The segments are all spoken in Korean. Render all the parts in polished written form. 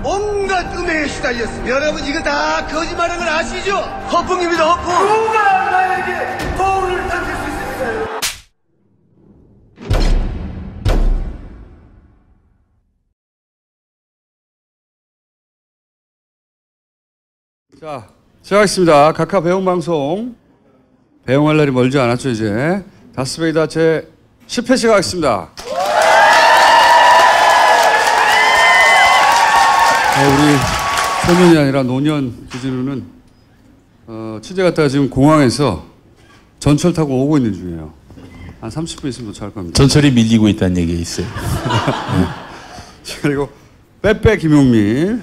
온갖 음해에 시달렸습니다. 여러분 이거 다 거짓말인 걸 아시죠? 허풍입니다, 허풍. 누가 나에게 도움을 던질 수 있을까요? 자, 시작하겠습니다. 각하 배웅방송. 배웅할 날이 멀지 않았죠, 이제. 다스베이다 제 10회 시작하겠습니다. 우리 소년이 아니라 노년 기준으로는 취재 갔다가 지금 공항에서 전철 타고 오고 있는 중이에요. 한 30분 있으면 도착할 겁니다. 전철이 밀리고 있다는 얘기가 있어요. 네. 그리고 빼빼 김용민.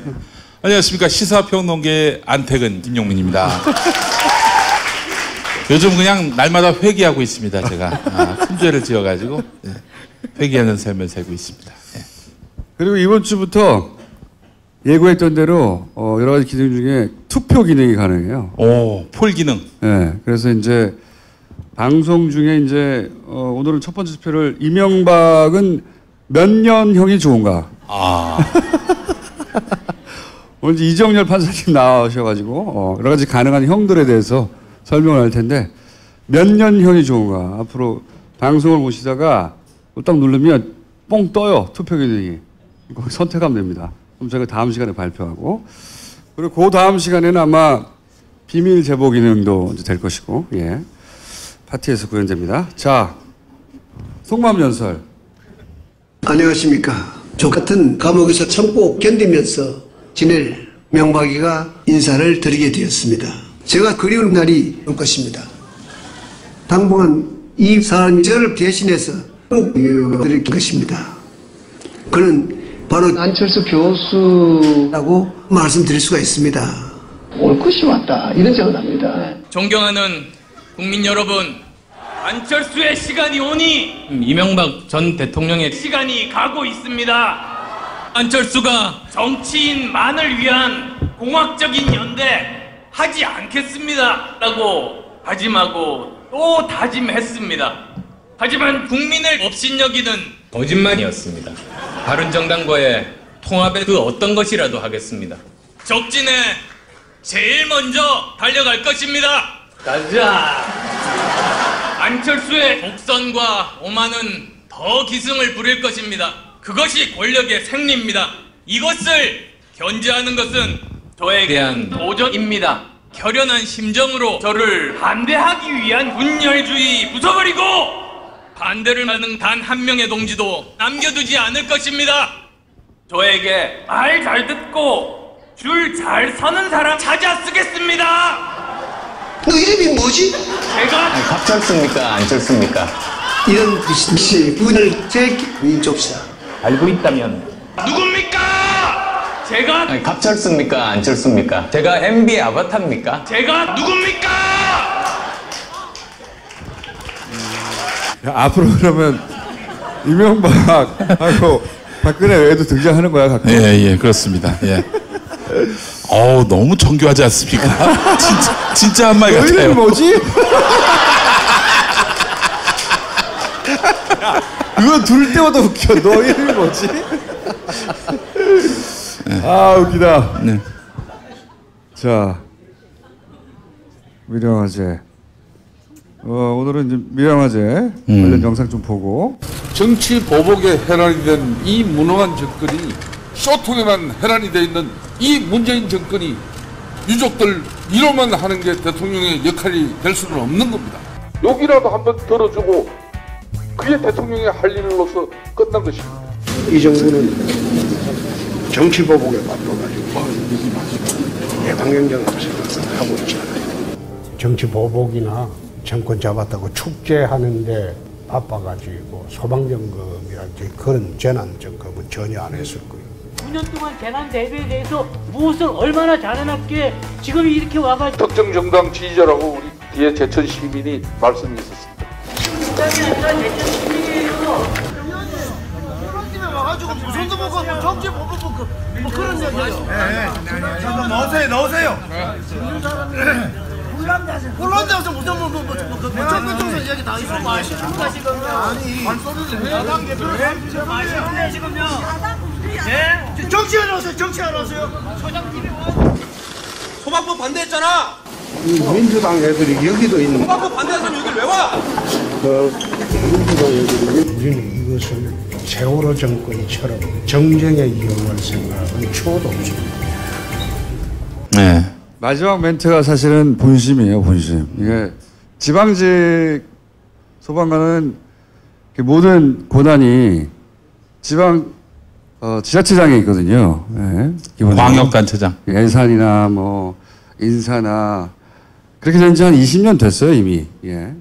안녕하십니까. 시사평론계의 안택은 김용민입니다. 요즘 그냥 날마다 회개하고 있습니다. 제가 큰 죄를 지어가지고 회개하는 삶을 살고 있습니다. 그리고 이번 주부터 예고했던 대로 여러 가지 기능 중에 투표 기능이 가능해요. 오, 폴 기능. 네, 그래서 이제 방송 중에 이제 오늘은 첫 번째 투표를 이명박은 몇 년형이 좋은가? 오늘 이제 이정열 판사님 나오셔가지고 여러 가지 가능한 형들에 대해서 설명을 할 텐데 몇 년형이 좋은가? 앞으로 방송을 보시다가 딱 누르면 뽕 떠요, 투표 기능이. 거기 선택하면 됩니다. 그럼 저희가 다음 시간에 발표하고, 그리고 그 다음 시간에는 아마 비밀 제보 기능도 이제 될 것이고, 예. 파티에서 구현됩니다. 자, 속마음 연설. 안녕하십니까. 저 같은 감옥에서 참고 견디면서 지낼 명박이가 인사를 드리게 되었습니다. 제가 그리운 날이 올 것입니다. 당분간 이 사람이 저를 대신해서 꼭 드릴 것입니다. 그는 바로 안철수 교수라고 말씀드릴 수가 있습니다. 올 것이 왔다 이런 생각을 합니다. 존경하는 국민 여러분, 안철수의 시간이 오니 이명박 전 대통령의 시간이 가고 있습니다. 안철수가 정치인만을 위한 공학적인 연대 하지 않겠습니다 라고 다짐하고 또 다짐했습니다. 하지만 국민을 업신여기는 거짓말이었습니다. 바른정당과의 통합의 그 어떤 것이라도 하겠습니다. 적진에 제일 먼저 달려갈 것입니다. 가자! 안철수의 독선과 오만은 더 기승을 부릴 것입니다. 그것이 권력의 생리입니다. 이것을 견제하는 것은 저에 대한 도전입니다. 결연한 심정으로 저를 반대하기 위한 분열주의 부숴버리고 반대를 하는 단 한 명의 동지도 남겨두지 않을 것입니다. 저에게 말 잘 듣고 줄 잘 서는 사람 찾아 쓰겠습니다. 너 이름이 뭐지? 제가 갑철습니까? 안철습니까? 이런 분을 제기 줍시다. 알고 있다면 누굽니까? 제가 갑철습니까? 안철습니까? 제가 MB의 아바타입니까? 제가 누굽니까? 앞으로 그러면 이명박하고 박근혜 외에도 등장하는 거야, 가끔? 예, 그렇습니다. 예. 너무 정교하지 않습니까? 진짜 한 말 같아요. 너희는 뭐지? 그거 들을 때마다 웃겨. 너희는 뭐지? 아, 웃기다. 네. 자, 미령화제. 오늘은 이제 미령화제 관련 영상 좀 보고. 정치 보복에 혈안이 된 이 무능한 정권이 쇼통에만 혈안이 되어 있는 이 문재인 정권이 유족들 위로만 하는 게 대통령의 역할이 될 수는 없는 겁니다. 욕이라도 한번 들어주고 그게 대통령의 할 일로서 끝난 것입니다. 이 정부는 정치 보복에 바빠가지고 예방경쟁을 하고 있잖아요. 정치 보복이나 정권 잡았다고 축제하는데 바빠가지고 소방점검이랄지 그런 재난점검은 전혀 안 했을 거예요. 9년 동안 재난 대비에 대해서 무엇을 얼마나 잘해놨기에 지금 이렇게 와가지고 특정 정당 지지자라고 우리 뒤에 제천 시민이 말씀이 있었습니다. 정당이 아니라 대천 시민이에요. 와가지고 무슨도 먹고 정치 보복 뭐 그런 얘기예요. 잠깐 넣으세요. 혼란자서 무슨 정권 총선 이야기 다 있어. 마시는 것이 아니 반소리를 해야 당대표를 왜 마시는데 지금요. 예? 정치하러 오세요. 정치하러 오세요. 소방법 반대했잖아. 민주당 애들이 여기도 있는. 소방법 반대했으면 여길 왜 와? 민주당 애들이 우리는 이것을 세월호 정권처럼 정쟁에 이용할 생각은 추호도 없습니다. 네. 마지막 멘트가 사실은 본심이에요, 본심. 이게 지방직 소방관은 모든 고난이 지방 지자체장에 있거든요. 네, 기본적으로. 광역단체장. 예산이나 뭐 인사나 그렇게 된 지 한 20년 됐어요 이미. 예.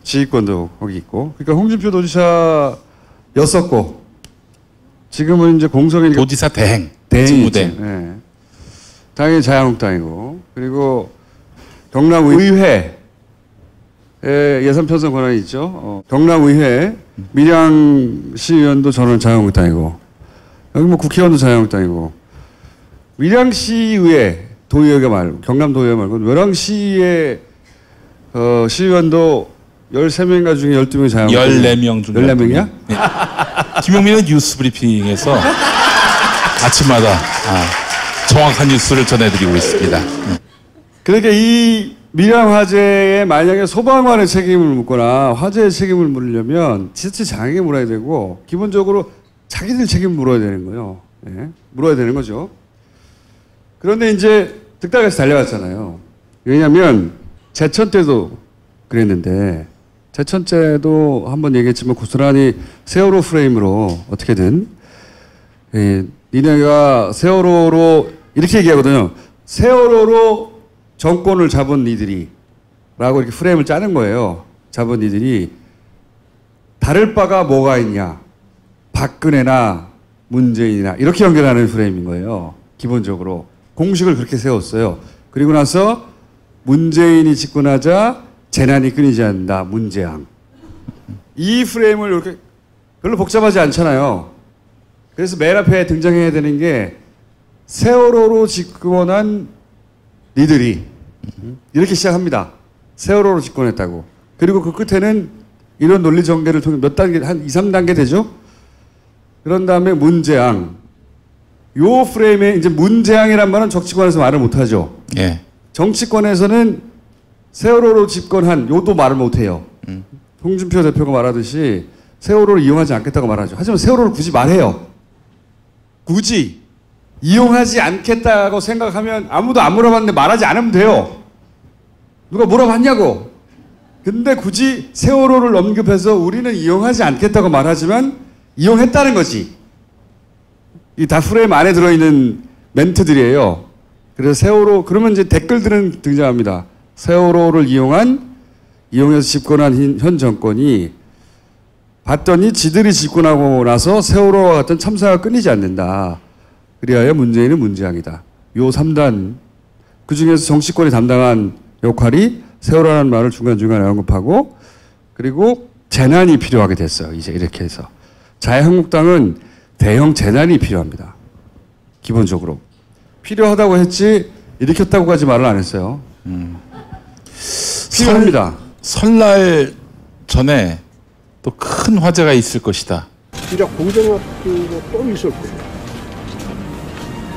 지휘권도 거기 있고. 그러니까 홍준표 도지사였었고 지금은 이제 공석이 도지사 대행. 대행이죠. 직무대행. 예. 당연히 자유한국당이고 그리고 경남의회 예산 편성 권한이 있죠. 경남의회 밀양시의원도 저는 자유한국당이고 여기 뭐 국회의원도 자유한국당이고 밀양시의회 도의회가 말고 경남도의회 말고 노량시의 시의원도 13명인가 중에 12명이 자유한국당. 14명 중 14명이야? 네. 김용민은 뉴스 브리핑에서 아침마다 정확한 뉴스를 전해드리고 있습니다. 그러니까 이 밀양 화재에 만약에 소방관의 책임을 묻거나 화재의 책임을 물으려면 지자체장에게 물어야 되고 기본적으로 자기들 책임을 물어야 되는 거예요. 예? 물어야 되는 거죠. 그런데 이제 득달같이 달려갔잖아요. 왜냐하면 제천 때도 그랬는데 제천 때도 한번 얘기했지만 고스란히 세월호 프레임으로 어떻게든 니네가 세월호로 이렇게 얘기하거든요. 세월호로 정권을 잡은 니들이 라고 이렇게 프레임을 짜는 거예요. 잡은 니들이 다를 바가 뭐가 있냐. 박근혜나 문재인이나 이렇게 연결하는 프레임인 거예요. 기본적으로. 공식을 그렇게 세웠어요. 그리고 나서 문재인이 집권하자 재난이 끊이지 않는다. 문재앙. 이 프레임을 이렇게 별로 복잡하지 않잖아요. 그래서 맨 앞에 등장해야 되는 게 세월호로 집권한 니들이 이렇게 시작합니다. 세월호로 집권했다고. 그리고 그 끝에는 이런 논리 전개를 통해 몇 단계, 한 2, 3단계 되죠? 그런 다음에 문재앙. 요 프레임에 이제 문재앙이란 말은 정치권에서 말을 못하죠. 예. 정치권에서는 세월호로 집권한 요도 말을 못해요. 홍준표 대표가 말하듯이 세월호를 이용하지 않겠다고 말하죠. 하지만 세월호를 굳이 말해요. 굳이 이용하지 않겠다고 생각하면 아무도 안 물어봤는데 말하지 않으면 돼요. 누가 물어봤냐고. 근데 굳이 세월호를 언급해서 우리는 이용하지 않겠다고 말하지만 이용했다는 거지. 이 다 프레임 안에 들어있는 멘트들이에요. 그래서 세월호 그러면 이제 댓글들은 등장합니다. 세월호를 이용해서 집권한 현 정권이 봤더니 지들이 집권하고 나서 세월호와 같은 참사가 끊이지 않는다. 그리하여 문재인은 문재앙이다. 요 3단 그중에서 정치권이 담당한 역할이 세월호라는 말을 중간중간에 언급하고 그리고 재난이 필요하게 됐어요. 이제 이렇게 해서. 자유한국당은 대형 재난이 필요합니다. 기본적으로. 필요하다고 했지 일으켰다고까지 말을 안 했어요. 필요합니다. 설날 전에 또 큰 화재가 있을 것이다. 진짜 고등학교도 또 있을 거예요.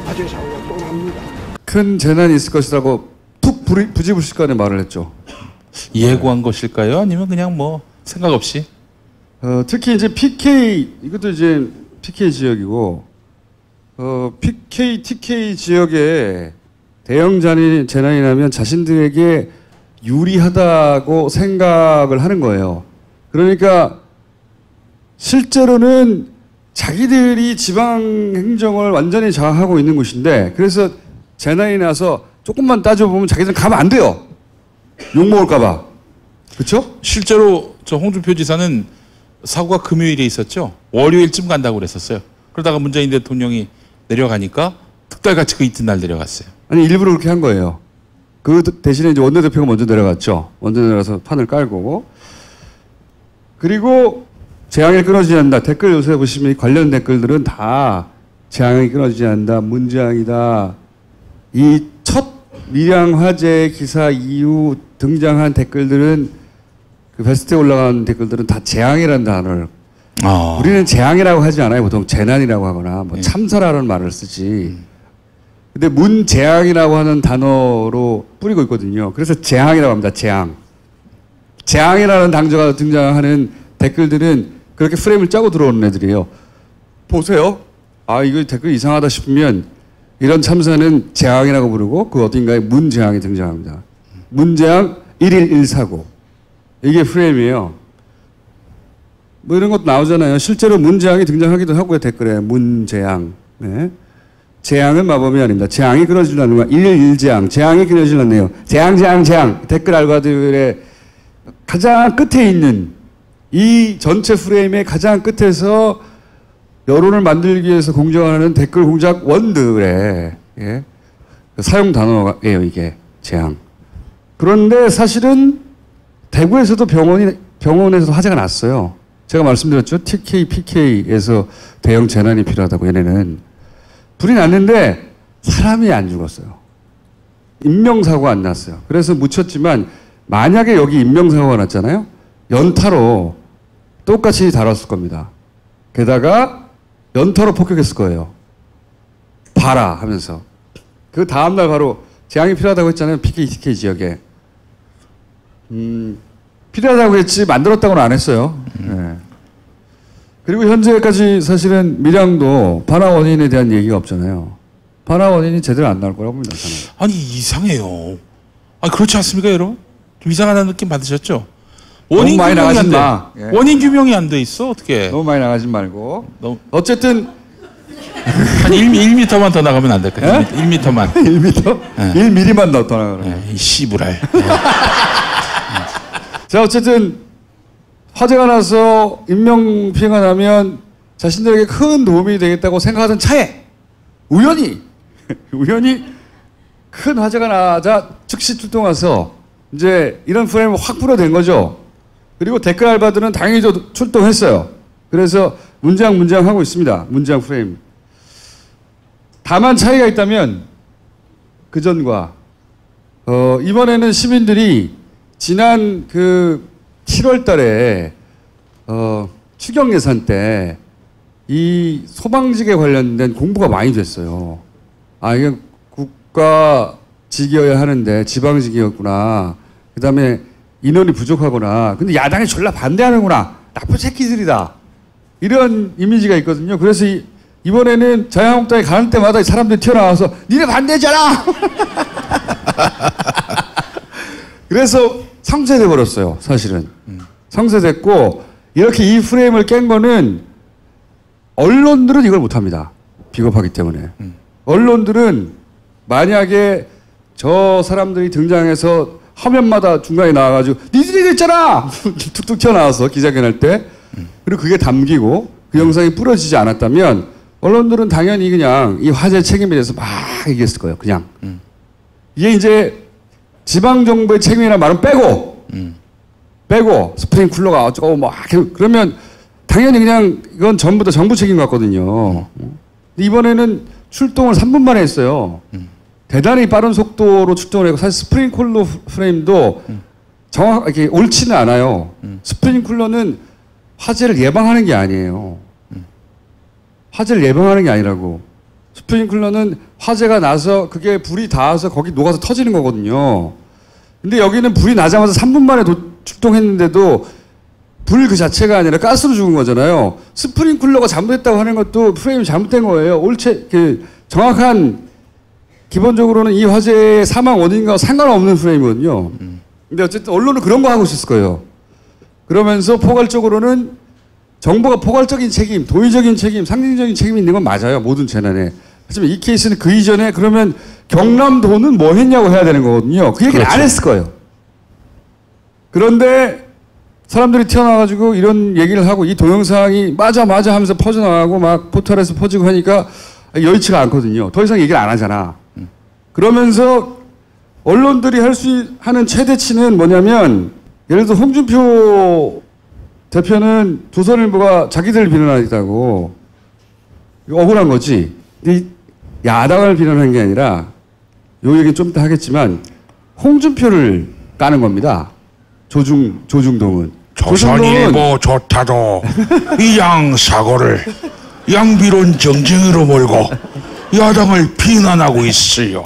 화재 사고가 또 납니다. 큰 재난이 있을 것이라고 툭 부지불식간에 말을 했죠. 예고한 것일까요? 아니면 그냥 뭐 생각 없이? 특히 이제 PK 이것도 이제 PK 지역이고 PK, TK 지역에 대형 재난이 나면 자신들에게 유리하다고 생각을 하는 거예요. 그러니까 실제로는 자기들이 지방 행정을 완전히 장악하고 있는 곳인데 그래서 재난이 나서 조금만 따져보면 자기들은 가면 안 돼요. 욕먹을까 봐. 그렇죠? 실제로 저 홍준표 지사는 사고가 금요일에 있었죠. 월요일쯤 간다고 그랬었어요. 그러다가 문재인 대통령이 내려가니까 특달같이 그 이튿날 내려갔어요. 아니 일부러 그렇게 한 거예요. 그 대신에 이제 원내대표가 먼저 내려갔죠. 먼저 내려가서 판을 깔고 그리고 재앙이 끊어지지 않는다. 댓글 요새 보시면 관련 댓글들은 다 재앙이 끊어지지 않는다. 문재앙이다. 이 첫 밀양 화재 기사 이후 등장한 댓글들은 그 베스트에 올라간 댓글들은 다 재앙이라는 단어를 우리는 재앙이라고 하지 않아요. 보통 재난이라고 하거나 뭐 참사라는 말을 쓰지. 근데 문재앙이라고 하는 단어로 뿌리고 있거든요. 그래서 재앙이라고 합니다. 재앙. 재앙이라는 단어가 등장하는 댓글들은 그렇게 프레임을 짜고 들어오는 애들이에요. 보세요. 아, 이거 댓글 이상하다 싶으면 이런 참사는 재앙이라고 부르고 그 어딘가에 문재앙이 등장합니다. 문재앙 111사고. 이게 프레임이에요. 뭐 이런 것도 나오잖아요. 실제로 문재앙이 등장하기도 하고요. 댓글에 문재앙. 네. 재앙은 마법이 아닙니다. 재앙이 끊어질 않는 거야. 111재앙. 재앙이 끊어질 않네요. 재앙. 댓글 알바들의 가장 끝에 있는 이 전체 프레임의 가장 끝에서 여론을 만들기 위해서 공정하는 댓글 공작 원들의 사용 단어예요. 이게 재앙. 그런데 사실은 대구에서도 병원에서도 화재가 났어요. 제가 말씀드렸죠. TK, PK에서 대형 재난이 필요하다고 얘네는. 불이 났는데 사람이 안 죽었어요. 인명사고가 안 났어요. 그래서 묻혔지만 만약에 여기 인명사고가 났잖아요. 연타로 똑같이 다뤘을 겁니다. 게다가 연타로 폭격했을 거예요. 봐라 하면서. 그 다음날 바로 재앙이 필요하다고 했잖아요. PK, TK 지역에. 필요하다고 했지 만들었다고는 안 했어요. 네. 그리고 현재까지 사실은 밀양도 반화 원인에 대한 얘기가 없잖아요. 반화 원인이 제대로 안 나올 거라고 봅니다. 저는. 아니 이상해요. 아니 그렇지 않습니까 여러분? 좀 이상하다는 느낌 받으셨죠? 원인 너무 많이 규명이 나가지 안 돼. 마. 예. 원인 규명이 안 돼 있어 어떻게? 너무 많이 나가지 말고. 어쨌든 한 1m만 더 나가면 안 될까요? 1m만. 1m? 네. 1mm만 더 나가요. 이 씨부랄. 자, 어쨌든 화재가 나서 인명피해가 나면 자신들에게 큰 도움이 되겠다고 생각하던 차에 우연히 큰 화재가 나자 즉시 출동해서 이제 이런 프레임을 확 풀어댄 거죠. 그리고 댓글 알바들은 당연히 출동했어요. 그래서 문장 하고 있습니다. 문장 프레임. 다만 차이가 있다면 그전과 이번에는 시민들이 지난 그 7월 달에 추경 예산 때 이 소방직에 관련된 공부가 많이 됐어요. 아, 이게 국가직이어야 하는데 지방직이었구나. 그 다음에 인원이 부족하구나. 근데 야당이 졸라 반대하는구나. 나쁜 새끼들이다. 이런 이미지가 있거든요. 그래서 이번에는 자유한국당에 가는 때마다 사람들이 튀어나와서 니네 반대잖아. 그래서 상쇄돼 버렸어요. 사실은. 상쇄됐고 이렇게 이 프레임을 깬 거는 언론들은 이걸 못합니다. 비겁하기 때문에. 언론들은 만약에 저 사람들이 등장해서 화면마다 중간에 나와가지고 니들이 그랬잖아! 툭툭 튀어나와서 기자회견할 때 그리고 그게 담기고 그 영상이 뿌려지지 않았다면 언론들은 당연히 그냥 이 화재 책임에 대해서 막 얘기했을 거예요. 그냥. 이게 이제 지방정부의 책임이라는 말은 빼고 스프링쿨러가 어쩌고 막 그러면 당연히 그냥 이건 전부 다 정부 책임 같거든요. 이번에는 출동을 3분 만에 했어요. 대단히 빠른 속도로 출동을 했고 사실 스프링쿨러 프레임도 정확하게 옳지는 않아요. 스프링쿨러는 화재를 예방하는 게 아니에요. 화재를 예방하는 게 아니라고. 스프링클러는 화재가 나서 그게 불이 닿아서 거기 녹아서 터지는 거거든요. 근데 여기는 불이 나자마자 3분 만에 출동했는데도 불 그 자체가 아니라 가스로 죽은 거잖아요. 스프링클러가 잘못했다고 하는 것도 프레임이 잘못된 거예요. 정확한 기본적으로는 이 화재의 사망 원인과 상관없는 프레임이거든요. 근데 어쨌든 언론은 그런 거 하고 있었을 거예요. 그러면서 포괄적으로는 정부가 포괄적인 책임, 도의적인 책임, 상징적인 책임이 있는 건 맞아요. 모든 재난에. 하지만 이 케이스는 그 이전에 그러면 경남도는 뭐 했냐고 해야 되는 거거든요. 그 얘기를 안 했을 거예요. 그런데 사람들이 튀어나와가지고 이런 얘기를 하고 이 동영상이 맞아 하면서 퍼져나가고 막 포털에서 퍼지고 하니까 여의치가 않거든요. 더 이상 얘기를 안 하잖아. 그러면서 언론들이 하는 최대치는 뭐냐면 예를 들어 홍준표 대표는 조선일보가 자기들 비난하겠다고 억울한 거지. 야당을 비난한 게 아니라 요 얘기는 좀 이따 하겠지만 홍준표를 까는 겁니다. 조중동은. 조선일보 조타도 이양 사고를 양비론 정쟁으로 몰고 야당을 비난하고 있어요.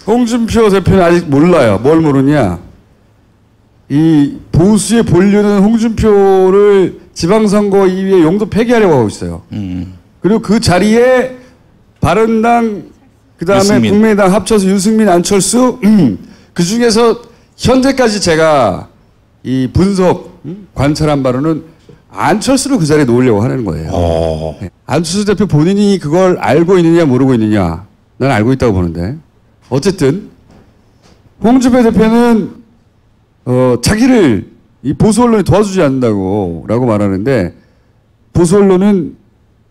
홍준표 대표는 아직 몰라요. 뭘 모르냐? 이 보수의 본류는 홍준표를 지방선거 이후에 용도 폐기하려고 하고 있어요. 그리고 그 자리에 바른당, 그 다음에 유승민. 국민의당 합쳐서 유승민, 안철수, 그 중에서 현재까지 제가 이 분석, 관찰한 바로는 안철수를 그 자리에 놓으려고 하는 거예요. 네. 안철수 대표 본인이 그걸 알고 있느냐 모르고 있느냐, 난 알고 있다고 보는데, 어쨌든 홍준표 대표는 자기를 이 보수 언론이 도와주지 않는다고 라고 말하는데, 보수 언론은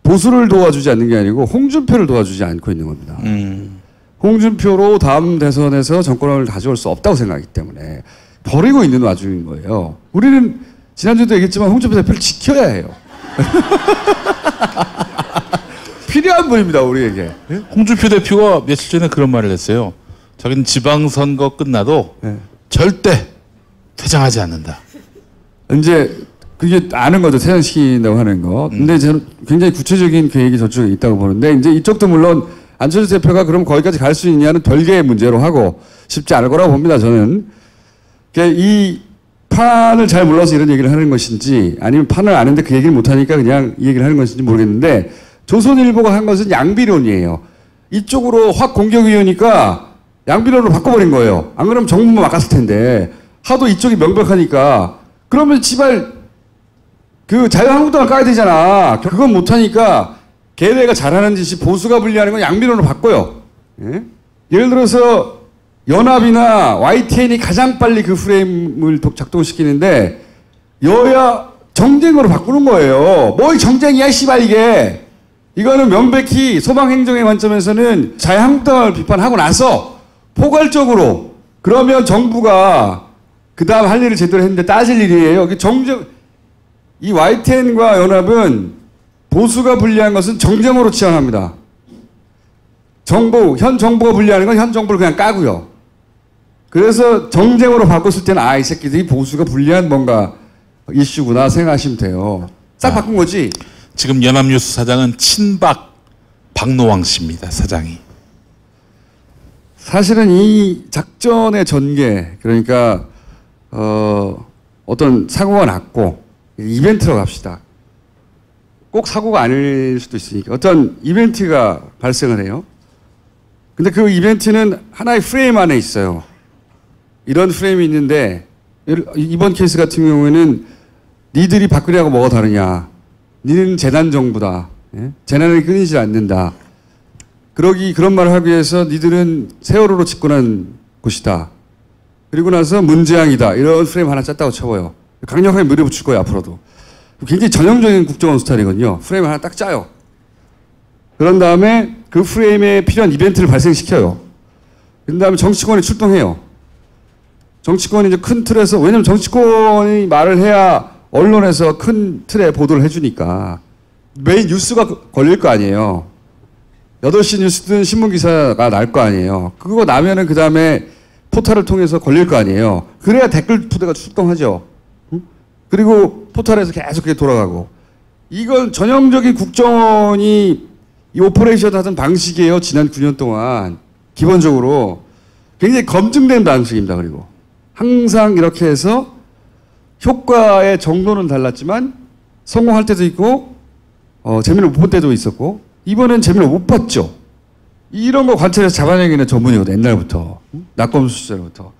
보수를 도와주지 않는 게 아니고 홍준표를 도와주지 않고 있는 겁니다. 홍준표로 다음 대선에서 정권을 가져올 수 없다고 생각하기 때문에 버리고 있는 와중인 거예요. 우리는 지난주에도 얘기했지만 홍준표 대표를 지켜야 해요. 필요한 분입니다, 우리에게. 홍준표 대표가 며칠 전에 그런 말을 했어요. 자기는 지방선거 끝나도 절대 퇴장하지 않는다. 이제 그게 아는 거죠. 퇴장시킨다고 하는 거. 근데 저는 굉장히 구체적인 계획이 저쪽에 있다고 보는데, 이제 이쪽도 물론 안철수 대표가 그럼 거기까지 갈 수 있냐는 별개의 문제로 하고 쉽지 않을 거라고 봅니다, 저는. 이 판을 잘 몰라서 이런 얘기를 하는 것인지, 아니면 판을 아는데 그 얘기를 못하니까 그냥 이 얘기를 하는 것인지 모르겠는데, 조선일보가 한 것은 양비론이에요. 이쪽으로 확 공격이 오니까 양비론으로 바꿔버린 거예요. 안 그러면 정부만 막았을 텐데, 하도 이쪽이 명백하니까, 그러면 지발 그 자유한국당을 까야 되잖아. 그건 못하니까 걔네가 잘하는 짓이 보수가 분리하는 건 양비론으로 바꿔요. 예? 예를 들어서 연합이나 YTN이 가장 빨리 그 프레임을 작동시키는데 여야 정쟁으로 바꾸는 거예요. 뭐 정쟁이야 씨발 이게. 이거는 명백히 소방행정의 관점에서는 자유한국당을 비판하고 나서 포괄적으로, 그러면 정부가 그 다음 할 일을 제대로 했는데 따질 일이에요. 이 YTN과 연합은 보수가 분리한 것은 정쟁으로 치환합니다. 현 정부가 분리하는 건 현 정부를 그냥 까고요. 그래서 정쟁으로 바꿨을 때는 이 새끼들이 보수가 분리한 뭔가 이슈구나 생각하시면 돼요. 싹 바꾼 거지. 지금 연합뉴스 사장은 친박 박노왕 씨입니다. 사장이. 사실은 이 작전의 전개, 그러니까 어떤 사고가 났고 이벤트로 갑시다. 꼭 사고가 아닐 수도 있으니까 어떤 이벤트가 발생을 해요. 근데 그 이벤트는 하나의 프레임 안에 있어요. 이런 프레임이 있는데, 이번 케이스 같은 경우에는 니들이 박근혜하고 뭐가 다르냐. 니는 재난 정부다. 예? 재난을 끊이지 않는다. 그런 말을 하기 위해서 니들은 세월호로 집권한 곳이다. 그리고 나서 문재앙이다. 이런 프레임 하나 짰다고 쳐봐요. 강력하게 밀어붙일 거예요, 앞으로도. 굉장히 전형적인 국정원 스타일이거든요. 프레임 하나 딱 짜요. 그런 다음에 그 프레임에 필요한 이벤트를 발생시켜요. 그 다음에 정치권이 출동해요. 정치권이 이제 큰 틀에서, 왜냐면 정치권이 말을 해야 언론에서 큰 틀에 보도를 해주니까 메인 뉴스가 걸릴 거 아니에요. 8시 뉴스든 신문기사가 날 거 아니에요. 그거 나면은 그 다음에 포털을 통해서 걸릴 거 아니에요. 그래야 댓글 부대가 출동하죠. 그리고 포털에서 계속 그게 돌아가고. 이건 전형적인 국정원이 이 오퍼레이션 하던 방식이에요. 지난 9년 동안. 기본적으로. 굉장히 검증된 방식입니다. 그리고. 항상 이렇게 해서 효과의 정도는 달랐지만 성공할 때도 있고, 재미를 못 볼 때도 있었고, 이번엔 재미를 못 봤죠. 이런 거 관찰해서 잡아내기는 전문이거든, 옛날부터. 낙검수 시절부터.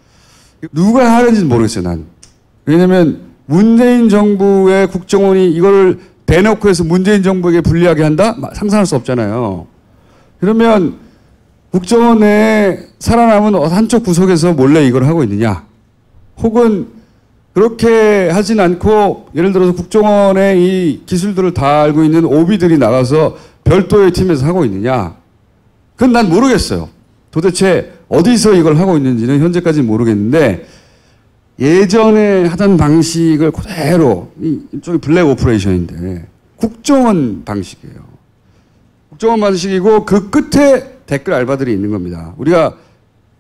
누가 하는지는 모르겠어요, 난. 왜냐면, 문재인 정부의 국정원이 이걸 대놓고 해서 문재인 정부에게 불리하게 한다? 상상할 수 없잖아요. 그러면 국정원 내에 살아남은 한쪽 구석에서 몰래 이걸 하고 있느냐? 혹은 그렇게 하진 않고 예를 들어서 국정원의 이 기술들을 다 알고 있는 오비들이 나가서 별도의 팀에서 하고 있느냐? 그건 난 모르겠어요. 도대체 어디서 이걸 하고 있는지는 현재까지는 모르겠는데, 예전에 하던 방식을 그대로, 이쪽이 블랙 오퍼레이션인데 국정원 방식이에요. 국정원 방식이고 그 끝에 댓글 알바들이 있는 겁니다. 우리가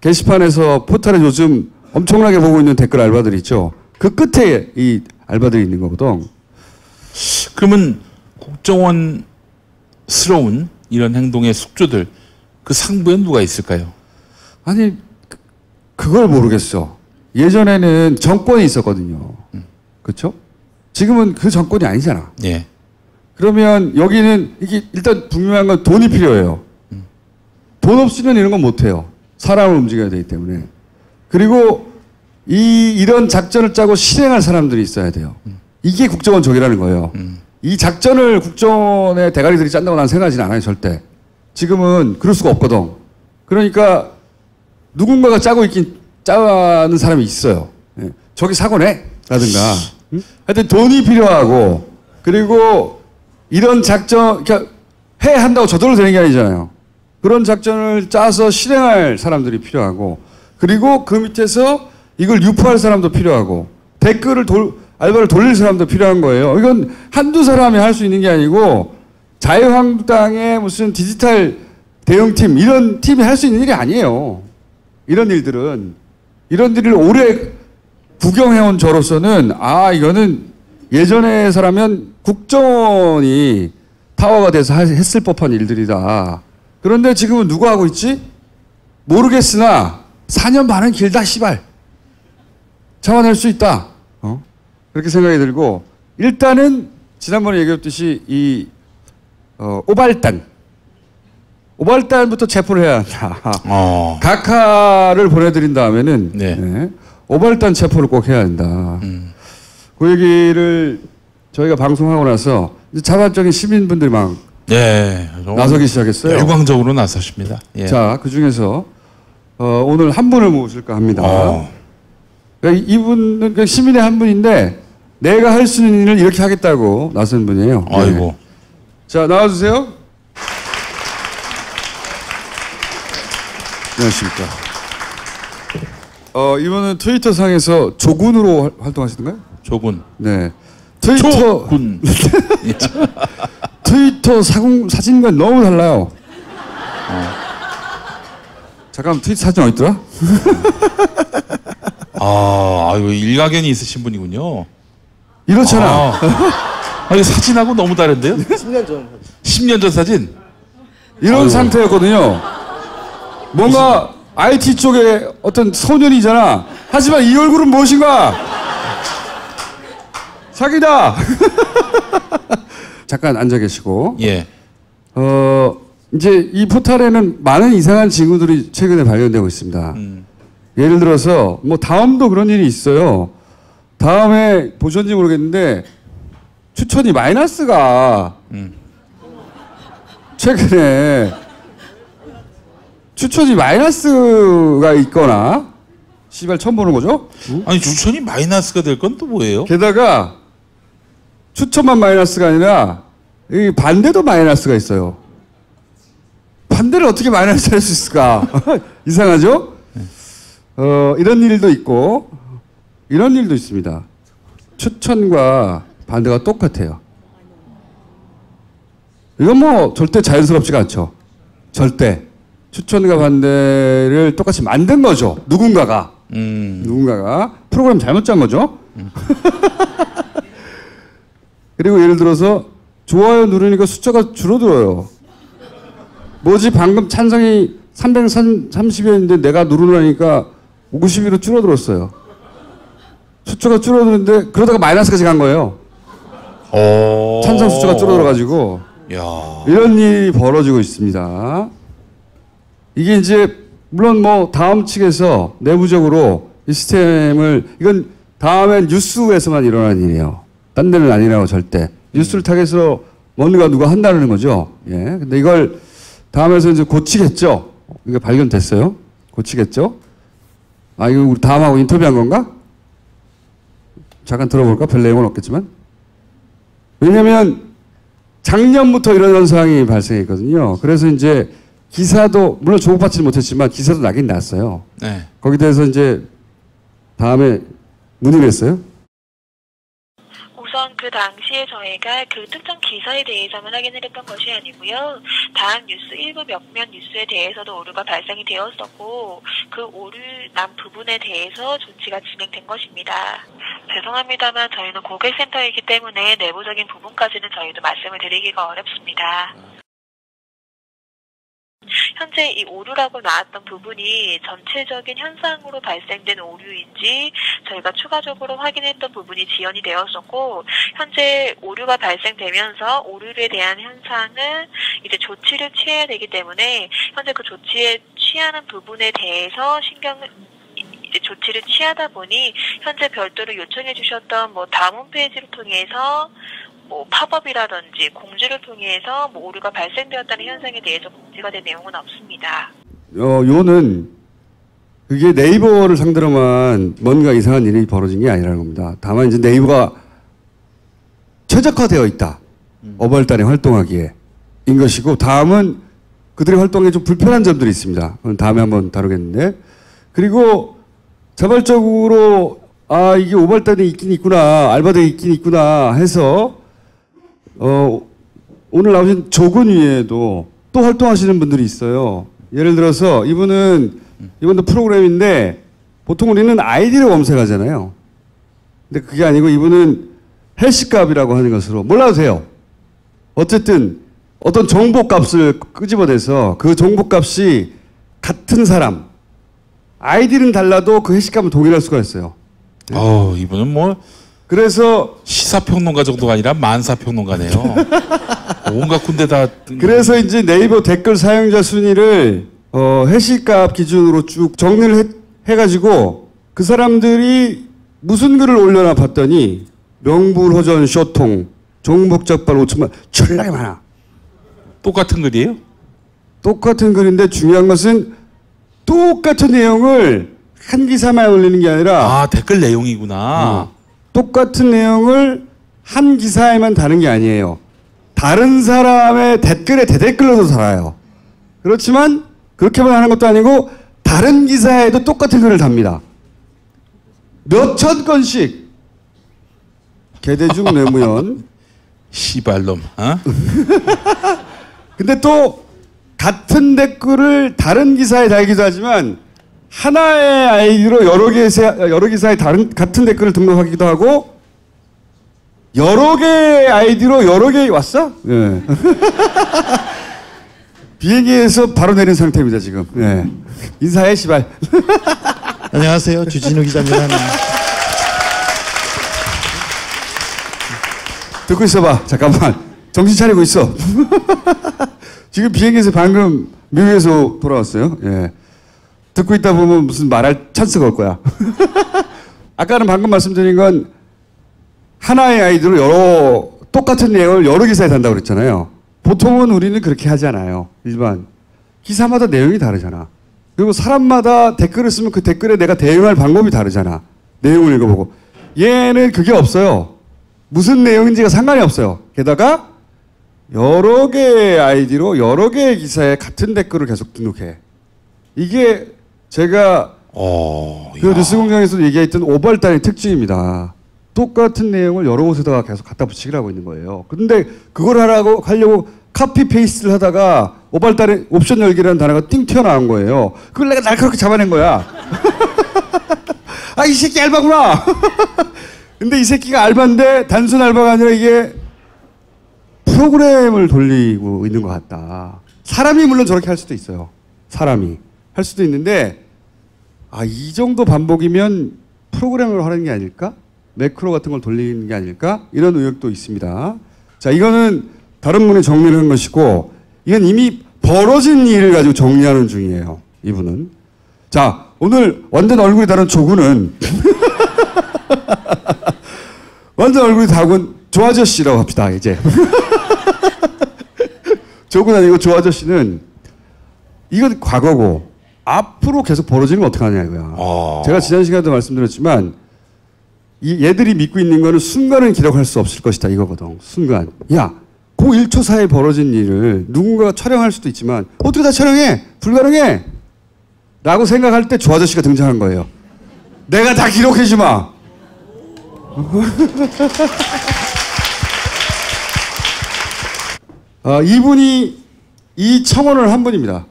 게시판에서 포털에 요즘 엄청나게 보고 있는 댓글 알바들이 있죠. 그 끝에 이 알바들이 있는 거거든. 그러면 국정원스러운 이런 행동의 숙주들 그 상부에 누가 있을까요? 아니 그걸 모르겠어. 예전에는 정권이 있었거든요. 그렇죠? 지금은 그 정권이 아니잖아. 예. 그러면 여기는 이게 일단 분명한 건 돈이 필요해요. 돈 없이는 이런 건 못해요. 사람을 움직여야 되기 때문에. 그리고 이런 작전을 짜고 실행할 사람들이 있어야 돼요. 이게 국정원 적이라는 거예요. 이 작전을 국정원의 대가리들이 짠다고 난 생각하지는 않아요. 절대. 지금은 그럴 수가 없거든. 그러니까 누군가가 짜는 사람이 있어요. 예. 저기 사고 내! 라든가. 하여튼 돈이 필요하고 그리고 이런 작전, 그러니까 한다고 저절로 되는 게 아니잖아요. 그런 작전을 짜서 실행할 사람들이 필요하고 그리고 그 밑에서 이걸 유포할 사람도 필요하고 댓글을 알바를 돌릴 사람도 필요한 거예요. 이건 한두 사람이 할 수 있는 게 아니고 자유한국당의 무슨 디지털 대응팀 이런 팀이 할 수 있는 일이 아니에요. 이런 일들은. 이런 일을 오래 구경해온 저로서는 이거는 예전에서라면 국정원이 타워가 돼서 했을 법한 일들이다. 그런데 지금은 누가 하고 있지? 모르겠으나 4년 반은 길다 씨발. 참아낼 수 있다. 그렇게 생각이 들고 일단은 지난번에 얘기했듯이 이 오발단부터 체포를 해야 한다. 각하를 보내드린 다음에는 네, 오발단 체포를 꼭 해야 한다. 그 얘기를 저희가 방송하고 나서 이제 자발적인 시민분들이 막 나서기 시작했어요. 열광적으로 나서십니다. 예. 자, 그 중에서 오늘 한 분을 모실까 합니다. 그러니까 이분은 시민의 한 분인데 내가 할 수 있는 일을 이렇게 하겠다고 나선 분이에요. 아이고. 네. 자, 나와주세요. 안녕하십니까. 이분은 트위터 상에서 조군으로 활동하시던가요? 조군. 네. 트위터. 조군. 트위터 사진과 너무 달라요. 잠깐 트위터 사진 어디 있더라? 이거 일가견이 있으신 분이군요. 이렇잖아. 이거 사진하고 너무 다른데요? 10년 전. 10년 전 사진? 이런 상태였거든요. 뭔가 IT 쪽에 어떤 소년이잖아. 하지만 이 얼굴은 무엇인가? 사기다. 잠깐 앉아 계시고. 예. 이제 이 포탈에는 많은 이상한 징후들이 최근에 발견되고 있습니다. 예를 들어서 뭐 다음도 그런 일이 있어요. 다음에 보셨는지 모르겠는데 추천이 마이너스가 최근에 추천이 마이너스가 있거나 씨발 처음 보는 거죠? 아니 추천이 마이너스가 될 건 또 뭐예요? 게다가 추천만 마이너스가 아니라 이 반대도 마이너스가 있어요. 반대를 어떻게 마이너스 할 수 있을까? 이상하죠? 이런 일도 있고 이런 일도 있습니다. 추천과 반대가 똑같아요. 이건 뭐 절대 자연스럽지가 않죠. 절대. 추천과 반대를 똑같이 만든 거죠. 누군가가. 누군가가. 프로그램 잘못 짠 거죠. 그리고 예를 들어서 좋아요 누르니까 숫자가 줄어들어요. 뭐지 방금 찬성이 330이었는데 내가 누르려니까 50으로 줄어들었어요. 숫자가 줄어드는데 그러다가 마이너스까지 간 거예요. 찬성 숫자가 줄어들어가지고 이런 일이 벌어지고 있습니다. 이게 이제 물론 뭐 다음 측에서 내부적으로 이 시스템을 이건 다음엔 뉴스에서만 일어나는 일이에요. 딴 데는 아니라고 절대. 뉴스를 타겟으로 뭔가 누가 한다는 거죠. 예. 근데 이걸 다음에서 이제 고치겠죠. 이거 발견됐어요. 고치겠죠. 이거 우리 다음하고 인터뷰한 건가? 잠깐 들어볼까? 별 내용은 없겠지만. 왜냐면 작년부터 이런 현상이 발생했거든요. 그래서 이제 기사도 물론 주목받지는 못했지만 기사도 나긴 났어요. 네. 거기에 대해서 이제 다음에 문의를 했어요. 우선 그 당시에 저희가 그 특정 기사에 대해서만 확인을 했던 것이 아니고요. 다음 뉴스 일부 몇몇 뉴스에 대해서도 오류가 발생이 되었었고 그 오류 난 부분에 대해서 조치가 진행된 것입니다. 죄송합니다만 저희는 고객센터이기 때문에 내부적인 부분까지는 저희도 말씀을 드리기가 어렵습니다. 현재 이 오류라고 나왔던 부분이 전체적인 현상으로 발생된 오류인지 저희가 추가적으로 확인했던 부분이 지연이 되었었고 현재 오류가 발생되면서 오류에 대한 현상은 이제 조치를 취해야 되기 때문에 현재 그 조치에 취하는 부분에 대해서 이제 조치를 취하다 보니 현재 별도로 요청해 주셨던 뭐 다음 홈페이지를 통해서 뭐 팝업이라든지 공지를 통해서 뭐 오류가 발생되었다는 현상에 대해서 공지가 된 내용은 없습니다. 요는 그게 네이버를 상대로만 뭔가 이상한 일이 벌어진 게 아니라는 겁니다. 다만 이제 네이버가 최적화되어 있다. 어벌단에 활동하기에 인 것이고 다음은 그들의 활동에 좀 불편한 점들이 있습니다. 그건 다음에 한번 다루겠는데 그리고 자발적으로 아 이게 오발단에 있긴 있구나 알바대에 있긴 있구나 해서 오늘 나오신 조근 위에도 또 활동하시는 분들이 있어요. 예를 들어서 이분도 프로그램인데 보통 우리는 아이디를 검색하잖아요. 근데 그게 아니고 이분은 헬스값이라고 하는 것으로 몰라도 돼요. 어쨌든 어떤 정보값을 끄집어내서 그 정보값이 같은 사람 아이디는 달라도 그 헬스값은 동일할 수가 있어요. 이분은 뭐 그래서 시사평론가 정도가 아니라 만사평론가네요. 온갖 군데 다. 그래서 이제 네이버 댓글 사용자 순위를 해시값 기준으로 쭉 정리를 해가지고 그 사람들이 무슨 글을 올려나 봤더니 명불허전 쇼통 종북적발 5천만 졸라게 많아. 똑같은 글이에요? 똑같은 글인데 중요한 것은 똑같은 내용을 한 기사만 올리는 게 아니라 댓글 내용이구나. 똑같은 내용을 한 기사에만 다는 게 아니에요. 다른 사람의 댓글에 대댓글로도 달아요. 그렇지만 그렇게만 하는 것도 아니고 다른 기사에도 똑같은 글을 답니다. 몇천 건씩. 개대중 뇌무연. 시발놈. 근데 또 같은 댓글을 다른 기사에 달기도 하지만 하나의 아이디로 여러 기사에 같은 댓글을 등록하기도 하고 여러 개의 아이디로 여러 개 왔어? 예. 비행기에서 바로 내린 상태입니다 지금. 예. 인사해 시발. 안녕하세요 주진우 기자입니다. 듣고 있어봐. 잠깐만. 정신 차리고 있어. 지금 비행기에서 방금 미국에서 돌아왔어요. 예. 듣고 있다 보면 무슨 말할 찬스가 올 거야. 아까는 방금 말씀드린 건 하나의 아이디로 똑같은 내용을 여러 기사에 단다고 그랬잖아요. 보통은 우리는 그렇게 하지 않아요. 일반. 기사마다 내용이 다르잖아. 그리고 사람마다 댓글을 쓰면 그 댓글에 내가 대응할 방법이 다르잖아. 내용을 읽어보고. 얘는 그게 없어요. 무슨 내용인지가 상관이 없어요. 게다가 여러 개의 아이디로 여러 개의 기사에 같은 댓글을 계속 등록해. 이게 제가 그 뉴스공장에서도 얘기했던 오발단의 특징입니다. 똑같은 내용을 여러 곳에다가 계속 갖다 붙이기를 하고 있는 거예요. 그런데 그걸 하려고 카피 페이스트를 하다가 오발단의 옵션 열기라는 단어가 띵 튀어나온 거예요. 그걸 내가 날카롭게 잡아낸 거야. 아, 이 새끼 알바구나. 근데 이 새끼가 알바인데 단순 알바가 아니라 이게 프로그램을 돌리고 있는 것 같다. 사람이 물론 저렇게 할 수도 있어요. 사람이 할 수도 있는데 이 정도 반복이면 프로그램으로 하는 게 아닐까? 매크로 같은 걸 돌리는 게 아닐까? 이런 의혹도 있습니다. 자, 이거는 다른 분이 정리를 한 것이고 이건 이미 벌어진 일을 가지고 정리하는 중이에요. 이분은. 자, 오늘 완전 얼굴이 다른 조군은 완전 얼굴이 다른 조 아저씨라고 합시다. 이제. 조군 아니고 조 아저씨는 이건 과거고 앞으로 계속 벌어지는 건 어떻게 하냐 이거야. 제가 지난 시간에도 말씀드렸지만 얘들이 믿고 있는 거는 순간은 기록할 수 없을 것이다 이거거든. 순간. 야, 그 1초 사이에 벌어진 일을 누군가가 촬영할 수도 있지만 어떻게 다 촬영해? 불가능해! 라고 생각할 때 조 아저씨가 등장한 거예요. 내가 다 기록해 주마. 이분이 이 청원을 한 분입니다.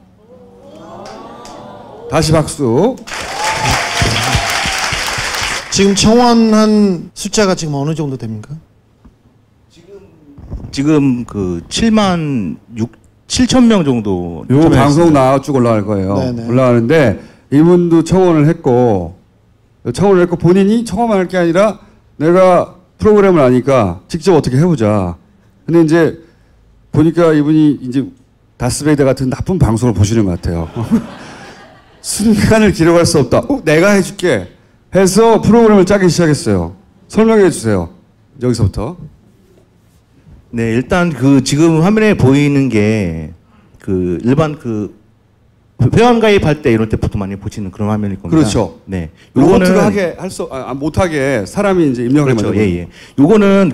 다시 박수. 지금 청원한 숫자가 지금 어느 정도 됩니까? 지금 그 7천 명 정도. 요 방송 나와 쭉 올라갈 거예요. 네네. 올라가는데 이분도 청원을 했고 본인이 청원만 할 게 아니라 내가 프로그램을 아니까 직접 어떻게 해보자. 근데 이제 보니까 이분이 이제 다스베이더 같은 나쁜 방송을 보시는 것 같아요. 순간을 기록할 수 없다. 내가 해줄게. 해서 프로그램을 짜기 시작했어요. 설명해 주세요. 여기서부터. 네, 일단 그 지금 화면에 보이는 게 그 일반 그 회원 가입할 때 이럴 때 보통 많이 보시는 그런 화면일 겁니다. 그렇죠. 네. 로봇을 하게 못하게 사람이 이제 입력을 그렇죠. 만들고. 예. 요거는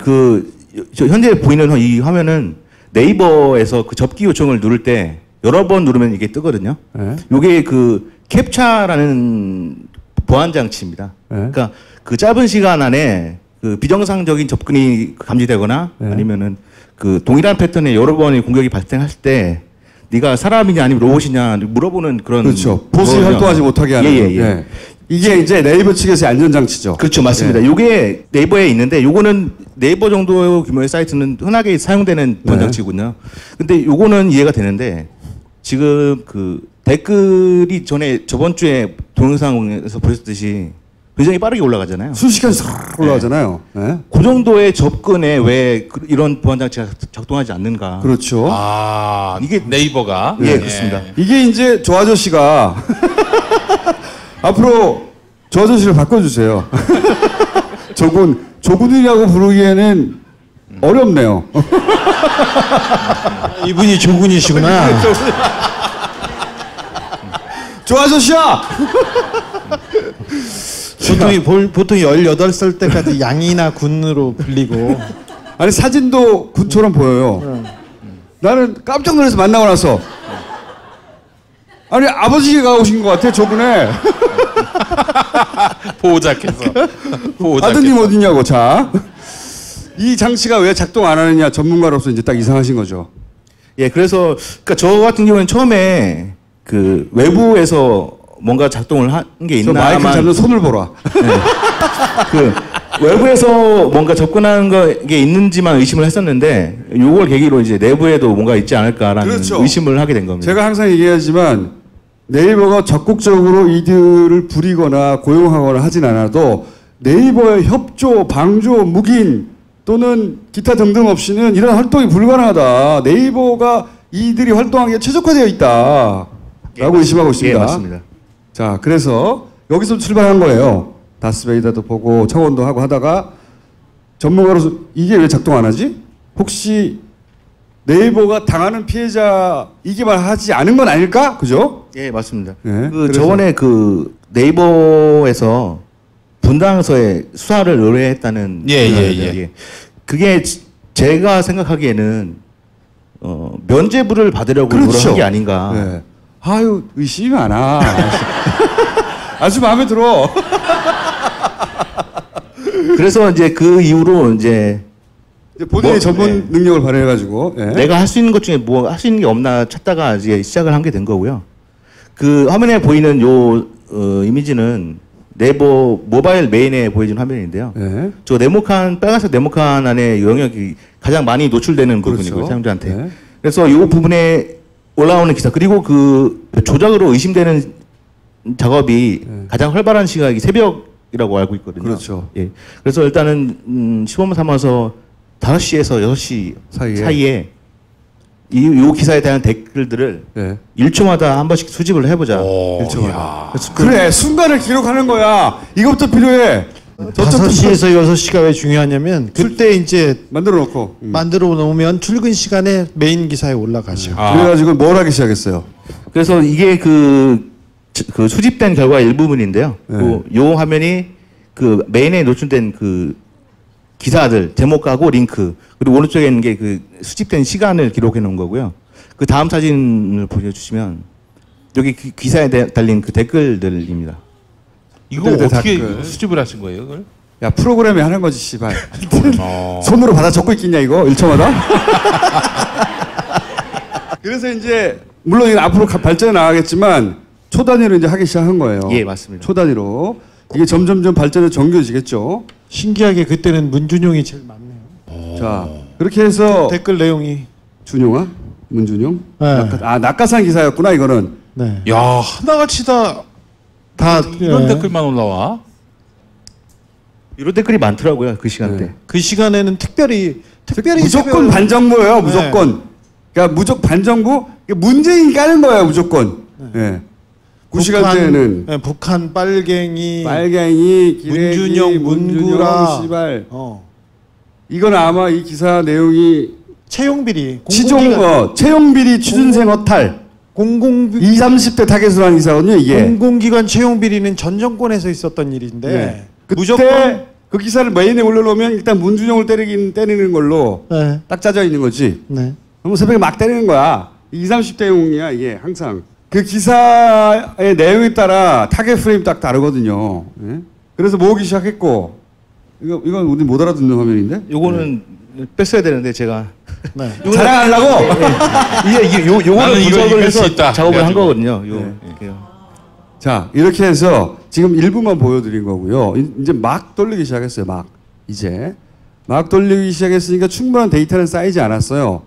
저 현재 보이는 이 화면은 네이버에서 그 접기 요청을 누를 때 여러 번 누르면 이게 뜨거든요. 네. 요게 그 캡처라는 보안 장치입니다. 네. 그러니까 그 짧은 시간 안에 그 비정상적인 접근이 감지되거나 아니면은 그 동일한 패턴의 여러 번의 공격이 발생할 때 네가 사람이냐 아니면 로봇이냐 물어보는 그런. 그렇죠. 보수에 활동하지 못하게 하는. 예. 이게 이제 네이버 측에서의 안전장치죠. 그렇죠. 맞습니다. 요게 네이버에 있는데 요거는 네이버 정도 규모의 사이트는 흔하게 사용되는 보안 장치군요. 근데 요거는 이해가 되는데 지금 그 댓글이 저번 주에 동영상에서 보셨듯이 굉장히 빠르게 올라가잖아요. 순식간에 올라가잖아요. 네. 그 정도의 접근에 왜 이런 보안 장치가 작동하지 않는가? 그렇죠. 이게 네이버가. 예, 그렇습니다. 이게 이제 조 아저씨가 앞으로 조 아저씨를 바꿔주세요. 조군이라고 부르기에는 어렵네요. 이분이 조군이시구나. 조 아저씨야! 보통 18살 때까지 양이나 군으로 불리고. 아니 사진도 군처럼 보여요. 나는 깜짝 놀라서 만나고 나서 아니 아버지가 오신 것 같아 저분에. 보호자께서. 아드님 어디냐고. 자, 이 장치가 왜 작동 안 하느냐 전문가로서 이제 딱 이상하신 거죠. 예, 그래서 그러니까 저 같은 경우는 처음에 그 외부에서 뭔가 작동을 한 게 있나. 마이크 잡는 손을 보라. 네. 그 외부에서 뭔가 접근하는 게 있는지만 의심을 했었는데 요걸 계기로 이제 내부에도 뭔가 있지 않을까라는 그렇죠. 의심을 하게 된 겁니다. 제가 항상 얘기하지만 네이버가 적극적으로 이들을 부리거나 고용하거나 하진 않아도 네이버의 협조, 방조, 묵인 또는 기타 등등 없이는 이런 활동이 불가능하다. 네이버가 이들이 활동하기에 최적화되어 있다. 라고 의심하고 있습니다. 예, 맞습니다. 자, 그래서 여기서 출발한 거예요. 다스베이더도 보고 청원도 하고 하다가 전문가로서 이게 왜 작동 안 하지? 혹시 네이버가 당하는 피해자 이기만 하지 않은 건 아닐까? 그죠? 예, 맞습니다. 네, 그 저번에 그 네이버에서 분당서에 수사를 의뢰했다는. 예. 그게 제가 생각하기에는 면죄부를 받으려고 그렇죠. 노력한 게 아닌가. 네. 아유, 의심이 많아. 아주 마음에 들어. 그래서 이제 그 이후로 이제 본인의 전문 능력을 발휘해가지고 내가 할 수 있는 것 중에 뭐 할 수 있는 게 없나 찾다가 이제 시작을 한 게 된 거고요. 그 화면에 보이는 요 이미지는 네이버 모바일 메인에 보여진 화면인데요. 저 네모칸 빨간색 네모칸 안에 영역이 가장 많이 노출되는 부분이고요. 그렇죠. 사용자한테. 그래서 이 부분에 올라오는 기사 그리고 그 조작으로 의심되는 작업이 가장 활발한 시각이 새벽이라고 알고 있거든요. 그렇죠. 예. 그래서 일단은 시범 삼아서 5시에서 6시 사이에 이 기사에 대한 댓글들을 1초마다 한 번씩 수집을 해보자. 1초마다. 그래, 순간을 기록하는 거야. 이것부터 필요해. 5시에서 6시가 왜 중요하냐면 그때 이제 만들어 놓고 만들어 놓으면 출근 시간에 메인 기사에 올라가죠. 그래가지고 뭘 하기 시작했어요? 그래서 이게 그 수집된 결과 일부분인데요. 요 화면이 그 메인에 노출된 그 기사들 제목하고 링크 그리고 오른쪽에 있는 게 그 수집된 시간을 기록해 놓은 거고요. 그 다음 사진을 보여주시면 여기 기사에 달린 그 댓글들입니다. 이거 어떻게 수집을 하신 거예요, 그걸? 야, 프로그램이 하는 거지, 씨발. 손으로 받아 적고 있겠냐, 이거? 1초마다? 그래서 이제 물론 이게 앞으로 발전해 나가겠지만 초단위로 이제 하기 시작한 거예요. 예, 맞습니다. 초단위로 이게 점점점 발전해 정교해지겠죠. 신기하게 그때는 문준용이 제일 많네요. 자 그렇게 해서 댓글 내용이 준용아, 문준용, 네. 낙하산 기사였구나 이거는. 네. 야 하나같이 다 이런 예. 댓글만 올라와. 이런 댓글이 많더라고요 그 시간대. 그 시간에는 특별히 무조건 반정부예요. 무조건. 그러니까 무조건 반정부. 문재인이 까는 거예요. 무조건. 예. 그 시간대에는 북한 빨갱이, 기레기, 문준용, 문구라, 씨발. 이건 아마 이 기사 내용이 채용비리, 채용비리 취준생 허탈. 20, 30대 타겟으로 한 기사거든요. 이게. 공공기관 채용비리는 전 정권에서 있었던 일인데 네. 그때 무조건 그 기사를 메인에 올려놓으면 일단 문준용을 때리는 걸로 네. 딱 짜져 있는 거지. 네. 그럼 새벽에 막 때리는 거야. 20, 30대용이야 이게 항상. 그 기사의 내용에 따라 타겟 프레임 딱 다르거든요. 예? 그래서 모으기 시작했고 이건 우리 못 알아듣는 화면인데? 요거는 뺐어야 되는데 제가 자랑하려고? 이게 요거는 분석을 해서 있다. 작업을 한 거거든요. 자 이렇게 해서 지금 일부만 보여드린 거고요. 이제 막 돌리기 시작했어요. 막 돌리기 시작했으니까 충분한 데이터는 쌓이지 않았어요.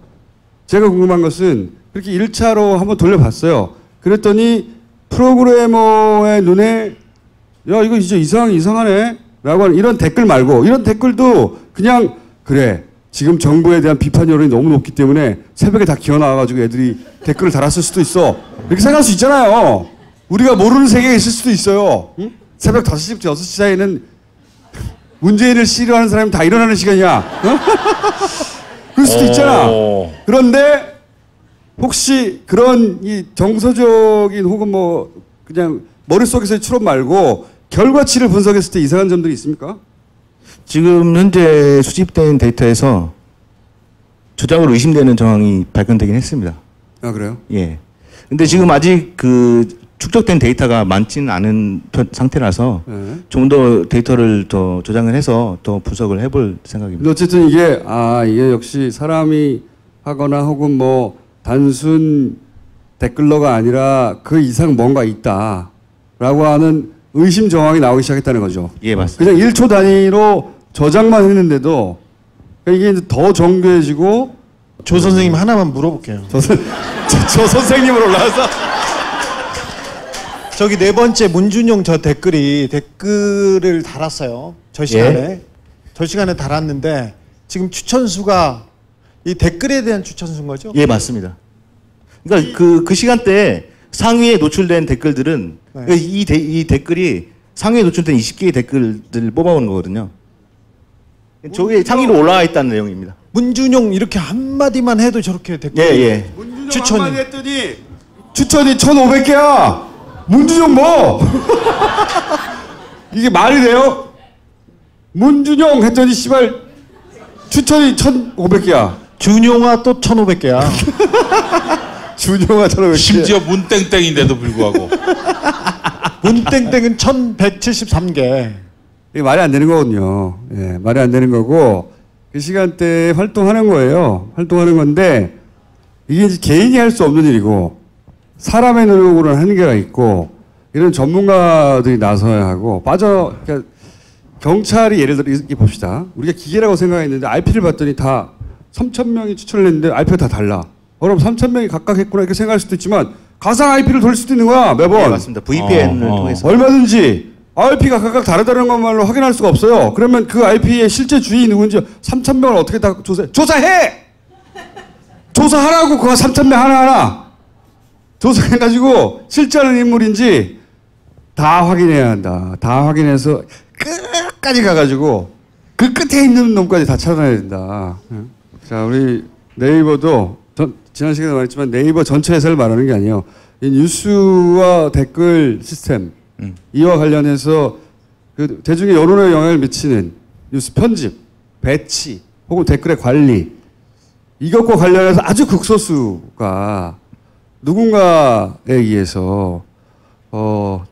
제가 궁금한 것은 그렇게 1차로 한번 돌려봤어요. 그랬더니 프로그래머의 눈에 야 이거 이제 이상하네 라고 하는 이런 댓글 말고 이런 댓글도 그냥 그래 지금 정부에 대한 비판 여론이 너무 높기 때문에 새벽에 다 기어나와가지고 애들이 댓글을 달았을 수도 있어. 이렇게 생각할 수 있잖아요. 우리가 모르는 세계에 있을 수도 있어요. 응? 새벽 5시부터 6시 사이에는 문재인을 싫어하는 사람이 다 일어나는 시간이야. 어? 그럴 수도 있잖아. 그런데 혹시 그런 이 정서적인 혹은 뭐 그냥 머릿속에서의 추론 말고 결과치를 분석했을 때 이상한 점들이 있습니까? 지금 현재 수집된 데이터에서 조작으로 의심되는 정황이 발견되긴 했습니다. 아 그래요? 예. 근데 지금 아직 그 축적된 데이터가 많지는 않은 상태라서 좀 더 데이터를 더 조작을 해서 더 분석을 해볼 생각입니다. 근데 어쨌든 이게 역시 사람이 하거나 혹은 뭐 단순 댓글러가 아니라 그 이상 뭔가 있다라고 하는 의심 정황이 나오기 시작했다는 거죠. 예, 맞습니다. 그냥 1초 단위로 저장만 했는데도 이게 이제 더 정교해지고. 조 선생님 하나만 물어볼게요. 조 선생님으로 올라와서 저기 네 번째 문준용 저 댓글을 달았어요. 저 시간에 달았는데 지금 추천수가 이 댓글에 대한 추천수인 거죠? 예, 맞습니다. 그러니까 그 시간대에 상위에 노출된 댓글들은 이 댓글이 상위에 노출된 20개의 댓글들을 뽑아오는 거거든요. 저게 상위로 올라와 있다는 내용입니다. 문준용 이렇게 한마디만 해도 저렇게 댓글 문준용 한마디 했더니 추천이 1,500개야. 문준용 뭐? 이게 말이 돼요? 문준용 했더니 씨발 추천이 1,500개야. 준용아 또 1,500개야. 준용아 1,500개. 심지어 문땡땡인데도 불구하고. 문땡땡은 1,173개. 이게 말이 안 되는 거거든요. 예, 말이 안 되는 거고 그 시간대에 활동하는 거예요. 활동하는 건데 이게 이제 개인이 할 수 없는 일이고 사람의 노력으로는 한계가 있고 이런 전문가들이 나서야 하고 그러니까 경찰이 예를 들어 이렇게 봅시다. 우리가 기계라고 생각했는데 RP를 봤더니 다 3,000명이 추천을 했는데 RP가 다 달라. 그럼 3,000명이 각각 했구나 이렇게 생각할 수도 있지만 가상 IP를 돌릴 수도 있는 거야 매번. 네, 맞습니다. VPN을 통해서. 얼마든지 IP가 각각 다르다는 것만으로 확인할 수가 없어요. 그러면 그 IP의 실제 주인이 누군지 3,000명을 어떻게 다 조사해! 조사하라고 그거 3,000명 하나하나. 조사해가지고 실제하는 인물인지 다 확인해야 한다. 다 확인해서 끝까지 가가지고 그 끝에 있는 놈까지 다 찾아내야 된다. 자, 우리 네이버도 지난 시간에 말했지만 네이버 전체 회사를 말하는 게 아니에요. 이 뉴스와 댓글 시스템 이와 관련해서 그 대중의 여론에 영향을 미치는 뉴스 편집, 배치 혹은 댓글의 관리 이것과 관련해서 아주 극소수가 누군가에 의해서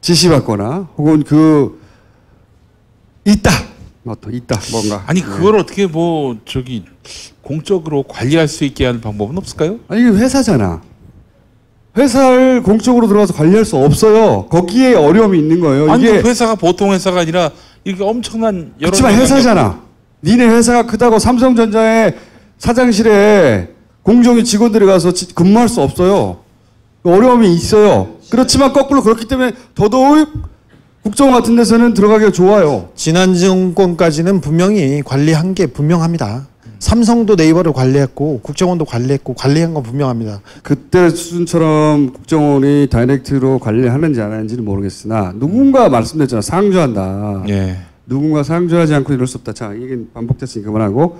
지시받거나 혹은 있다 뭔가. 아니 그걸 어떻게 공적으로 관리할 수 있게 하는 방법은 없을까요? 아니 이게 회사잖아. 회사를 공적으로 들어가서 관리할 수 없어요. 거기에 어려움이 있는 거예요. 아니 이게 그 회사가 보통 회사가 아니라 이렇게 엄청난 여러 그렇지만 회사잖아. 니네 회사가 크다고 삼성전자의 사장실에 공정위 직원들이 가서 근무할 수 없어요. 어려움이 있어요. 그렇지만 거꾸로 그렇기 때문에 더더욱 국정 같은 데서는 들어가기가 좋아요. 지난 정권까지는 분명히 관리한 게 분명합니다. 삼성도 네이버를 관리했고 국정원도 관리했고 관리한 건 분명합니다. 그때 수준처럼 국정원이 다이렉트로 관리를 하는지 안 하는지는 모르겠으나 누군가 말씀드렸잖아. 상주한다. 예. 누군가 상주하지 않고 이럴 수 없다. 자, 이게 반복됐으니 그만하고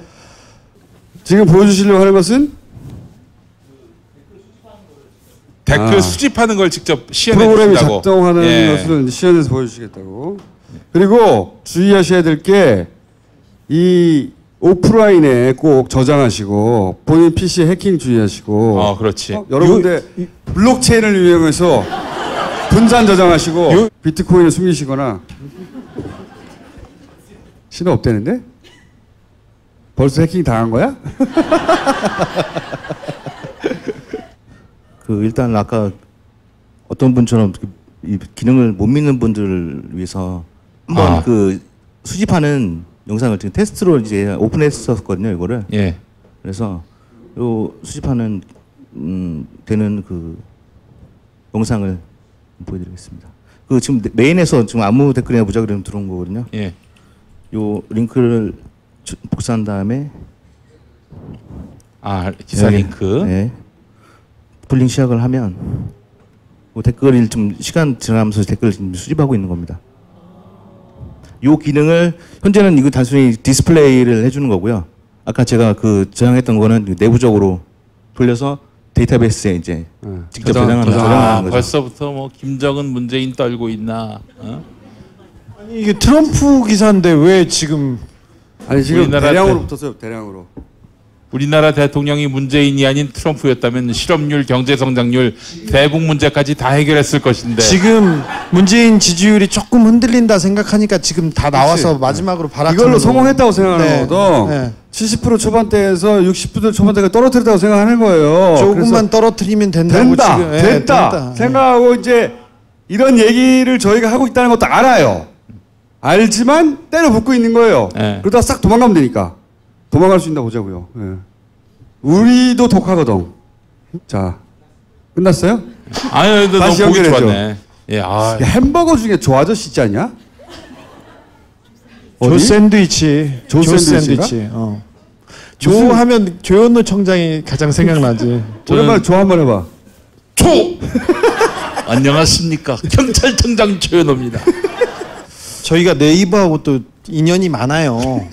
지금 보여주시려고 하는 것은 댓글 수집하는 걸 직접 시연해 프로그램이 주신다고. 작동하는 예. 것을 시연해서 보여주시겠다고. 그리고 주의하셔야 될 게 이 오프라인에 꼭 저장하시고 본인 PC에 해킹 주의하시고. 그렇지. 여러 군데 블록체인을 이용해서 분산 저장하시고 비트코인을 숨기시거나. 신호 없대는데? 벌써 해킹 당한 거야? 그 일단 아까 어떤 분처럼 이 기능을 못 믿는 분들을 위해서 한번 그 수집하는 영상을 지금 테스트로 이제 오픈했었거든요, 이거를. 예. 그래서 요 수집하는 되는 그 영상을 보여드리겠습니다. 그 지금 메인에서 지금 아무 댓글이나 무작위로 들어온 거거든요. 예. 요 링크를 복사한 다음에 기사 링크. 네. 풀링 시작을 하면 뭐 댓글을 좀 시간 지나면서 댓글을 좀 수집하고 있는 겁니다. 요 기능을 현재는 이거 단순히 디스플레이를 해주는 거고요. 아까 제가 그 저장했던 거는 내부적으로 돌려서 데이터베이스에 이제 직접 저장하는 거죠. 벌써부터 뭐 김정은 문재인 떨고 있나? 아니 이게 트럼프 기사인데 왜 지금? 아니 지금 대량으로 붙었어요. 대량으로. 우리나라 대통령이 문재인이 아닌 트럼프였다면 실업률, 경제성장률, 대북 문제까지 다 해결했을 것인데 지금 문재인 지지율이 조금 흔들린다 생각하니까 지금 다 나와서 마지막으로 바라는 이걸로 성공했다고 생각하는 네. 거거든. 네. 70% 초반대에서 60% 초반대가 떨어뜨렸다고 생각하는 거예요. 조금만 떨어뜨리면 된다고 된다. 지금 됐다. 생각하고 이제 이런 얘기를 저희가 하고 있다는 것도 알아요. 알지만 때려 붙고 있는 거예요. 그러다 싹 도망가면 되니까. 도망갈 수 있나 보자고요. 예. 우리도 독하거든. 자, 끝났어요? 아유, 다시 너무 보기 연결해줘. 좋았네. 예, 야, 햄버거 중에 조 아저씨 있지 않냐? 조 샌드위치. 조 샌드위치. 조 하면 조현노 청장이 가장 생각나지. 오랜만에 조 한번 해봐. 조! 안녕하십니까. 경찰청장 조현호입니다. 저희가 네이버하고 또 인연이 많아요.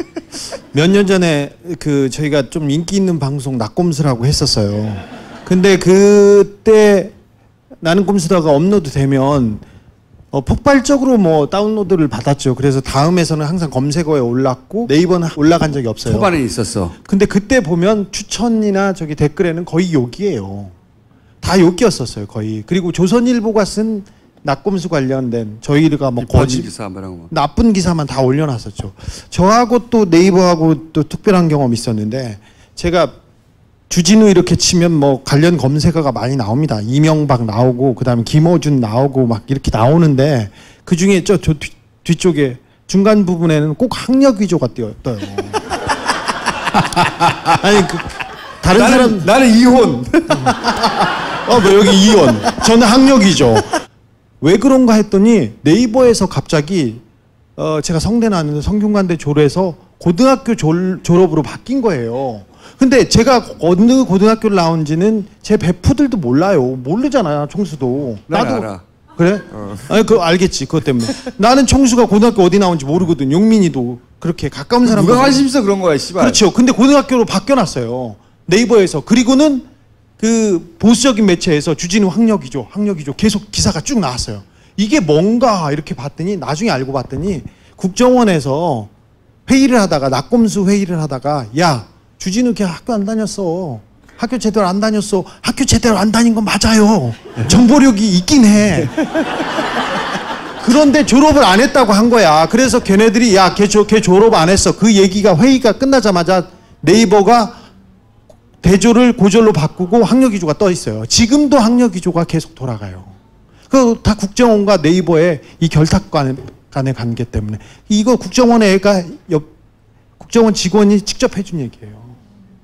몇 년 전에 그 저희가 좀 인기 있는 방송 낙곰수라고 했었어요. 근데 그때 나는 꼼수다가 업로드 되면 폭발적으로 뭐 다운로드를 받았죠. 그래서 다음에서는 항상 검색어에 올랐고 네이버는 올라간 적이 없어요. 초반에 있었어. 근데 그때 보면 추천이나 저기 댓글에는 거의 욕이에요. 다 욕이었었어요, 거의. 그리고 조선일보가 쓴 낙곰수 관련된 저희가 뭐 거짓 기사 나쁜 기사만 다 올려놨었죠. 저하고 또 네이버하고 또 특별한 경험이 있었는데 제가 주진우 이렇게 치면 뭐 관련 검색어가 많이 나옵니다. 이명박 나오고 그다음에 김어준 나오고 막 이렇게 나오는데 그 중에 저 뒤쪽에 중간 부분에는 꼭 학력 위조가 떠요. 아니 그 다른 사람 나는 이혼. 뭐 여기 이혼. 저는 학력 위조. 왜 그런가 했더니 네이버에서 갑자기 제가 성대 나왔는데 성균관대 졸업해서 고등학교 졸업으로 바뀐 거예요. 근데 제가 어느 고등학교를 나온지는 제 베프들도 몰라요. 모르잖아, 총수도. 나도 알아. 그래? 아니 그거 알겠지. 그것 때문에. 나는 총수가 고등학교 어디 나온지 모르거든. 용민이도 그렇게 가까운 사람. 누가 관심 있어 그런 거야, 씨발. 그렇죠. 근데 고등학교로 바뀌어놨어요. 네이버에서. 그리고는 그 보수적인 매체에서 주진우 학력이죠. 계속 기사가 쭉 나왔어요. 이게 뭔가 이렇게 봤더니 나중에 알고 봤더니 국정원에서 회의를 하다가 낙곰수 회의를 하다가 야 주진우 걔 학교 안 다녔어. 학교 제대로 안 다녔어. 학교 제대로 안 다닌 건 맞아요. 정보력이 있긴 해. 그런데 졸업을 안 했다고 한 거야. 그래서 걔네들이 야 걔 졸업 안 했어. 그 얘기가 회의가 끝나자마자 네이버가 대조를 고졸로 바꾸고 학력위조가 떠 있어요. 지금도 학력위조가 계속 돌아가요. 그 다 국정원과 네이버의 이 결탁 간의 관계 때문에 이거 국정원의 애가 국정원 직원이 직접 해준 얘기예요.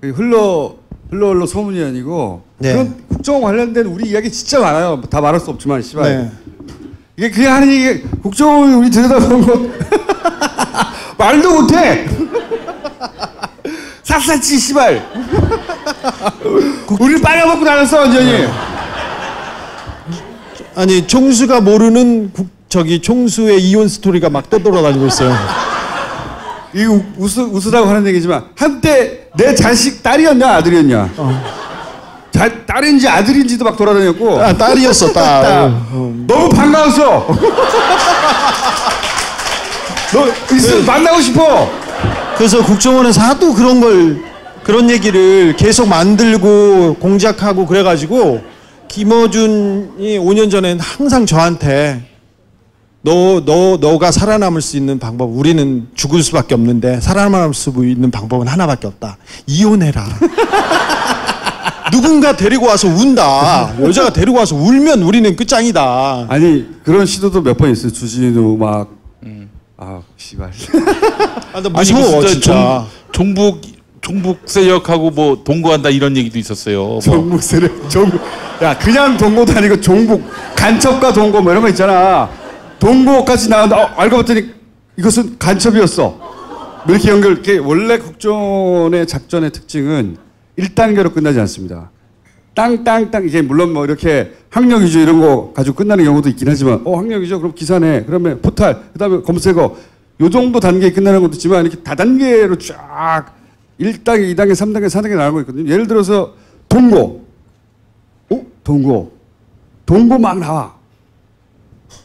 흘러 소문이 아니고 네. 그런 국정원 관련된 우리 이야기 진짜 많아요. 다 말할 수 없지만 씨발. 네. 이게 그냥 하는 얘기 국정원이 우리 들여다보는 거 말도 못해. 샅샅이 씨발. 우리를 빨아먹고 다녔어 완전히. 아니 총수가 모르는 총수의 이혼 스토리가 막 떠돌아다니고 있어요. 이거 웃으라고 하는 얘기지만 한때 내 자식 딸이었냐 아들이었냐. 딸인지 아들인지도 막 돌아다녔고. 아, 딸이었어 딸. 너무 반가웠어. 너 있으면 만나고 싶어. 그래서 국정원에서 하도 그런 얘기를 계속 만들고 공작하고 그래가지고 김어준이 5년 전엔 항상 저한테 너가 살아남을 수 있는 방법, 우리는 죽을 수밖에 없는데 살아남을 수 있는 방법은 하나밖에 없다. 이혼해라. 누군가 데리고 와서 운다. 여자가 데리고 와서 울면 우리는 끝장이다. 아니 그런 시도도 몇 번 있어요. 주진우 막 아 씨발. 아, 나 무서워 진짜. 종북 세력하고 뭐 동거한다 이런 얘기도 있었어요. 뭐. 종북 세력, 야 그냥 동거도 아니고 종북 간첩과 동거 뭐 이런 거 있잖아. 동거까지 나왔는데 알고 봤더니 이것은 간첩이었어. 이렇게 이렇게 원래 국정원의 작전의 특징은 1단계로 끝나지 않습니다. 땅땅땅 이제 물론 뭐 이렇게 학력 위조 이런 거 가지고 끝나는 경우도 있긴 하지만 학력 위조 그럼 기사네 그러면 포탈 그다음에 검색어 요 정도 단계에 끝나는 것도 있지만 이렇게 다단계로 쫙 1단계, 2단계, 3단계, 4단계 나가는 거 있거든요. 예를 들어서 동거. 동거 막 나와.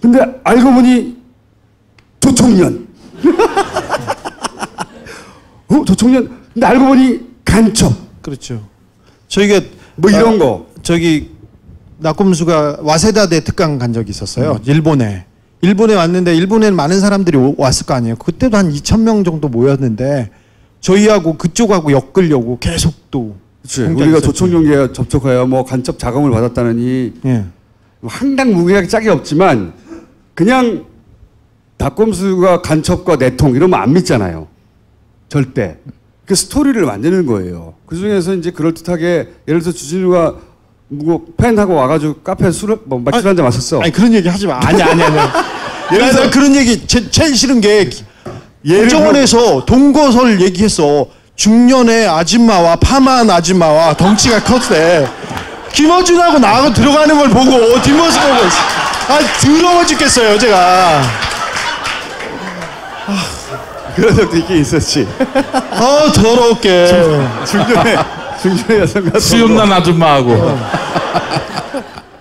근데 알고 보니 조총련. 조총련. 근데 알고 보니 간첩. 그렇죠. 저희가 뭐 이런 거. 저기 낙검수가 와세다대 특강 간 적이 있었어요. 일본에 왔는데 일본에는 많은 사람들이 왔을 거 아니에요. 그때도 한 2,000명 정도 모였는데 저희하고 그쪽하고 엮으려고 계속 또. 그치. 우리가 조총련계에 접촉하여 뭐 간첩 자금을 받았다느니 예. 항당 무게가 짝이 없지만 그냥 낙검수가 간첩과 내통 이러면 안 믿잖아요. 절대. 그 스토리를 만드는 거예요. 그 중에서 이제 그럴듯하게 예를 들어서 주진우가 뭐 팬하고 와가지고 카페 술을 뭐 맥주 한잔 마셨어. 아니 그런 얘기 하지 마. 아니. 예를 들어 그런 얘기 제일 싫은 게 국정원에서 동거설 얘기했어. 중년의 아줌마와 파마한 아줌마와 덩치가 컸대. 김어준하고 나하고 들어가는 걸 보고 뒷모습 보고 더러워 죽겠어요 제가. 그런 적도 있긴 있었지. 더럽게. 중년의 여성과 수염난 아줌마하고.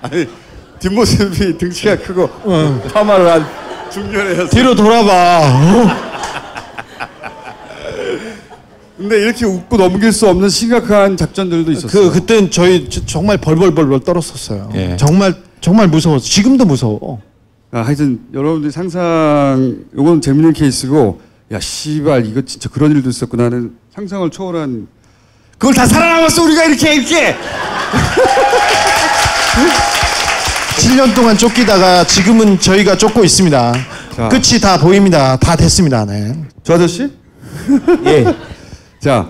아니 뒷모습이 등치가 크고 파마를 한 중년의 여성. 뒤로 돌아봐. 근데 이렇게 웃고 넘길 수 없는 심각한 작전들도 있었어요. 그땐 저희 정말 벌벌벌 떨었었어요. 예. 정말 무서워서 지금도 무서워. 하여튼 여러분들이 요건 재밌는 케이스고 야 씨발 이거 진짜 그런 일도 있었구나 하는 상상을 초월한 그걸 다 살아남았어 우리가 이렇게 7년 동안 쫓기다가 지금은 저희가 쫓고 있습니다. 자. 끝이 다 보입니다. 다 됐습니다. 네. 저 아저씨? 예. 자,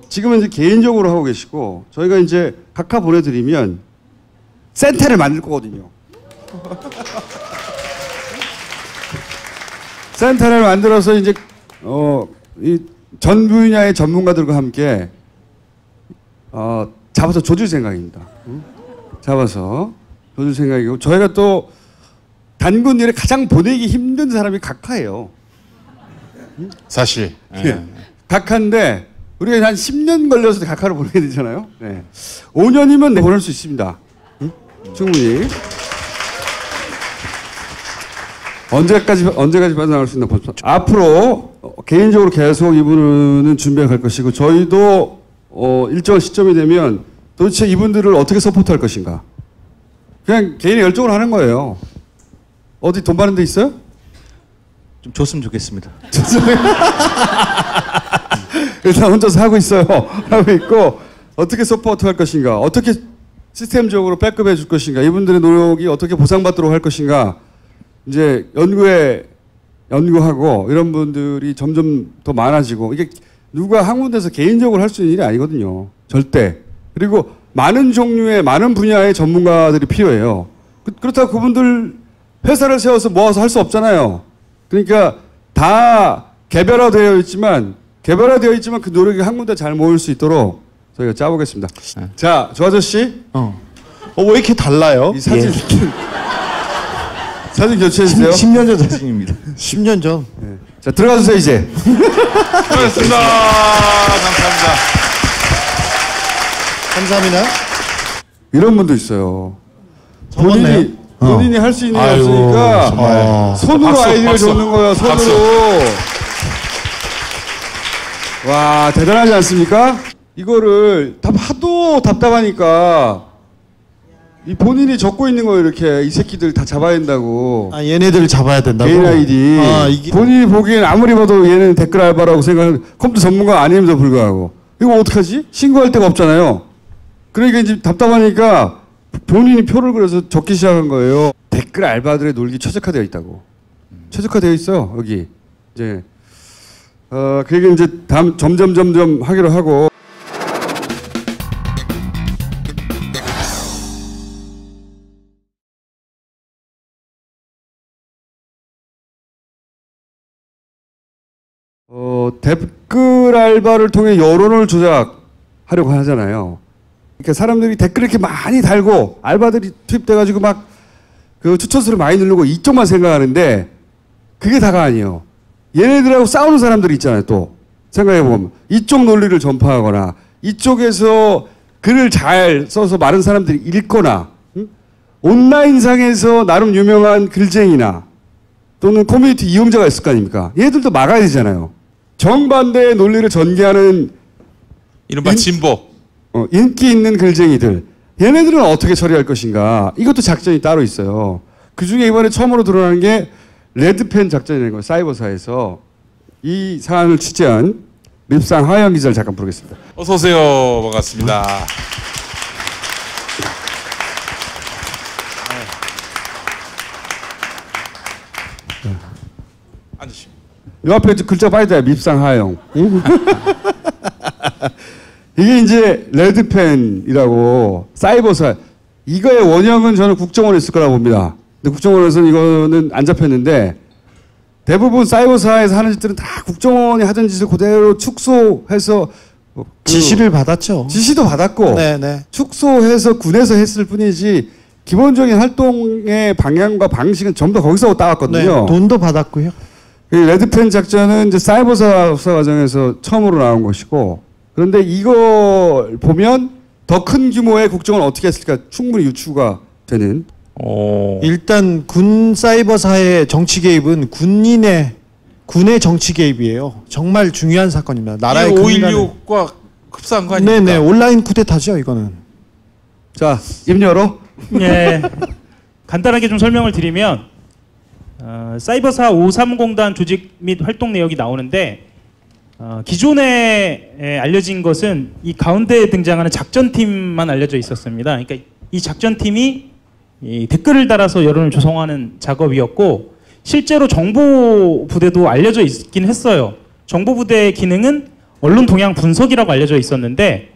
지금은 이제 개인적으로 하고 계시고 저희가 이제 각하 보내드리면 센터를 만들 거거든요. 센터를 만들어서 이제 이 전 분야의 전문가들과 함께 잡아서 조질 생각입니다. 잡아서 조질 생각이고 저희가 또 단군 일에 가장 보내기 힘든 사람이 각하예요. 사실. 예. 각하인데 우리가 한 10년 걸려서 각하를 보내야 되잖아요. 네. 5년이면 보낼 수 있습니다. 충분히. 언제까지 빠져나갈 수 있나 보죠. 앞으로 개인적으로 계속 이분은 준비해 갈 것이고 저희도 일정한 시점이 되면 도대체 이분들을 어떻게 서포트할 것인가. 그냥 개인의 열정으로 하는 거예요. 어디 돈 받는 데 있어요? 좀 줬으면 좋겠습니다. 일단 혼자서 하고 있어요. 하고 있고 어떻게 서포트 할 것인가, 어떻게 시스템적으로 백업해 줄 것인가, 이분들의 노력이 어떻게 보상받도록 할 것인가, 이제 연구하고 이런 분들이 점점 더 많아지고, 이게 누가 한 군데서 개인적으로 할 수 있는 일이 아니거든요. 절대. 그리고 많은 종류의 많은 분야의 전문가들이 필요해요. 그렇다고 그분들 회사를 세워서 모아서 할 수 없잖아요. 그러니까 다 개별화되어 있지만 그 노력이 한 군데 잘 모일 수 있도록 저희가 짜보겠습니다. 자, 조 아저씨. 왜 이렇게 달라요? 이 사진 사진 교체해 주세요. 10년 전 사진입니다. 10년 전. 네. 자, 들어가 주세요 이제. 수고하셨습니다. 감사합니다. 감사합니다. 이런 분도 있어요. 적었네요. 본인이 할 수 있는 게 없으니까 손으로 박수, 아이디어를 박수. 줬는 거예요. 손으로. 박수. 와, 대단하지 않습니까? 이거를 하도 답답하니까 이 본인이 적고 있는 거 이렇게 이 새끼들 다 잡아야 된다고. 얘네들 잡아야 된다고? 개인 아이디. 본인이 보기엔 아무리 봐도 얘는 댓글 알바라고 생각하는 컴퓨터 전문가 아님에도 불구하고. 이거 어떡하지? 신고할 데가 없잖아요. 그러니까 이제 답답하니까 본인이 표를 그려서 적기 시작한 거예요. 댓글 알바들의 놀기 최적화되어 있다고. 최적화되어 있어요, 여기. 이제 그 얘기 이제 점점 하기로 하고. 댓글 알바를 통해 여론을 조작하려고 하잖아요. 그러니까 사람들이 댓글 이렇게 많이 달고 알바들이 투입돼가지고 막 그 추천수를 많이 누르고 이쪽만 생각하는데 그게 다가 아니에요. 얘네들하고 싸우는 사람들이 있잖아요. 또 생각해보면 이쪽 논리를 전파하거나 이쪽에서 글을 잘 써서 많은 사람들이 읽거나, 온라인상에서 나름 유명한 글쟁이나 또는 커뮤니티 이용자가 있을 거 아닙니까? 얘들도 막아야 되잖아요. 정반대의 논리를 전개하는 이른바 진보. 인기 있는 글쟁이들. 얘네들은 어떻게 처리할 것인가. 이것도 작전이 따로 있어요. 그중에 이번에 처음으로 드러나는 게 레드펜 작전이라는 거예요. 사이버사에서. 이 사안을 취재한 밉상 하영 기자를 잠깐 부르겠습니다. 어서 오세요. 반갑습니다. 앉으시오. 요 앞에 글자 봐야 돼. 밉상 하영. 이게 이제 레드펜이라고 사이버사. 이거의 원형은 저는 국정원에 있을 거라고 봅니다. 근데 국정원에서는 이거는 안 잡혔는데 대부분 사이버사에서 하는 짓들은 다 국정원이 하던 짓을 그대로 축소해서 지시를 받았죠. 지시도 받았고 네네. 축소해서 군에서 했을 뿐이지 기본적인 활동의 방향과 방식은 전부 다 거기서 따왔거든요. 네, 돈도 받았고요. 이 레드펜 작전은 이제 사이버사 수사 과정에서 처음으로 나온 것이고, 그런데 이걸 보면 더 큰 규모의 국정을 어떻게 했을까 충분히 유추가 되는. 일단 군 사이버사의 정치 개입은 군의 정치 개입이에요. 정말 중요한 사건입니다. 나라의 5.16과 흡사한 거 아닙니까? 네네, 온라인 쿠데타죠 이거는. 자, 입 열어. 예, 간단하게 좀 설명을 드리면 사이버사 530단 조직 및 활동 내역이 나오는데 기존에 알려진 것은 이 가운데에 등장하는 작전팀만 알려져 있었습니다. 그러니까 이 작전팀이 이 댓글을 달아서 여론을 조성하는 작업이었고, 실제로 정보부대도 알려져 있긴 했어요. 정보부대의 기능은 언론 동향 분석이라고 알려져 있었는데,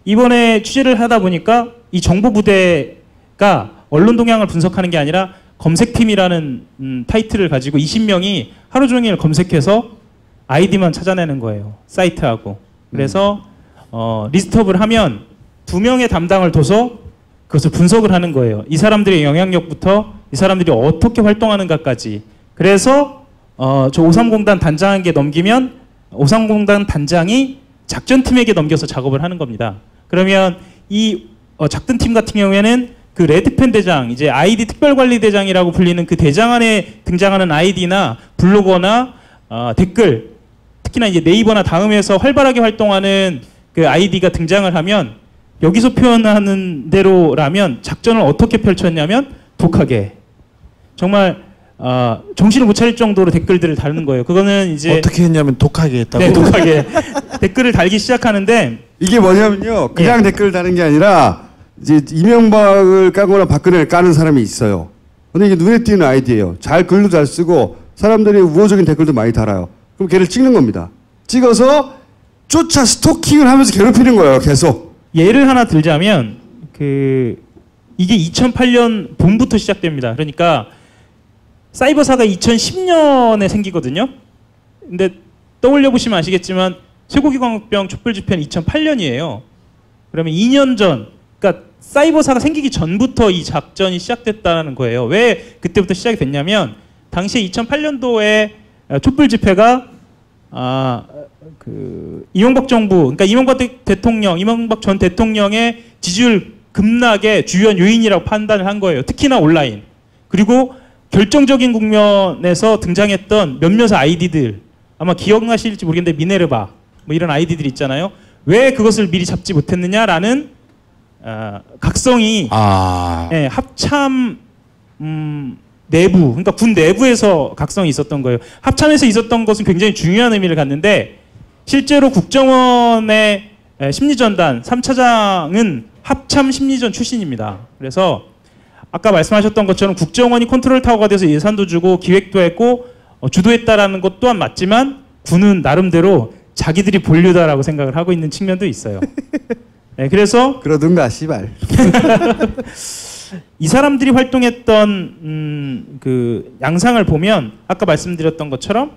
이번에 취재를 하다 보니까 이 정보부대가 언론 동향을 분석하는 게 아니라 검색팀이라는 타이틀을 가지고 20명이 하루 종일 검색해서 아이디만 찾아내는 거예요. 사이트하고. 그래서 리스트업을 하면 2명의 담당을 둬서 그것을 분석을 하는 거예요. 이 사람들의 영향력부터 이 사람들이 어떻게 활동하는가까지. 그래서 저 530단 단장에게 넘기면 530단 단장이 작전팀에게 넘겨서 작업을 하는 겁니다. 그러면 이 작전팀 같은 경우에는 그 레드펜 대장, 이제 아이디 특별관리대장이라고 불리는 그 대장 안에 등장하는 아이디나 블로거나 댓글, 특히나 이제 네이버나 다음에서 활발하게 활동하는 그 아이디가 등장을 하면, 여기서 표현하는 대로라면 작전을 어떻게 펼쳤냐면 독하게, 정말 정신을 못 차릴 정도로 댓글들을 다는 거예요. 그거는 이제 어떻게 했냐면 독하게 했다고. 네, 독하게 댓글을 달기 시작하는데 이게 뭐냐면요. 그냥 댓글을 다는 게 아니라 이제 이명박을 까거나 박근혜를 까는 사람이 있어요. 근데 이게 눈에 띄는 아이디어예요. 글도 잘 쓰고 사람들이 우호적인 댓글도 많이 달아요. 그럼 걔를 찍는 겁니다. 찍어서 쫓아 스토킹을 하면서 괴롭히는 거예요. 계속. 예를 하나 들자면 이게 2008년 봄부터 시작됩니다. 그러니까 사이버사가 2010년에 생기거든요. 근데 떠올려 보시면 아시겠지만 쇠고기광역병 촛불 집회는 2008년이에요. 그러면 2년 전, 그러니까 사이버사가 생기기 전부터 이 작전이 시작됐다는 거예요. 왜 그때부터 시작이 됐냐면 당시에 2008년도에 촛불 집회가 이명박 정부, 그러니까 이명박 대통령, 이명박 전 대통령의 지지율 급락의 주요한 요인이라고 판단을 한 거예요. 특히나 온라인. 그리고 결정적인 국면에서 등장했던 몇몇 아이디들, 아마 기억나실지 모르겠는데 미네르바 뭐 이런 아이디들 있잖아요. 왜 그것을 미리 잡지 못했느냐라는 각성이 예, 합참 내부, 그러니까 군 내부에서 각성이 있었던 거예요. 합참에서 있었던 것은 굉장히 중요한 의미를 갖는데 실제로 국정원의 심리전단 3차장은 합참 심리전 출신입니다. 그래서 아까 말씀하셨던 것처럼 국정원이 컨트롤 타워가 돼서 예산도 주고 기획도 했고 주도했다라는 것 또한 맞지만 군은 나름대로 자기들이 본류다라고 생각을 하고 있는 측면도 있어요. 네, 그래서 그러든가 씨발. 이 사람들이 활동했던 그 양상을 보면 아까 말씀드렸던 것처럼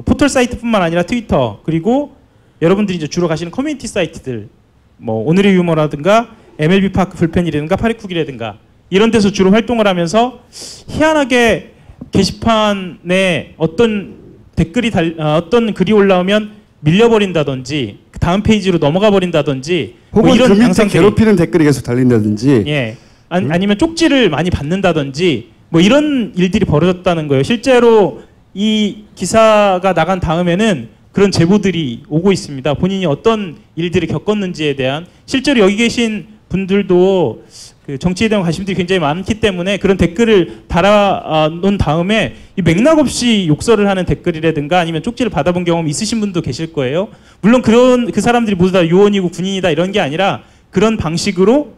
포털 사이트뿐만 아니라 트위터 그리고 여러분들이 이제 주로 가시는 커뮤니티 사이트들 뭐 오늘의 유머라든가 MLB 파크 불펜이라든가 파리쿡이라든가 이런 데서 주로 활동을 하면서 희한하게 게시판에 어떤 댓글이 어떤 글이 올라오면 밀려버린다든지 그 다음 페이지로 넘어가 버린다든지 혹은 뭐 이런 그 밑에 양상들이 괴롭히는 댓글이 계속 달린다든지 예. 아니면 쪽지를 많이 받는다든지 뭐 이런 일들이 벌어졌다는 거예요. 실제로 이 기사가 나간 다음에는 그런 제보들이 오고 있습니다. 본인이 어떤 일들을 겪었는지에 대한 실제로 여기 계신 분들도 그 정치에 대한 관심들이 굉장히 많기 때문에 그런 댓글을 달아놓은 다음에 이 맥락 없이 욕설을 하는 댓글이라든가 아니면 쪽지를 받아본 경험이 있으신 분도 계실 거예요. 물론 그 사람들이 모두 다 요원이고 군인이다 이런 게 아니라 그런 방식으로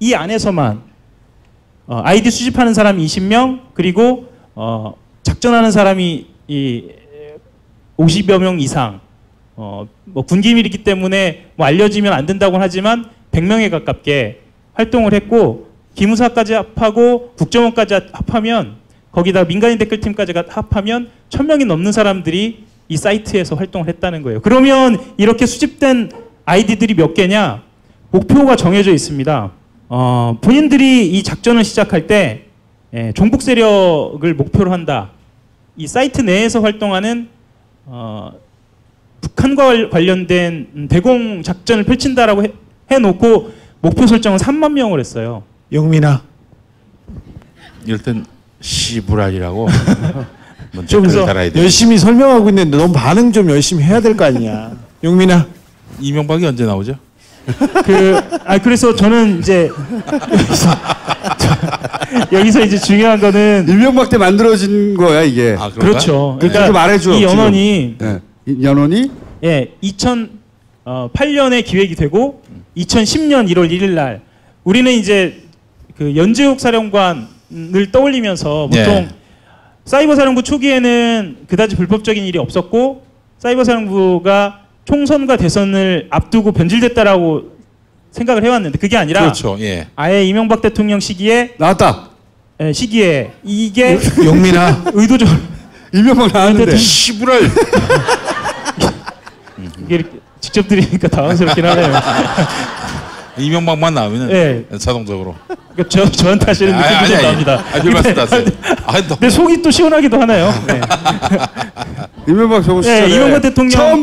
이 안에서만 아이디 수집하는 사람이 20명 그리고 작전하는 사람이 50여 명 이상 뭐 군기밀이기 때문에 뭐 알려지면 안 된다고는 하지만 100명에 가깝게 활동을 했고 기무사까지 합하고 국정원까지 합하면 거기다 민간인 댓글팀까지 합하면 1000명이 넘는 사람들이 이 사이트에서 활동을 했다는 거예요. 그러면 이렇게 수집된 아이디들이 몇 개냐? 목표가 정해져 있습니다. 본인들이 이 작전을 시작할 때 종북 세력을 목표로 한다. 이 사이트 내에서 활동하는 북한과 관련된 대공 작전을 펼친다라고 해놓고 목표 설정은 3만 명을 했어요. 영민아. 이럴 땐 시부랄이라고 좀 열심히 설명하고 있는데 너무 반응 좀 열심히 해야 될 거 아니냐. 용민아. 이명박이 언제 나오죠? 그래서 저는 이제 여기서 이제 중요한 거는 이명박 때 만들어진 거야 이게. 그렇죠. 그러니까 말해줘. 이 연원이 연원이 2008년에 기획이 되고 2010년 1월 1일 날 우리는 이제 그 연재욱 사령관을 떠올리면서 보통 사이버 사령부 초기에는 그다지 불법적인 일이 없었고 사이버 사령부가 총선과 대선을 앞두고 변질됐다라고 생각을 해왔는데 그게 아니라 그렇죠. 아예 이명박 대통령 시기에 나왔다. 시기에 이게 용민아 의도적으로 이명박 나왔는데 시부랄 이게 직접 드리니까 당황스럽긴 하네요. 이명박만 나오면 자동적으로. 그러니까 저한테 하시는 느낌이 좀 납니다. 근데 속이 또 시원하기도 하네요. 이명박 정부 시절에 이명박 대통령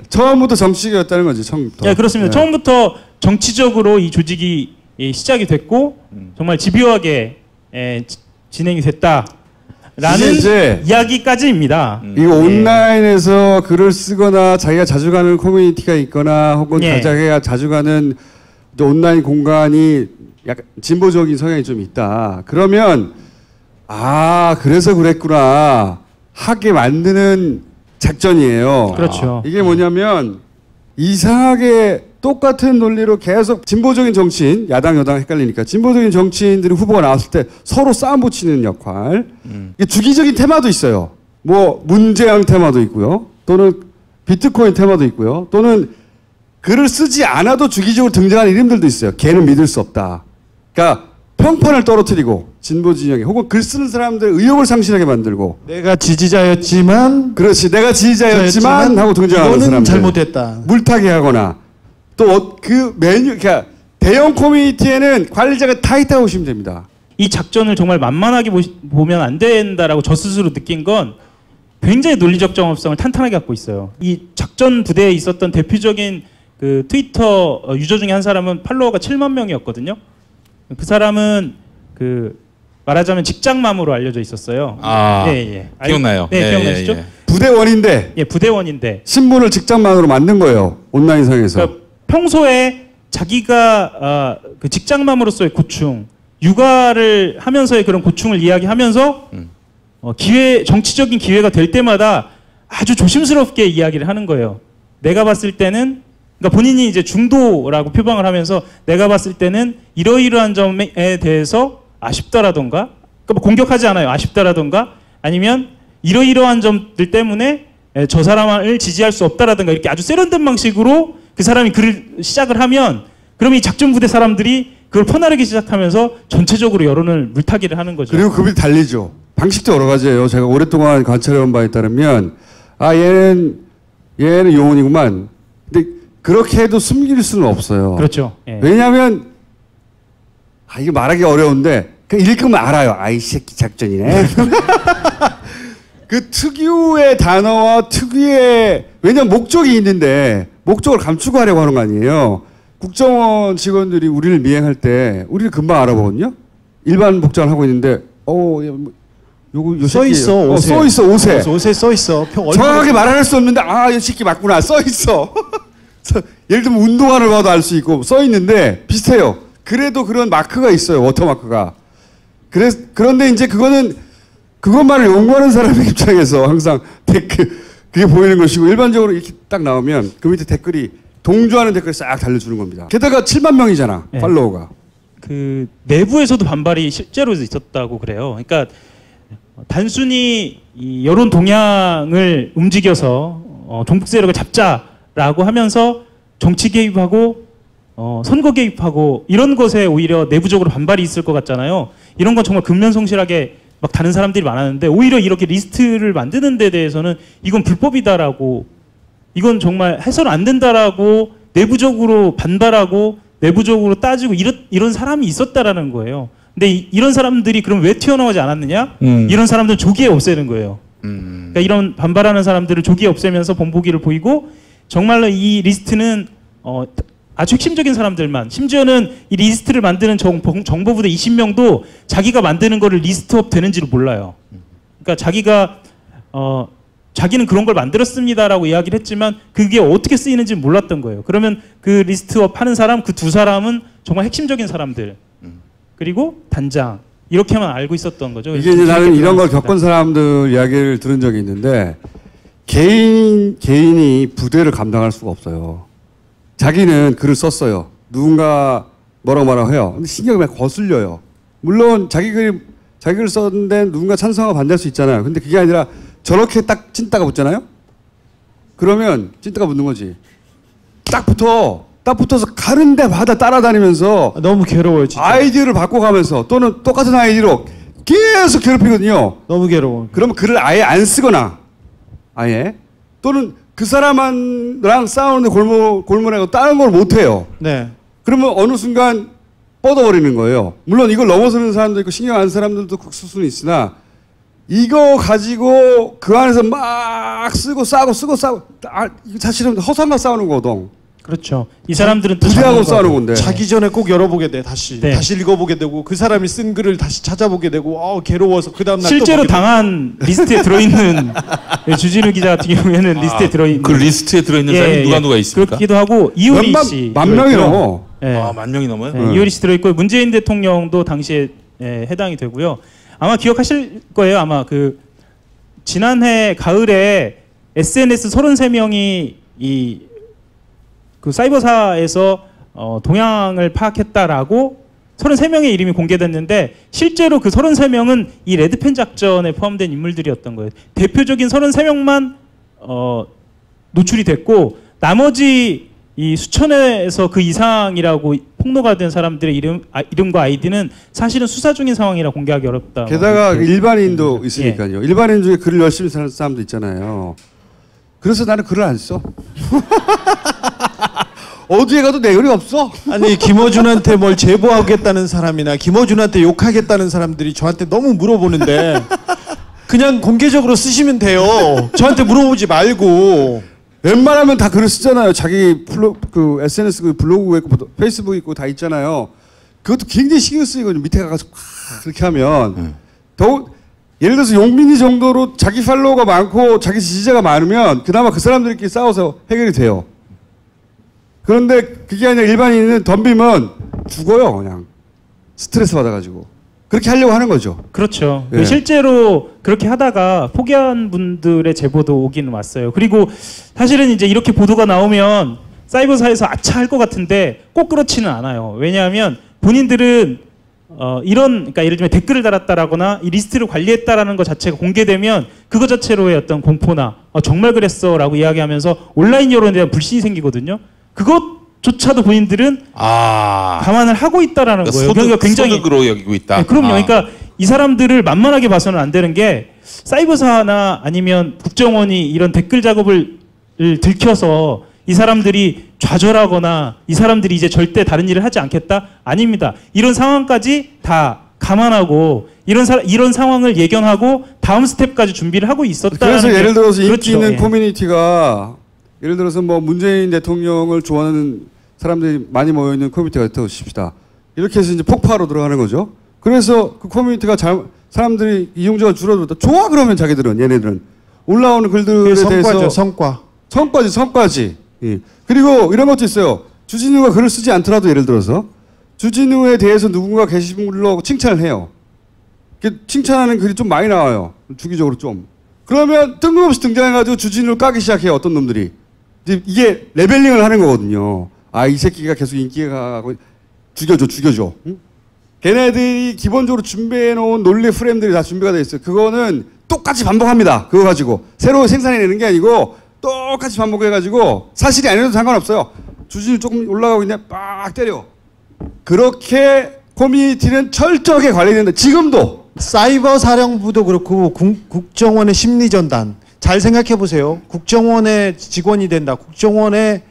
처음부터 정치적이었다는 거지. 처음부터. 네, 그렇습니다. 처음부터 정치적으로 이 조직이 시작이 됐고 정말 집요하게 진행이 됐다. 라는 이야기까지입니다. 이거 온라인에서 글을 쓰거나 자기가 자주 가는 커뮤니티가 있거나 혹은 자기가 자주 가는 온라인 공간이 약간 진보적인 성향이 좀 있다. 그러면 아, 그래서 그랬구나. 하게 만드는 작전이에요. 그렇죠. 이게 뭐냐면 이상하게 똑같은 논리로 계속 진보적인 정치인, 야당 여당 헷갈리니까 진보적인 정치인들이 후보가 나왔을 때 서로 싸움 붙이는 역할. 이게 주기적인 테마도 있어요. 뭐 문재양 테마도 있고요. 또는 비트코인 테마도 있고요. 또는 글을 쓰지 않아도 주기적으로 등장하는 이름들도 있어요. 걔는 믿을 수 없다. 그러니까 평판을 떨어뜨리고 진보 진영에 혹은 글 쓰는 사람들 의욕을 상실하게 만들고 내가 지지자였지만 그렇지 내가 지지자였지만 하고 등장하는 이거는 사람들 잘못했다. 물타기 하거나 또 그 메뉴 그러니까 대형 커뮤니티에는 관리자가 다 있다고 보시면 됩니다. 이 작전을 정말 만만하게 보면 안 된다라고 저 스스로 느낀 건 굉장히 논리적 정합성을 탄탄하게 갖고 있어요. 이 작전 부대에 있었던 대표적인 그 트위터 유저 중에 한 사람은 팔로워가 7만 명이었거든요. 그 사람은 그 말하자면 직장맘으로 알려져 있었어요. 아, 기억나요. 네, 기억나시죠? 부대원인데. 예, 부대원인데. 신분을 직장만으로 만든 거예요. 온라인상에서. 그러니까 평소에 자기가 그 직장맘으로서의 고충, 육아를 하면서의 그런 고충을 이야기하면서 정치적인 기회가 될 때마다 아주 조심스럽게 이야기를 하는 거예요. 내가 봤을 때는 그러니까 본인이 이제 중도라고 표방을 하면서 내가 봤을 때는 이러이러한 점에 대해서 아쉽다라던가 그러니까 뭐 공격하지 않아요. 아쉽다라던가 아니면 이러이러한 점들 때문에 저 사람을 지지할 수 없다라던가 이렇게 아주 세련된 방식으로 그 사람이 글을 시작을 하면 그럼 이 작전 부대 사람들이 그걸 퍼나르기 시작하면서 전체적으로 여론을 물타기를 하는 거죠. 그리고 그분이 달리죠. 방식도 여러 가지예요. 제가 오랫동안 관찰해온 바에 따르면 아 얘는 용언이구만. 근데 그렇게 해도 숨길 수는 없어요. 그렇죠. 예. 왜냐하면 이거 말하기 어려운데 그냥 읽으면 알아요. 이 새끼 작전이네. 그 특유의 단어와 특유의 왜냐면 목적이 있는데 목적을 감추고 하려고 하는 거 아니에요. 국정원 직원들이 우리를 미행할 때 우리를 금방 알아보거든요. 일반 복장을 하고 있는데 요거 써 있어 옷에. 써 있어 옷에. 옷에 써 있어. 정확하게 말할 수 없는데 이 새끼 맞구나 써 있어. 예를 들면 운동화를 봐도 알 수 있고 써 있는데 비슷해요. 그래도 그런 마크가 있어요. 워터마크가. 그런데 이제 그것만을 연구하는 사람의 입장에서 항상 그게 보이는 것이고 일반적으로 이렇게 딱 나오면 그 밑에 댓글이 동조하는 댓글이 싹 달려주는 겁니다. 게다가 7만 명이잖아. 네. 팔로워가. 그 내부에서도 반발이 실제로 있었다고 그래요. 그러니까 단순히 이 여론 동향을 움직여서 종북 세력을 잡자라고 하면서 정치 개입하고 선거 개입하고 이런 것에 오히려 내부적으로 반발이 있을 것 같잖아요. 이런 건 정말 근면성실하게 막 다른 사람들이 많았는데 오히려 이렇게 리스트를 만드는 데 대해서는 이건 불법이다라고 이건 정말 해서는 안 된다라고 내부적으로 반발하고 내부적으로 따지고 이런 사람이 있었다라는 거예요. 근데 이런 사람들이 그럼 왜 튀어나오지 않았느냐? 이런 사람들은 조기에 없애는 거예요. 그러니까 이런 반발하는 사람들을 조기에 없애면서 본보기를 보이고 정말로 이 리스트는 아주 핵심적인 사람들만 심지어는 이 리스트를 만드는 정보부대 20명도 자기가 만드는 거를 리스트업 되는지를 몰라요. 그러니까 자기는 그런 걸 만들었습니다라고 이야기를 했지만 그게 어떻게 쓰이는지 몰랐던 거예요. 그러면 그 리스트업 하는 사람 그 두 사람은 정말 핵심적인 사람들 그리고 단장 이렇게만 알고 있었던 거죠. 이게 이제 나는 이런 걸 겪은 사람들 이야기를 들은 적이 있는데 개인이 부대를 감당할 수가 없어요. 자기는 글을 썼어요. 누군가 뭐라고 해요. 근데 신경이 막 거슬려요. 물론 자기 글을 썼는데 누군가 찬성하고 반대할 수 있잖아요. 근데 그게 아니라 저렇게 딱 찐따가 붙잖아요. 그러면 찐따가 붙는 거지. 딱 붙어서 가는 데마다 따라다니면서 너무 괴로워요. 진짜. 아이디어를 바꿔가면서 또는 똑같은 아이디로 계속 괴롭히거든요. 너무 괴로워. 그러면 글을 아예 안 쓰거나 아예 또는 그 사람랑 싸우는데 골몰하고 다른 걸 못해요. 네. 그러면 어느 순간 뻗어버리는 거예요. 물론 이걸 넘어서는 사람도 있고 신경 안 쓰는 사람들도 극수 수는 있으나 이거 가지고 그 안에서 막 쓰고 싸고 사실은 허상과 싸우는 거거든. 그렇죠. 이 사람들은 부대하고 싸우는 건데. 자기 전에 꼭 열어보게 돼. 다시 읽어보게 되고 그 사람이 쓴 글을 다시 찾아보게 되고 괴로워서 그 다음 날 실제로 당한 리스트에 들어있는 주진우 기자 같은 경우에는 리스트에 들어있는 그 리스트에 들어있는 사람이 누가 있습니까? 그렇기도 하고 이효리 씨 만 명이 넘어. 네. 만 명이 넘어요? 네. 이효리 씨 들어있고 문재인 대통령도 당시에 해당이 되고요. 아마 기억하실 거예요. 아마 그 지난해 가을에 SNS 33명이 그 사이버사에서 동향을 파악했다라고 33명의 이름이 공개됐는데 실제로 그 33명은 이 레드펜 작전에 포함된 인물들이었던 거예요. 대표적인 33명만 노출이 됐고 나머지 이 수천에서 그 이상이라고 폭로가 된 사람들의 이름과 아이디는 사실은 수사 중인 상황이라 공개하기 어렵다. 게다가 일반인도 있으니까요. 일반인 중에 글을 열심히 쓰는 사람도 있잖아요. 그래서 나는 글을 안 써. 어디에 가도 내 글이 없어. 아니 김어준한테 뭘 제보하겠다는 사람이나 김어준한테 욕하겠다는 사람들이 저한테 너무 물어보는데 그냥 공개적으로 쓰시면 돼요. 저한테 물어보지 말고. 웬만하면 다 글을 쓰잖아요. 자기 그 SNS 블로그 있고 페이스북 있고 다 있잖아요. 그것도 굉장히 신경 쓰이거든요. 밑에 가서 그렇게 하면 더욱 예를 들어서 용민이 정도로 자기 팔로워가 많고 자기 지지자가 많으면 그나마 그 사람들끼리 싸워서 해결이 돼요. 그런데 그게 아니라 일반인은 덤비면 죽어요. 그냥 스트레스 받아가지고 그렇게 하려고 하는 거죠. 그렇죠. 예. 실제로 그렇게 하다가 포기한 분들의 제보도 오기는 왔어요. 그리고 사실은 이제 이렇게 보도가 나오면 사이버사에서 아차 할 것 같은데 꼭 그렇지는 않아요. 왜냐하면 본인들은 그러니까 예를 들면 댓글을 달았다라거나 이 리스트를 관리했다라는 것 자체가 공개되면 그것 자체로의 어떤 공포나 정말 그랬어라고 이야기하면서 온라인 여론에 대한 불신이 생기거든요. 그것조차도 본인들은 감안을 하고 있다라는 거예요. 그러니까 굉장히 소득으로 여기고 있다. 네, 그럼요. 그러니까 이 사람들을 만만하게 봐서는 안 되는 게 사이버사나 아니면 국정원이 이런 댓글 작업을 들켜서 이 사람들이 좌절하거나 이 사람들이 이제 절대 다른 일을 하지 않겠다? 아닙니다. 이런 상황까지 다 감안하고 이런 상황을 예견하고 다음 스텝까지 준비를 하고 있었다는 그래서 게 예를 들어서 인기 그렇죠. 있는 예. 커뮤니티가 예를 들어서 뭐 문재인 대통령을 좋아하는 사람들이 많이 모여 있는 커뮤니티가 있다고 칩시다. 이렇게 해서 이제 폭파로 들어가는 거죠. 그래서 그 커뮤니티가 사람들이 이용자가 줄어들었다. 좋아 그러면 자기들은 얘네들은 올라오는 글들에 대해서 성과지. 예. 그리고 이런 것도 있어요. 주진우가 글을 쓰지 않더라도 예를 들어서 주진우에 대해서 누군가 게시물로 칭찬을 해요. 칭찬하는 글이 좀 많이 나와요. 주기적으로 좀. 그러면 뜬금없이 등장해가지고 주진우를 까기 시작해요. 어떤 놈들이. 이게 레벨링을 하는 거거든요. 이 새끼가 계속 인기가 가고 죽여줘. 응? 걔네들이 기본적으로 준비해놓은 논리 프레임들이 다 준비가 돼 있어요. 그거는 똑같이 반복합니다. 그거 가지고 새로 생산해내는 게 아니고 똑같이 반복해가지고 사실이 아니어도 상관없어요. 주진우 조금 올라가고 있냐 빡 때려. 그렇게 커뮤니티는 철저하게 관리된다. 지금도. 사이버 사령부도 그렇고 국정원의 심리전단 잘 생각해 보세요. 국정원의 직원이 된다. 국정원의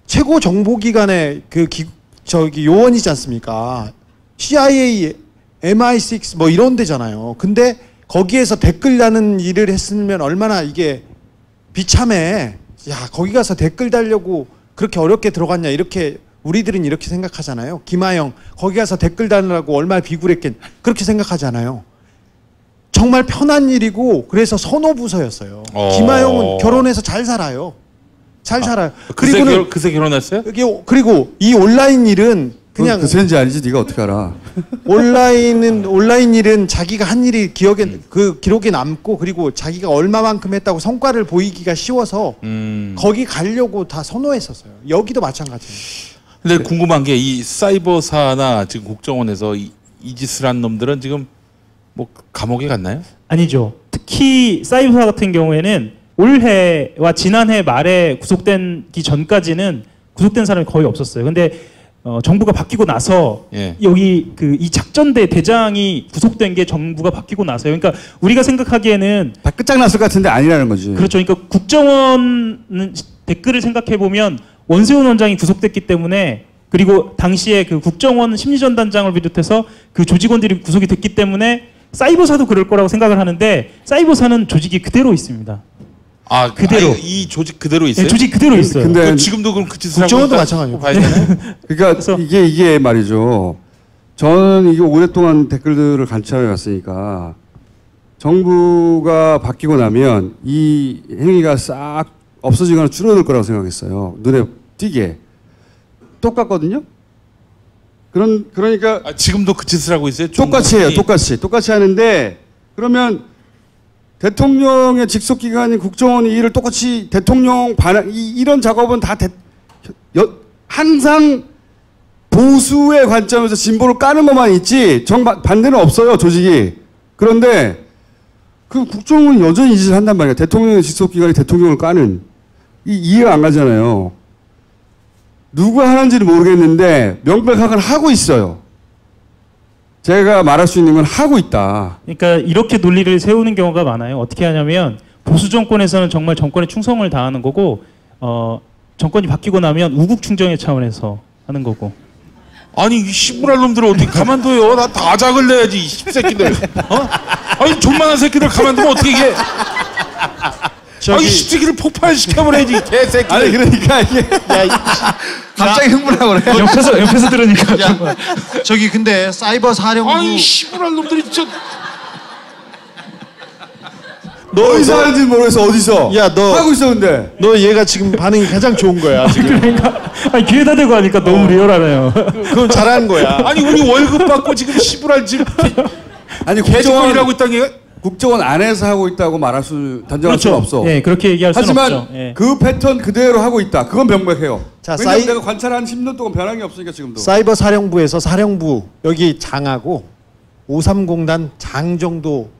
최고 정보기관의 요원이지 않습니까? CIA, MI6 뭐 이런 데잖아요. 근데 거기에서 댓글 다는 일을 했으면 얼마나 이게 비참해. 야, 거기 가서 댓글 달려고 그렇게 어렵게 들어갔냐 이렇게 우리들은 이렇게 생각하잖아요. 김하영 거기 가서 댓글 달라고 얼마나 비굴했겠 그렇게 생각하잖아요. 정말 편한 일이고 그래서 선호부서였어요. 김하영은 결혼해서 잘 살아요. 잘 살아요. 그리고는 그새 결혼했어요? 그리고 이 온라인 일은 그냥 그새인지 아니지 네가 어떻게 알아? 온라인 일은 자기가 한 일이 기록에 남고 그리고 자기가 얼마만큼 했다고 성과를 보이기가 쉬워서 거기 가려고 다 선호했었어요. 여기도 마찬가지예요. 근데 궁금한 게 이 사이버사나 지금 국정원에서 이 짓을 한 놈들은 지금 뭐 감옥에 갔나요? 아니죠. 특히 사이버사 같은 경우에는 올해와 지난해 말에 구속되기 전까지는 구속된 사람이 거의 없었어요. 근데 정부가 바뀌고 나서 여기 이 작전대 대장이 구속된 게 정부가 바뀌고 나서요. 그러니까 우리가 생각하기에는 다 끝장났을 것 같은데 아니라는 거지. 그렇죠. 그러니까 국정원 댓글을 생각해 보면 원세훈 원장이 구속됐기 때문에 그리고 당시에 그 국정원 심리전단장을 비롯해서 그 조직원들이 구속이 됐기 때문에 사이버사도 그럴 거라고 생각을 하는데 사이버사는 조직이 그대로 있습니다. 그대로 이 조직 그대로 있어요? 네, 조직 그대로 있어요. 근데 지금도 그럼 그 짓을 국정원도 마찬가지고. 그러니까 이게 말이죠. 저는 이게 오랫동안 댓글들을 관찰해 왔으니까 정부가 바뀌고 나면 이 행위가 싹 없어지거나 줄어들 거라고 생각했어요. 눈에 띄게. 똑같거든요. 그러니까 지금도 그 짓을 하고 있어요. 똑같이 해요. 똑같이 하는데 그러면 대통령의 직속 기관인 국정원이 이를 똑같이 대통령 반환 이런 작업은 다 항상 보수의 관점에서 진보를 까는 것만 있지 반대는 없어요, 조직이. 그런데 그 국정원은 여전히 이 짓을 한단 말이에요. 대통령의 직속 기관이 대통령을 까는 이해가 안 가잖아요. 누가 하는지는 모르겠는데 명백하게 하고 있어요. 제가 말할 수 있는 건 하고 있다. 그러니까 이렇게 논리를 세우는 경우가 많아요. 어떻게 하냐면 보수 정권에서는 정말 정권에 충성을 다하는 거고 정권이 바뀌고 나면 우국 충정의 차원에서 하는 거고. 아니 이 시부랄 놈들을 어떻게 가만둬요? 나 다 아작을 내야지 이 십새끼들. 아니 존만한 새끼들 가만두면 어떻게 이게? 아니 십새끼를 폭발시켜버려야지 개새끼들. 아니 그러니까 이게 갑자기 흥분하고 그래. 옆에서 들으니까. 저기 근데 사이버 사령부. 아니 시부랄 놈들이 진짜. 어디서 하는지 모르겠어. 어디서? 야, 너 하고 있어 근데. 너 얘가 지금 반응이 가장 좋은 거야. 지금. 그러니까 아니 귀에다 대고 하니까 너무 리얼하네요. 그럼 잘하는 거야. 아니 우리 월급 받고 지금 시부랄 지금 아니 국정원이라고 있다는 게 국정원 안에서 하고 있다고 단정할 수는 없어. 예, 그렇게 얘기할 수는 하지만 없죠. 예. 그 패턴 그대로 하고 있다. 그건 명백해요. 자, 왜냐면 내가 관찰한 10년 동안 변한 게 없으니까 지금도. 사이버 사령부에서 사령부 여기 장하고 530단 장 정도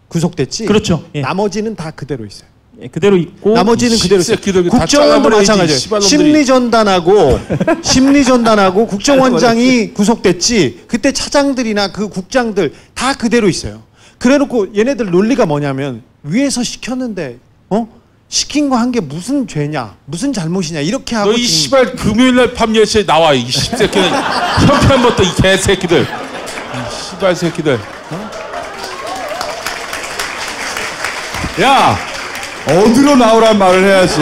구속됐지. 그렇죠. 예. 나머지는 다 그대로 있어요. 예, 그대로 있고 나머지는 그대로 있어요. 새끼들 다 국정원도 잘라버려야지, 마찬가지예요. 씨발놈들이. 심리전단하고 국정원장이 구속됐지. 그때 차장들이나 그 국장들 다 그대로 있어요. 그래놓고 얘네들 논리가 뭐냐면 위에서 시켰는데 시킨 거 한 게 무슨 죄냐, 무슨 잘못이냐 이렇게 하고. 너 이 씨발 금요일날 밤 10시에 나와 이 십새끼들. 형편부터 이 개새끼들. 이 씨발 새끼들. 야 어디로 나오란 말을 해야지.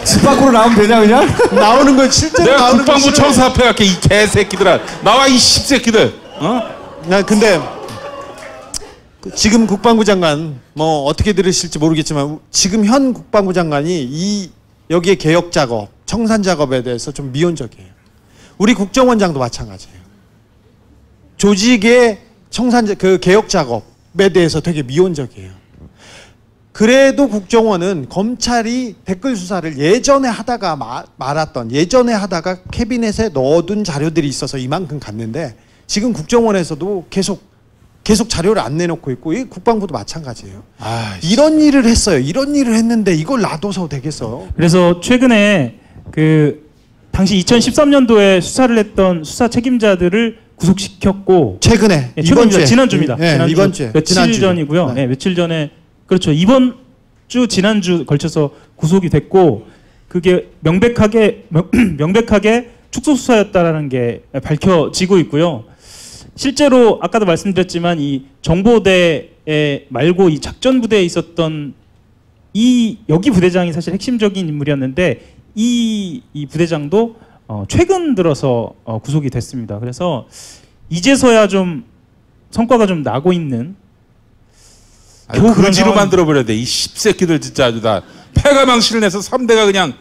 집 밖으로 나오면 되냐 그냥? 나오는 거 실제로 내가 나오는 거 국방부 청사 앞에 갈게 이 개새끼들아. 나와 이 십새끼들. 나 근데 지금 국방부 장관 뭐 어떻게 들으실지 모르겠지만 지금 현 국방부 장관이 이 여기에 개혁 작업, 청산 작업에 대해서 좀 미온적이에요. 우리 국정원장도 마찬가지예요. 조직의 청산 그 개혁 작업에 대해서 되게 미온적이에요. 그래도 국정원은 검찰이 댓글 수사를 예전에 하다가 말았던 예전에 하다가 캐비넷에 넣어둔 자료들이 있어서 이만큼 갔는데 지금 국정원에서도 계속 자료를 안 내놓고 있고 이 국방부도 마찬가지예요. 이런 일을 했어요. 이런 일을 했는데 이걸 놔둬서 되겠어. 그래서 최근에 그 당시 2013년도에 수사를 했던 수사 책임자들을 구속시켰고 최근에 예, 이번 주에 지난주입니다. 예, 이번 주에 며칠 지난주. 전이고요. 네. 예, 며칠 전에 그렇죠. 이번 주 지난주 걸쳐서 구속이 됐고 그게 명백하게 축소 수사였다라는 게 밝혀지고 있고요. 실제로 아까도 말씀드렸지만 이 정보대에 말고 이 작전부대에 있었던 여기 부대장이 사실 핵심적인 인물이었는데 이 부대장도 최근 들어서 구속이 됐습니다. 그래서 이제서야 좀 성과가 좀 나고 있는 겨우 그지로 만들어버려야 돼. 이 십새끼들 진짜 아주 다 패가망신을 내서 3대가 그냥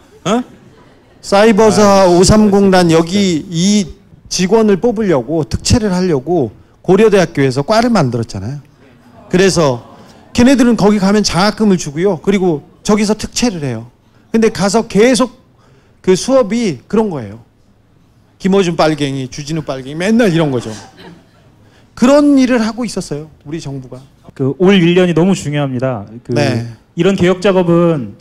사이버사 530단 여기 이 직원을 뽑으려고 특채를 하려고 고려대학교에서 과를 만들었잖아요. 그래서 걔네들은 거기 가면 장학금을 주고요. 그리고 저기서 특채를 해요. 근데 가서 계속 그 수업이 그런 거예요. 김어준 빨갱이, 주진우 빨갱이 맨날 이런 거죠. 그런 일을 하고 있었어요. 우리 정부가. 그 올 1년이 너무 중요합니다. 네. 이런 개혁 작업은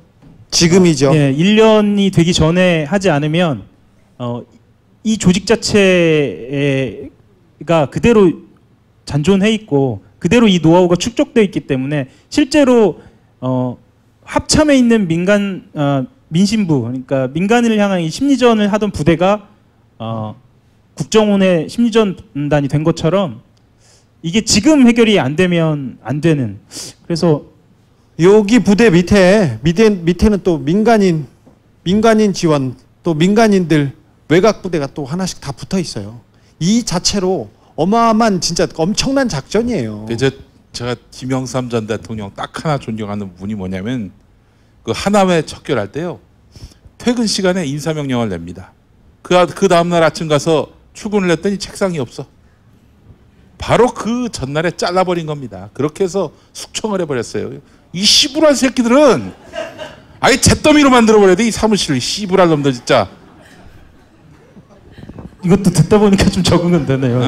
지금이죠. 1년이 되기 전에 하지 않으면 이 조직 자체가 그대로 잔존해 있고 그대로 이 노하우가 축적되어 있기 때문에 실제로 합참에 있는 민심부 그러니까 민간인을 향한 이 심리전을 하던 부대가 국정원의 심리전단이 된 것처럼 이게 지금 해결이 안 되면 안 되는. 그래서 여기 부대 밑에는 또 민간인 지원 또 민간인들 외곽 부대가 또 하나씩 다 붙어 있어요. 이 자체로 어마어마한 진짜 엄청난 작전이에요. 근데 제가 김영삼 전 대통령 딱 하나 존경하는 부분이 뭐냐면 그 하남에 척결할 때요 퇴근 시간에 인사명령을 냅니다. 그 다음날 아침 가서 출근을 했더니 책상이 없어. 바로 그 전날에 잘라버린 겁니다. 그렇게 해서 숙청을 해버렸어요. 이 씨부랄 새끼들은 아예 잿더미로 만들어버려야 돼. 이 사무실을. 씨부랄 놈들 진짜. 이것도 듣다 보니까 좀 적응은 되네요.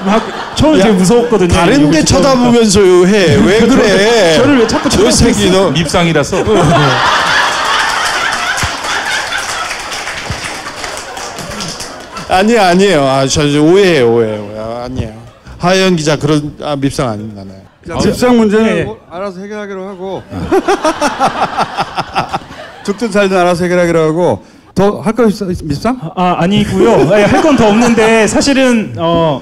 막 처음에 되게 무서웠거든요. 다른데 쳐다보면서 해. 왜 그래? 저를 왜 자꾸 쳐다보고 너 밉상이라서. 아니에요. 저 오해해요. 아니에요. 하영 기자 그런 밉상 아닙니다. 네. 밉상 문제는 뭐 알아서 해결하기로 하고 죽든 살든 알아서 해결하기로 하고 더 할 거 있어 밉상? 아니고요. 할 건 더 없는데 사실은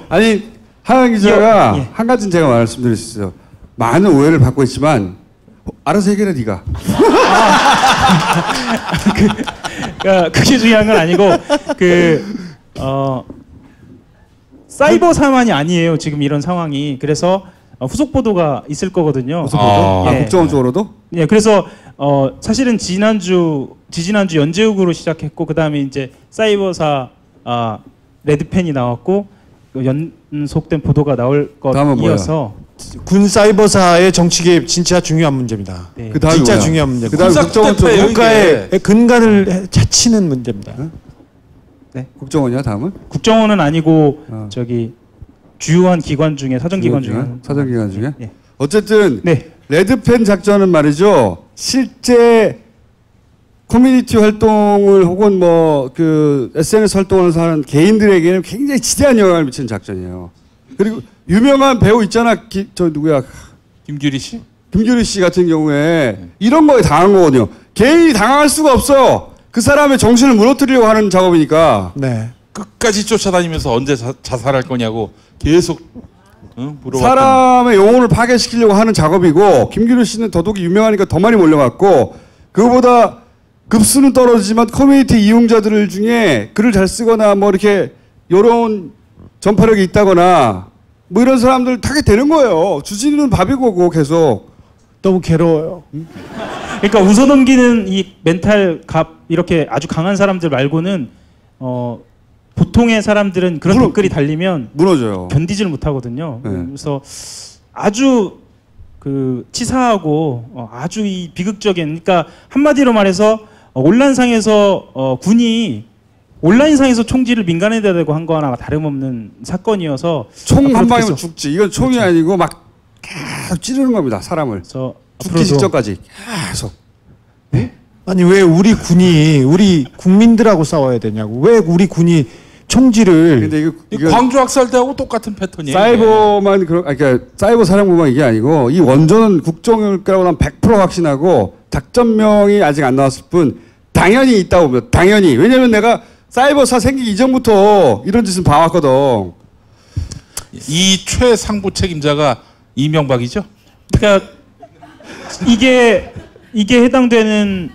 아니 하영 기자가 한 가지는 제가 말씀드릴 수 있어요. 많은 오해를 받고 있지만 알아서 해결해 네가. 그게 중요한 건 아니고 사이버 사만이 아니에요. 지금 이런 상황이. 그래서 후속 보도가 있을 거거든요. 후속 보도? 국정원 쪽으로도? 예, 그래서 사실은 지지난주 연재욱으로 시작했고 그 다음에 이제 사이버사 레드펜이 나왔고 연속된 보도가 나올 것 이어서 군 사이버사의 정치 개입 진짜 중요한 문제입니다. 네. 그 다음이 진짜 뭐야? 중요한 문제입니다. 그 다음 국정원 쪽 국가의 근간을 해치는 문제입니다. 네. 국정원이야 다음은? 국정원은 아니고 저기 주요한 기관 중에 사정기관 중에 사정기관 중에? 예. 어쨌든 레드펜 작전은 말이죠. 실제 커뮤니티 활동을 혹은 뭐 그 SNS 활동을 하는 개인들에게는 굉장히 지대한 영향을 미치는 작전이에요. 그리고 유명한 배우 있잖아. 저 누구야? 김규리 씨? 김규리 씨 같은 경우에 이런 거에 당한 거거든요. 개인이 당할 수가 없어. 그 사람의 정신을 무너뜨리려고 하는 작업이니까. 네. 끝까지 쫓아다니면서 언제 자살할 거냐고 계속 물어봤던. 사람의 영혼을 파괴시키려고 하는 작업이고 김규리 씨는 더더욱이 유명하니까 더 많이 몰려갔고 그거보다 급수는 떨어지지만 커뮤니티 이용자들 중에 글을 잘 쓰거나 뭐 이렇게 이런 전파력이 있다거나 뭐 이런 사람들 타게 되는 거예요. 주진우는 밥이고 계속. 너무 괴로워요. 그러니까 웃어넘기는 이 멘탈 갑 이렇게 아주 강한 사람들 말고는 보통의 사람들은 그런 댓글이 달리면 무너져요. 견디질 못하거든요. 네. 그래서 아주 치사하고 아주 이 비극적인, 그러니까 한마디로 말해서 온라인상에서 군이 온라인상에서 총질을 민간에다 대고 한 거나 다름없는 사건이어서 총 한 방이면 죽지. 이건 총이 아니고 막 계속 찌르는 겁니다. 사람을. 죽기 직전까지 계속. 아니 왜 우리 군이 우리 국민들하고 싸워야 되냐고. 왜 우리 군이 총질을. 근데 이거 광주 학살대하고 똑같은 패턴이에요. 사이버만 그러니까 사이버 사령부만 이게 아니고 이 원조는 국정일 거라고 난 100% 확신하고 작전명이 아직 안 나왔을 뿐 당연히 있다고 봅니다. 당연히. 왜냐면 내가 사이버사 생기기 이전부터 이런 짓은 봐왔거든. 이 최상부 책임자가 이명박이죠? 그러니까 이게 해당되는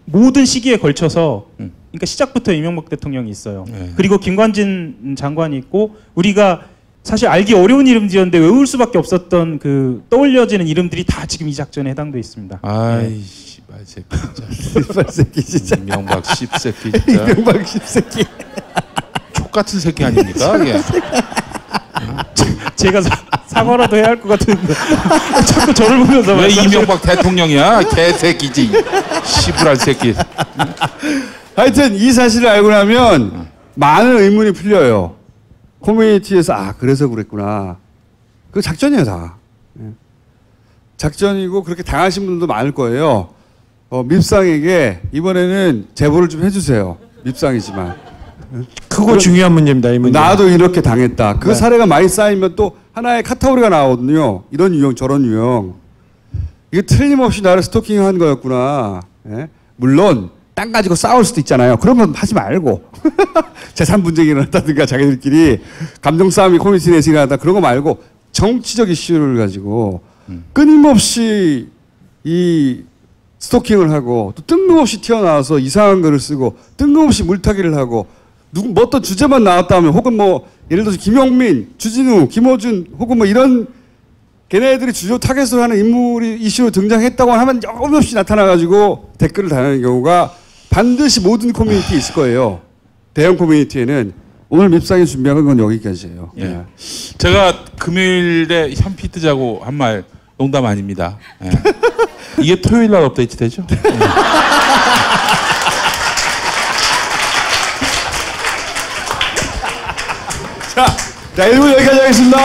모든 시기에 걸쳐서 그러니까 시작부터 이명박 대통령이 있어요. 그리고 김관진 장관이 있고 우리가 사실 알기 어려운 이름들이었는데 외울 수밖에 없었던 그 떠올려지는 이름들이 다 지금 이 작전에 해당돼 있습니다. 아이 씨발 새끼 진짜. 씨발 새끼 진짜. 이명박 씹새끼 진짜. 이명박 씹새끼. 족같은 새끼 아닙니까? 이게. 제가 사과라도 해야 할 것 같은데 자꾸 저를 보면서 왜 이명박 대통령이야? 개새끼지. 씨부랄 새끼. 하여튼 이 사실을 알고 나면 많은 의문이 풀려요. 커뮤니티에서 그래서 그랬구나. 그 작전이에요 다. 작전이고 그렇게 당하신 분들도 많을 거예요. 밉상에게 이번에는 제보를 좀 해주세요. 밉상이지만. 크고 중요한 문제입니다. 이 문제. 나도 이렇게 당했다. 그 사례가 많이 쌓이면 또 하나의 카테고리가 나오거든요. 이런 유형 저런 유형. 이게 틀림없이 나를 스토킹한 거였구나. 물론 땅 가지고 싸울 수도 있잖아요. 그런 건 하지 말고 재산 분쟁이 일어났다든가 자기들끼리 감정 싸움이 커뮤니티 내에서 일어났다 그런 거 말고 정치적 이슈를 가지고 끊임없이 이 스토킹을 하고 또 뜬금없이 튀어나와서 이상한 글을 쓰고 뜬금없이 물타기를 하고 뭐 어떤 주제만 나왔다 하면 혹은 뭐 예를 들어서 김용민, 주진우, 김어준 혹은 뭐 이런 걔네들이 주요 타겟으로 하는 인물이 이슈로 등장했다고 하면 여금없이 나타나가지고 댓글을 달는 경우가 반드시 모든 커뮤니티에 있을 거예요. 대형 커뮤니티에는 오늘 밉상에 준비한 건 여기까지예요. 예. 네. 제가 금요일에 현피 뜨자고 한 말 농담 아닙니다. 예. 이게 토요일 날 업데이트 되죠? 예. 자, 1부 여기까지 하겠습니다.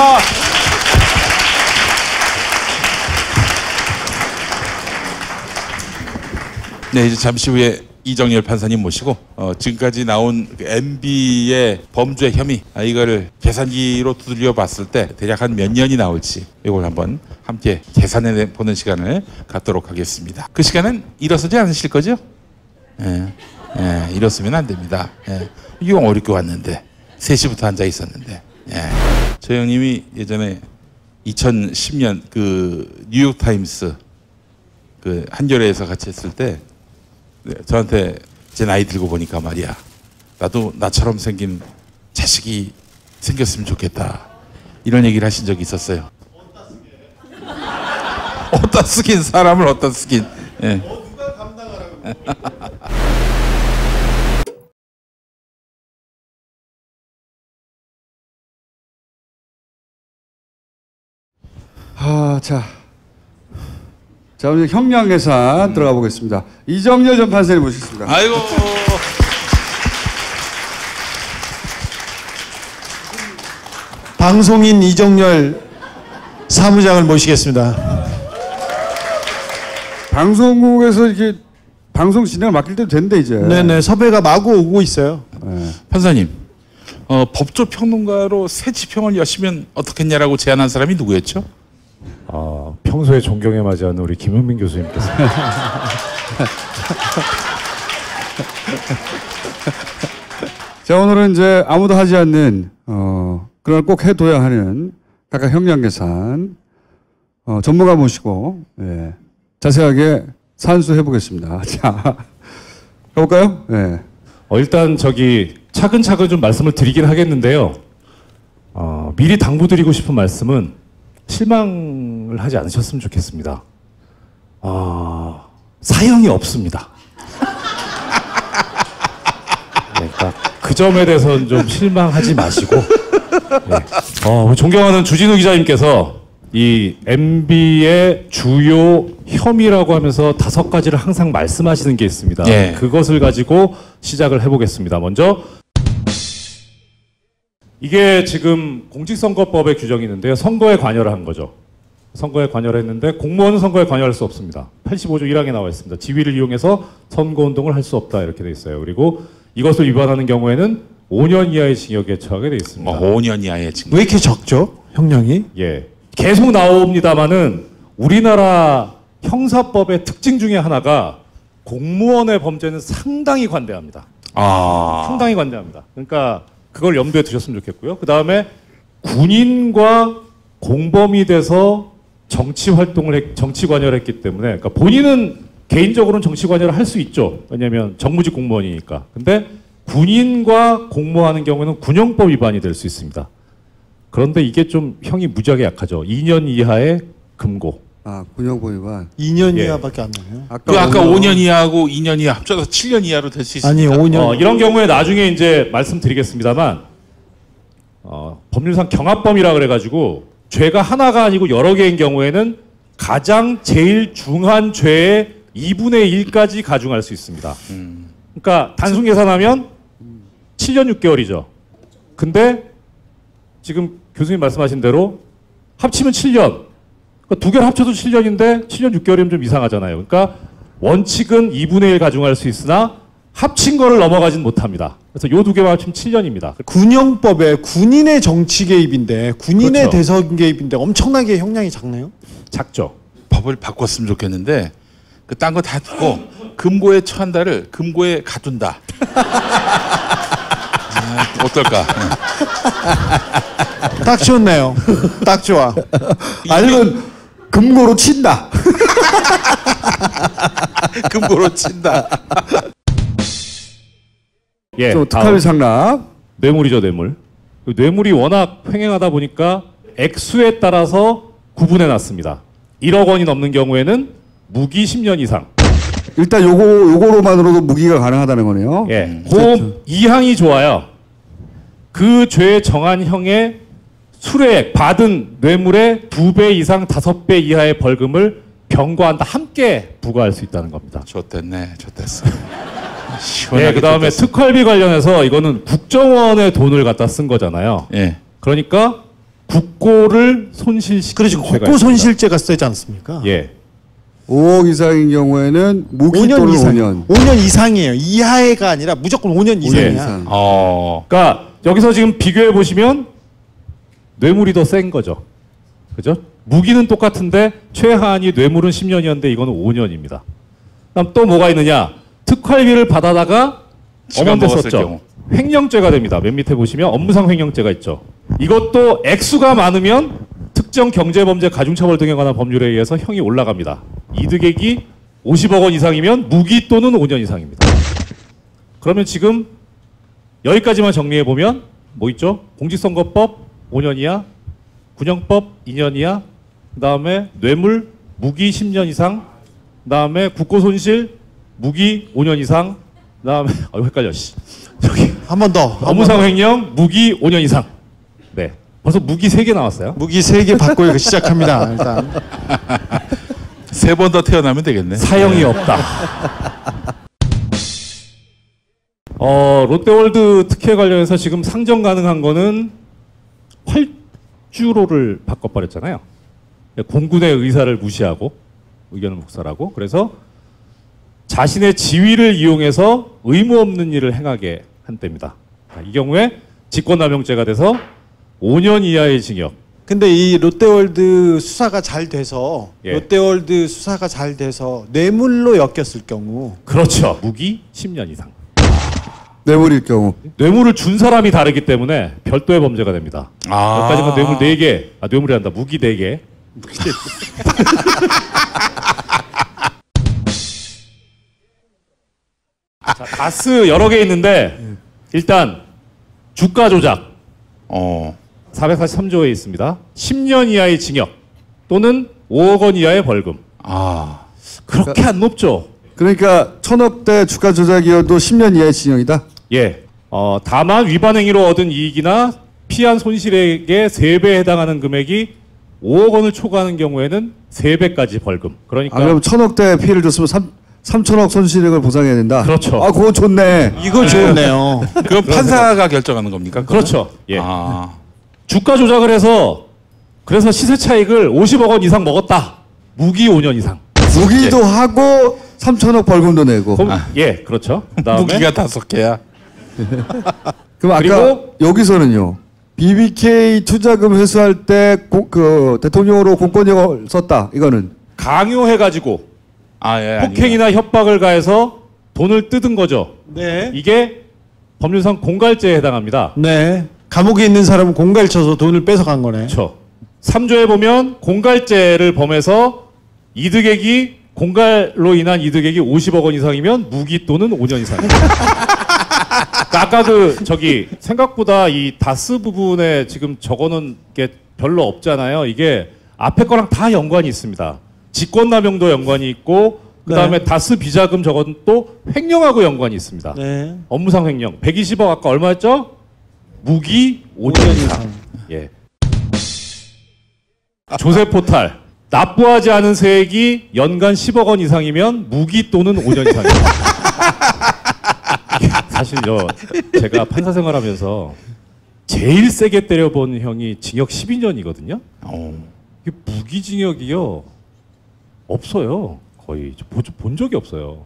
네, 이제 잠시 후에 이정열 판사님 모시고 지금까지 나온 MB의 범죄 혐의 이거를 계산기로 두드려 봤을 때 대략 한 몇 년이 나올지 이걸 한번 함께 계산해 보는 시간을 갖도록 하겠습니다. 그 시간은 일어서지 않으실 거죠? 예, 예, 일어서면 안 됩니다. 예, 이거 어렵게 왔는데 3시부터 앉아 있었는데. 예. 저 형님이 예전에 2010년 그 뉴욕 타임스 그 한겨레에서 같이 했을 때 저한테 제 나이 들고 보니까 말이야, 나도 나처럼 생긴 자식이 생겼으면 좋겠다, 이런 얘기를 하신 적이 있었어요. 어디다 쓰긴, 사람을 어디다 쓰긴. 예. 누가 감당하라고. 자, 오늘 형량 계산 들어가 보겠습니다. 이정열 전 판사님 모시겠습니다. 아이고. 방송인 이정열 사무장을 모시겠습니다. 방송국에서 이렇게 방송 진행을 맡길 때도 된대 이제. 네네, 섭외가 마구 오고 있어요. 네. 판사님, 법조 평론가로 새 지평을 여시면 어떻겠냐라고 제안한 사람이 누구였죠? 평소에 존경에 맞이하는 우리 김현민 교수님께서. 자, 오늘은 이제 아무도 하지 않는 그걸 꼭 해둬야 하는 각각 형량 계산 전문가 모시고 자세하게 산수해 보겠습니다. 자, 가볼까요? 네. 일단 차근차근 좀 말씀을 드리긴 하겠는데요. 미리 당부드리고 싶은 말씀은 실망을 하지 않으셨으면 좋겠습니다. 사형이 없습니다. 그러니까 그 점에 대해서는 좀 실망하지 마시고, 존경하는 주진우 기자님께서 이 MB의 주요 혐의라고 하면서 5가지를 항상 말씀하시는 게 있습니다. 예. 그것을 가지고 시작을 해보겠습니다. 먼저 이게 지금 공직선거법에 규정이 있는데요. 선거에 관여를 한 거죠. 선거에 관여를 했는데 공무원은 선거에 관여할 수 없습니다. 85조 1항에 나와 있습니다. 지위를 이용해서 선거운동을 할 수 없다, 이렇게 돼 있어요. 그리고 이것을 위반하는 경우에는 5년 이하의 징역에 처하게 돼 있습니다. 5년 이하의 징역. 왜 이렇게 적죠? 형량이? 예. 계속 나옵니다만은 우리나라 형사법의 특징 중에 하나가 공무원의 범죄는 상당히 관대합니다. 상당히 관대합니다. 그러니까 그걸 염두에 두셨으면 좋겠고요. 그 다음에 군인과 공범이 돼서 정치 관여를 했기 때문에, 그러니까 본인은 개인적으로는 정치 관여를 할 수 있죠. 왜냐하면 정무직 공무원이니까. 근데 군인과 공모하는 경우에는 군형법 위반이 될 수 있습니다. 그런데 이게 좀 형이 무지하게 약하죠. 2년 이하의 금고. 군형법 위반. 2년 이하밖에 안 나요. 아까 5년 이하하고 2년 이하 합쳐서 7년 이하로 될 수 있습니다. 아니, 5년. 이런 경우에 나중에 이제 말씀드리겠습니다만, 법률상 경합범이라 그래가지고 죄가 하나가 아니고 여러 개인 경우에는 가장 제일 중한 죄의 2분의 1까지 가중할 수 있습니다. 그러니까 단순 계산하면 7년 6개월이죠. 근데 지금 교수님 말씀하신 대로 합치면 7년. 그러니까 두 개를 합쳐도 7년인데 7년 6개월이면 좀 이상하잖아요. 그러니까 원칙은 2분의 1 가중할 수 있으나 합친 거를 넘어가진 못합니다. 그래서 요 두 개만 합치면 7년입니다. 군형법에 군인의 정치 개입인데, 군인의 그렇죠. 대선 개입인데 엄청나게 형량이 작나요? 작죠. 법을 바꿨으면 좋겠는데 그 딴 거 다 두고 금고에 처한다를 금고에 가둔다. 어떨까? 딱 좋네요. 딱 좋아. 아니면 금고로 친다. 금고로 친다. 예, 좀 특활비 상납. 뇌물이죠, 뇌물. 뇌물이 워낙 횡행하다 보니까 액수에 따라서 구분해 놨습니다. 1억 원이 넘는 경우에는 무기 10년 이상, 일단 요거로만으로도 무기가 가능하다는 거네요. 예. 그 2항이 좋아요. 그 죄 정한 형의 수뢰액 받은 뇌물의 2배 이상 5배 이하의 벌금을 병과한다 함께 부과할 수 있다는 겁니다. 좋댔네. 좋댔어. 예, 그다음에 특활비 관련해서 이거는 국정원의 돈을 갖다 쓴 거잖아요. 예. 그러니까 국고를 손실시키는 그렇죠. 국고 손실죄가 쓰지 않습니까? 예. 5억 이상인 경우에는 무기 5년 또는 이상. 5년. 5년 이상이에요. 이하가 아니라 무조건 5년 이상이야. 이상. 그러니까 여기서 지금 비교해 보시면 뇌물이 더 센 거죠. 그죠? 무기는 똑같은데 최하한이 뇌물은 10년이었는데 이거는 5년입니다. 그다음 또 뭐가 있느냐? 특활비를 받아다가 엄한데 썼죠. 횡령죄가 됩니다. 맨 밑에 보시면 업무상 횡령죄가 있죠. 이것도 액수가 많으면 특정 경제범죄 가중처벌 등에 관한 법률에 의해서 형이 올라갑니다. 이득액이 50억 원 이상이면 무기 또는 5년 이상입니다. 그러면 지금 여기까지만 정리해보면 뭐 있죠? 공직선거법 5년 이하, 군형법 2년 이하, 그 다음에 뇌물, 무기 10년 이상, 그 다음에 국고손실, 무기 5년 이상, 그 다음에 헷갈려. 저기 한 번 더. 업무상 횡령, 무기 5년 이상. 네. 벌써 무기 3개 나왔어요. 무기 3개 받고 시작합니다. 일단 3번 더 태어나면 되겠네. 사형이 없다. 롯데월드 특혜 관련해서 지금 상정 가능한 거는 활주로를 바꿔버렸잖아요. 공군의 의사를 무시하고 의견을 묵살하고 그래서 자신의 지위를 이용해서 의무 없는 일을 행하게 한답니다. 이 경우에 직권남용죄가 돼서 5년 이하의 징역. 근데 이 롯데월드 수사가 잘 돼서 예. 롯데월드 수사가 잘 돼서 뇌물로 엮였을 경우 그렇죠. 무기 10년 이상. 뇌물일 경우. 뇌물을 준 사람이 다르기 때문에 별도의 범죄가 됩니다. 여기까지가 뇌물 4개. 뇌물이란다. 무기 4개. 자, 다스 여러 개 있는데 일단 주가 조작 443조에 있습니다. 10년 이하의 징역 또는 5억 원 이하의 벌금. 그렇게 안 높죠. 그러니까 1,000억대 주가 조작이어도 10년 이하의 징역이다. 예. 다만 위반 행위로 얻은 이익이나 피한 손실액의 3배에 해당하는 금액이 5억 원을 초과하는 경우에는 3배까지 벌금. 그러니까 그럼 1,000억대 피해를 줬으면 3천억 손실액을 보상해야 된다. 그렇죠. 그거 좋네. 이거 좋네요. 그건 판사가 결정하는 겁니까? 그렇죠. 예. 주가 조작을 해서 그래서 시세 차익을 50억 원 이상 먹었다. 무기 5년 이상. 무기도 하고 3천억 벌금도 내고. 예, 그렇죠. 그다음에 무기가 5개야. 그럼 아까 여기서는요. BBK 투자금 회수할 때 그 대통령으로 공권력을 썼다. 이거는 강요해가지고 폭행이나 협박을 가해서 돈을 뜯은 거죠. 네. 이게 법률상 공갈죄에 해당합니다. 네. 감옥에 있는 사람은 공갈 쳐서 돈을 뺏어간 거네. 그렇죠. 3조에 보면 공갈죄를 범해서 이득액이 공갈로 인한 이득액이 50억 원 이상이면 무기 또는 5년 이상입니다. 아까 생각보다 이 다스 부분에 지금 적어놓은 게 별로 없잖아요. 이게 앞에 거랑 다 연관이 있습니다. 직권남용도 연관이 있고 그다음에 다스 비자금 저건 또 횡령하고 연관이 있습니다. 네. 업무상 횡령 120억 아까 얼마였죠? 무기 5년 이상. 예. 조세 포탈 납부하지 않은 세액이 연간 10억 원 이상이면 무기 또는 5년 이상입니다. 사실 제가 판사 생활하면서 제일 세게 때려본 형이 징역 12년이거든요. 이게 무기징역이요 없어요. 거의 본 적이 없어요.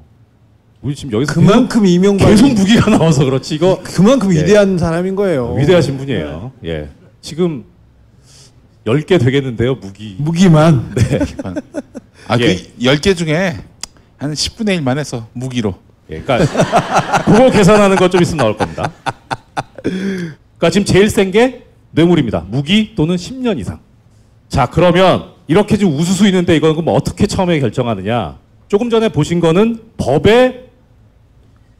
우리 지금 여기서 그만큼 이명박이 계속 무기가 나와서 그렇지 이거 그만큼 위대한 사람인 거예요. 위대하신 분이에요. 예. 지금 10개 되겠는데요, 무기만. 네. 그 10개 중에 한 10분의 1만 해서 무기로. 예, 그러니까 그거 계산하는 거 좀 있으면 나올 겁니다. 그러니까 지금 제일 센 게 뇌물입니다. 무기 또는 10년 이상. 자, 그러면 이렇게 좀 우수수 있는데 이건 그럼 어떻게 처음에 결정하느냐? 조금 전에 보신 거는 법에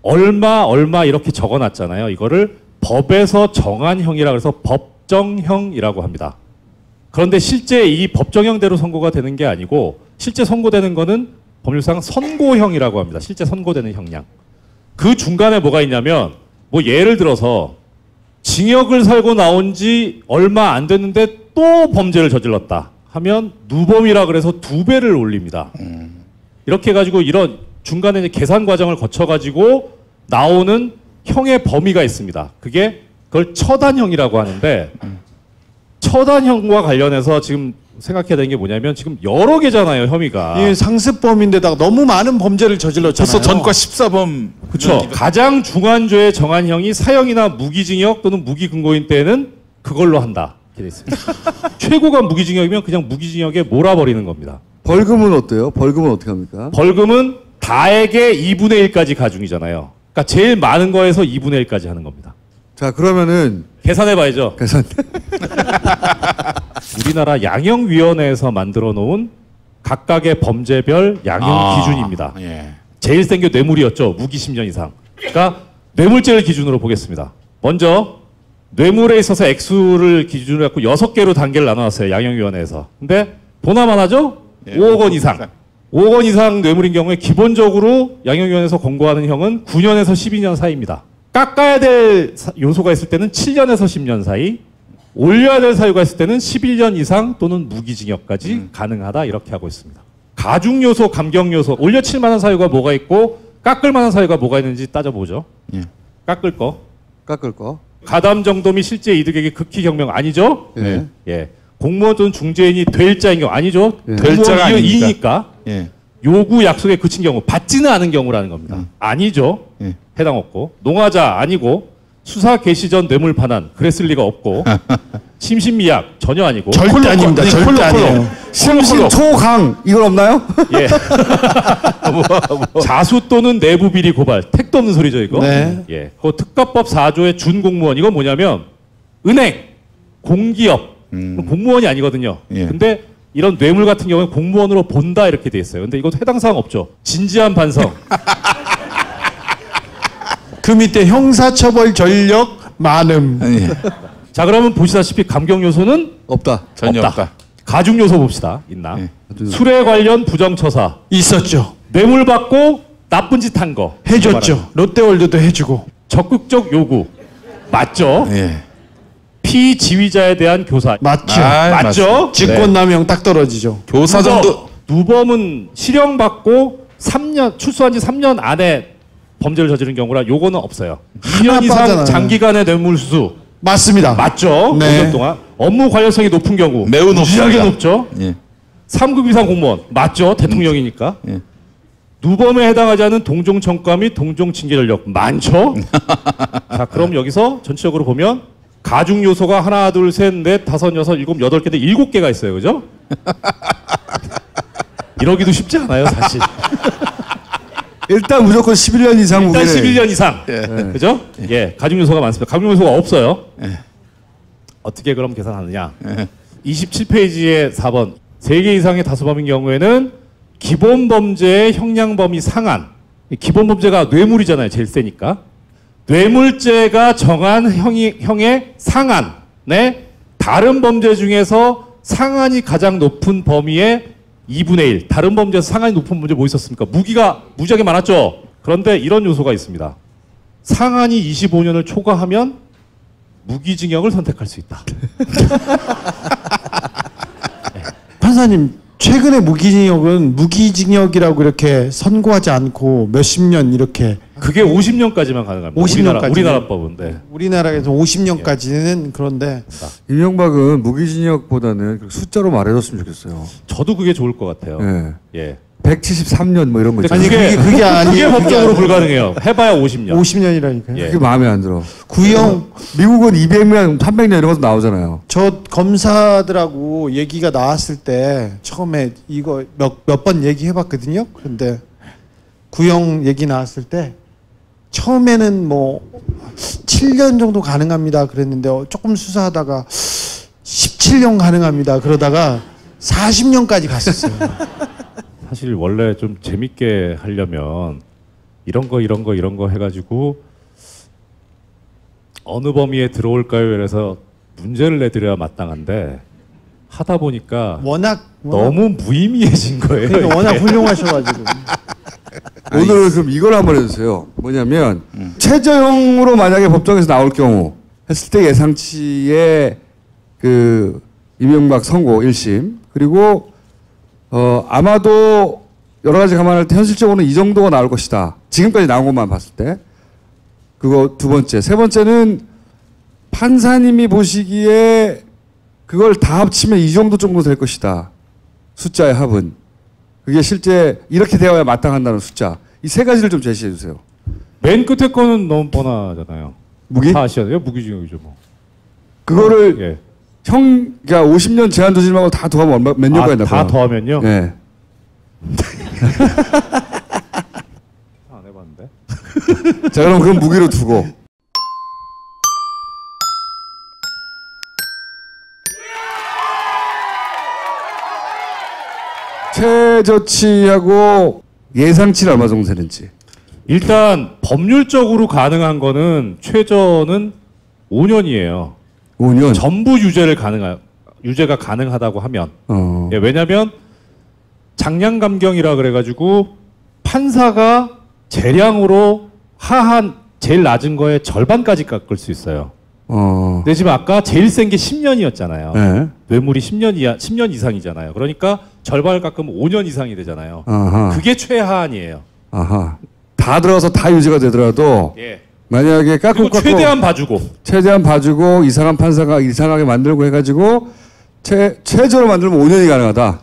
얼마 이렇게 적어놨잖아요. 이거를 법에서 정한 형이라 그래서 법정형이라고 합니다. 그런데 실제 이 법정형대로 선고가 되는 게 아니고 실제 선고되는 거는 법률상 선고형이라고 합니다. 실제 선고되는 형량. 그 중간에 뭐가 있냐면 뭐 예를 들어서 징역을 살고 나온 지 얼마 안 됐는데 또 범죄를 저질렀다 하면 누범이라 그래서 2배를 올립니다. 이렇게 해가지고 이런 중간에 이제 계산 과정을 거쳐가지고 나오는 형의 범위가 있습니다. 그걸 처단형이라고 하는데 처단형과 관련해서 지금 생각해야 되는 게 뭐냐면 지금 여러 개잖아요, 혐의가. 이 상습범인데다가 너무 많은 범죄를 저질렀잖아요. 벌써 전과 14범. 그렇죠. 가장 중한 죄의 정한형이 사형이나 무기징역 또는 무기근거인 때에는 그걸로 한다. 이렇게 돼 있습니다. 최고가 무기징역이면 그냥 무기징역에 몰아버리는 겁니다. 벌금은 어때요? 벌금은 어떻게 합니까? 벌금은 다액의 2분의 1까지 가중이잖아요. 그러니까 제일 많은 거에서 2분의 1까지 하는 겁니다. 자, 그러면은 계산해봐야죠. 계산. 우리나라 양형위원회에서 만들어 놓은 각각의 범죄별 양형 기준입니다. 예. 제일 센 게 뇌물이었죠. 무기 10년 이상. 그러니까 뇌물죄를 기준으로 보겠습니다. 먼저 뇌물에 있어서 액수를 기준으로 해서 6개로 단계를 나눠놨어요. 양형위원회에서. 근데 보나마나죠? 5억 원 이상. 5억 원 이상 뇌물인 경우에 기본적으로 양형위원회에서 권고하는 형은 9년에서 12년 사이입니다. 깎아야 될 요소가 있을 때는 7년에서 10년 사이, 올려야 될 사유가 있을 때는 11년 이상 또는 무기징역까지 가능하다 이렇게 하고 있습니다. 가중 요소, 감경 요소, 올려칠 만한 사유가 뭐가 있고 깎을 만한 사유가 뭐가 있는지 따져보죠. 깎을 거. 가담 정도 및 실제 이득에게 극히 경명 아니죠? 네. 예. 공무원 또는 중재인이 될 자인 경우 아니죠? 될 자가 아니니까. 예. 요구 약속에 그친 경우 받지는 않은 경우라는 겁니다. 아니죠. 해당 없고. 농화자 아니고 수사 개시 전 뇌물 반환 그랬을 리가 없고. 심신미약 전혀 아니고. 절대 아닙니다. 절대 아니에요. 심신초강 이건 없나요? 예. 자수 또는 내부 비리 고발. 택도 없는 소리죠 이거. 네. 예. 그 특가법 4조의 준공무원 이건 뭐냐면 은행, 공기업 공무원이 아니거든요. 예. 근데 이런 뇌물 같은 경우는 공무원으로 본다 이렇게 돼 있어요. 근데 이것도 해당 사항 없죠. 진지한 반성. 그 밑에 형사처벌 전력 많음. 자 그러면 보시다시피 감경 요소는 없다. 전혀 없다. 가중 요소 봅시다. 있나? 술에 관련 부정처사. 있었죠. 뇌물 받고 나쁜 짓 한 거. 해줬죠. 롯데월드도 해주고. 적극적 요구. 맞죠? 예. 피지휘자에 대한 교사. 맞죠. 맞죠? 직권남용 딱 떨어지죠. 교사 정도. 누범은 실형받고 3년 출소한 지 3년 안에 범죄를 저지른 경우라 요거는 없어요. 2년 이상 빠져나가요. 장기간의 뇌물수수. 맞습니다. 맞죠? 네. 5년 동안. 업무 관련성이 높은 경우. 매우 높습니다. 무지하게 높죠? 예. 3급 이상 공무원. 맞죠? 대통령이니까. 예. 누범에 해당하지 않은 동종청과 및 동종징계 전력. 많죠? 자, 그럼 여기서 전체적으로 보면 가중 요소가 하나, 둘, 셋, 넷, 다섯, 여섯, 일곱, 여덟 개인데 7개가 있어요. 그죠? 이러기도 쉽지 않아요, 사실. 일단 무조건 11년 이상 일단 무기를. 11년 이상. 그죠? 예. 가중 요소가 많습니다. 가중 요소가 없어요. 어떻게 그럼 계산하느냐? 27페이지의 4번. 3개 이상의 다수범인 경우에는 기본 범죄의 형량 범위 상한. 기본 범죄가 뇌물이잖아요. 제일 세니까. 뇌물죄가 정한 형의 상한에 다른 범죄 중에서 상한이 가장 높은 범위의 2분의 1. 다른 범죄에서 상한이 높은 범죄 뭐 있었습니까? 무기가 무지하게 많았죠. 그런데 이런 요소가 있습니다. 상한이 25년을 초과하면 무기징역을 선택할 수 있다. 판사님 최근에 무기징역은 무기징역이라고 이렇게 선고하지 않고 몇십 년 이렇게 그게 50년까지만 가능합니다. 50년까지. 우리나라 법은. 네. 우리나라에서 50년까지는 그런데 이명박은 무기징역보다는 숫자로 말해줬으면 좋겠어요. 저도 그게 좋을 것 같아요. 예. 예. 173년 뭐 이런 거 아니 있잖아요. 그게 아니에요. 그게 법적으로 아니에요. 불가능해요. 해봐야 50년. 50년이라니까요. 예. 그게 마음에 안 들어. 구형 미국은 200년, 300년 이런 것도 나오잖아요. 저 검사들하고 얘기가 나왔을 때 처음에 이거 몇 번 얘기해봤거든요. 그런데 구형 얘기 나왔을 때 처음에는 뭐 7년 정도 가능합니다 그랬는데 조금 수사하다가 17년 가능합니다 그러다가 40년까지 갔었어요. 사실 원래 좀 재밌게 하려면 이런 거 해가지고 어느 범위에 들어올까요? 그래서 문제를 내드려야 마땅한데 하다 보니까 워낙 너무 무의미해진 거예요. 그러니까 워낙 이게. 훌륭하셔가지고. 오늘 그럼 이걸 한번 해주세요. 뭐냐면 최저형으로 만약에 법정에서 나올 경우 했을 때 예상치의 그 이명박 선고 1심 그리고 아마도 여러 가지 감안할 때 현실적으로는 이 정도가 나올 것이다. 지금까지 나온 것만 봤을 때 그거 두 번째. 세 번째는 판사님이 보시기에 그걸 다 합치면 이 정도 될 것이다. 숫자의 합은. 그게 실제 이렇게 되어야 마땅한다는 숫자. 이 세 가지를 좀 제시해 주세요. 맨 끝에 거는 너무 뻔하잖아요. 무기? 다 아시잖아요. 무기징역이죠 뭐. 그거를 예. 그러니까 50년 제한 도질하고 다 더하면 몇 년까지 나가요? 다 더하면요? 네. 안 해봤는데. 자 그럼 그건 무기로 두고. 최저치하고 예상치는 얼마 정도 되는지. 일단 법률적으로 가능한 거는 최저는 5년이에요. 5년. 전부 유죄가 가능하다고 하면. 예, 왜냐하면 장량감경이라 그래가지고 판사가 재량으로 하한 제일 낮은 거에 절반까지 깎을 수 있어요. 근데 지금 아까 제일 센 게 10년이었잖아요. 네. 뇌물이 10년 이상이잖아요. 그러니까 절반을 깎으면 5년 이상이 되잖아요. 아하. 그게 최하한이에요. 아하. 다 들어가서 다 유죄가 되더라도 예. 만약에 깎고 최대한 봐주고 이상한 판사가 이상하게 만들고 해가지고 최저로 만들면 5년이 가능하다.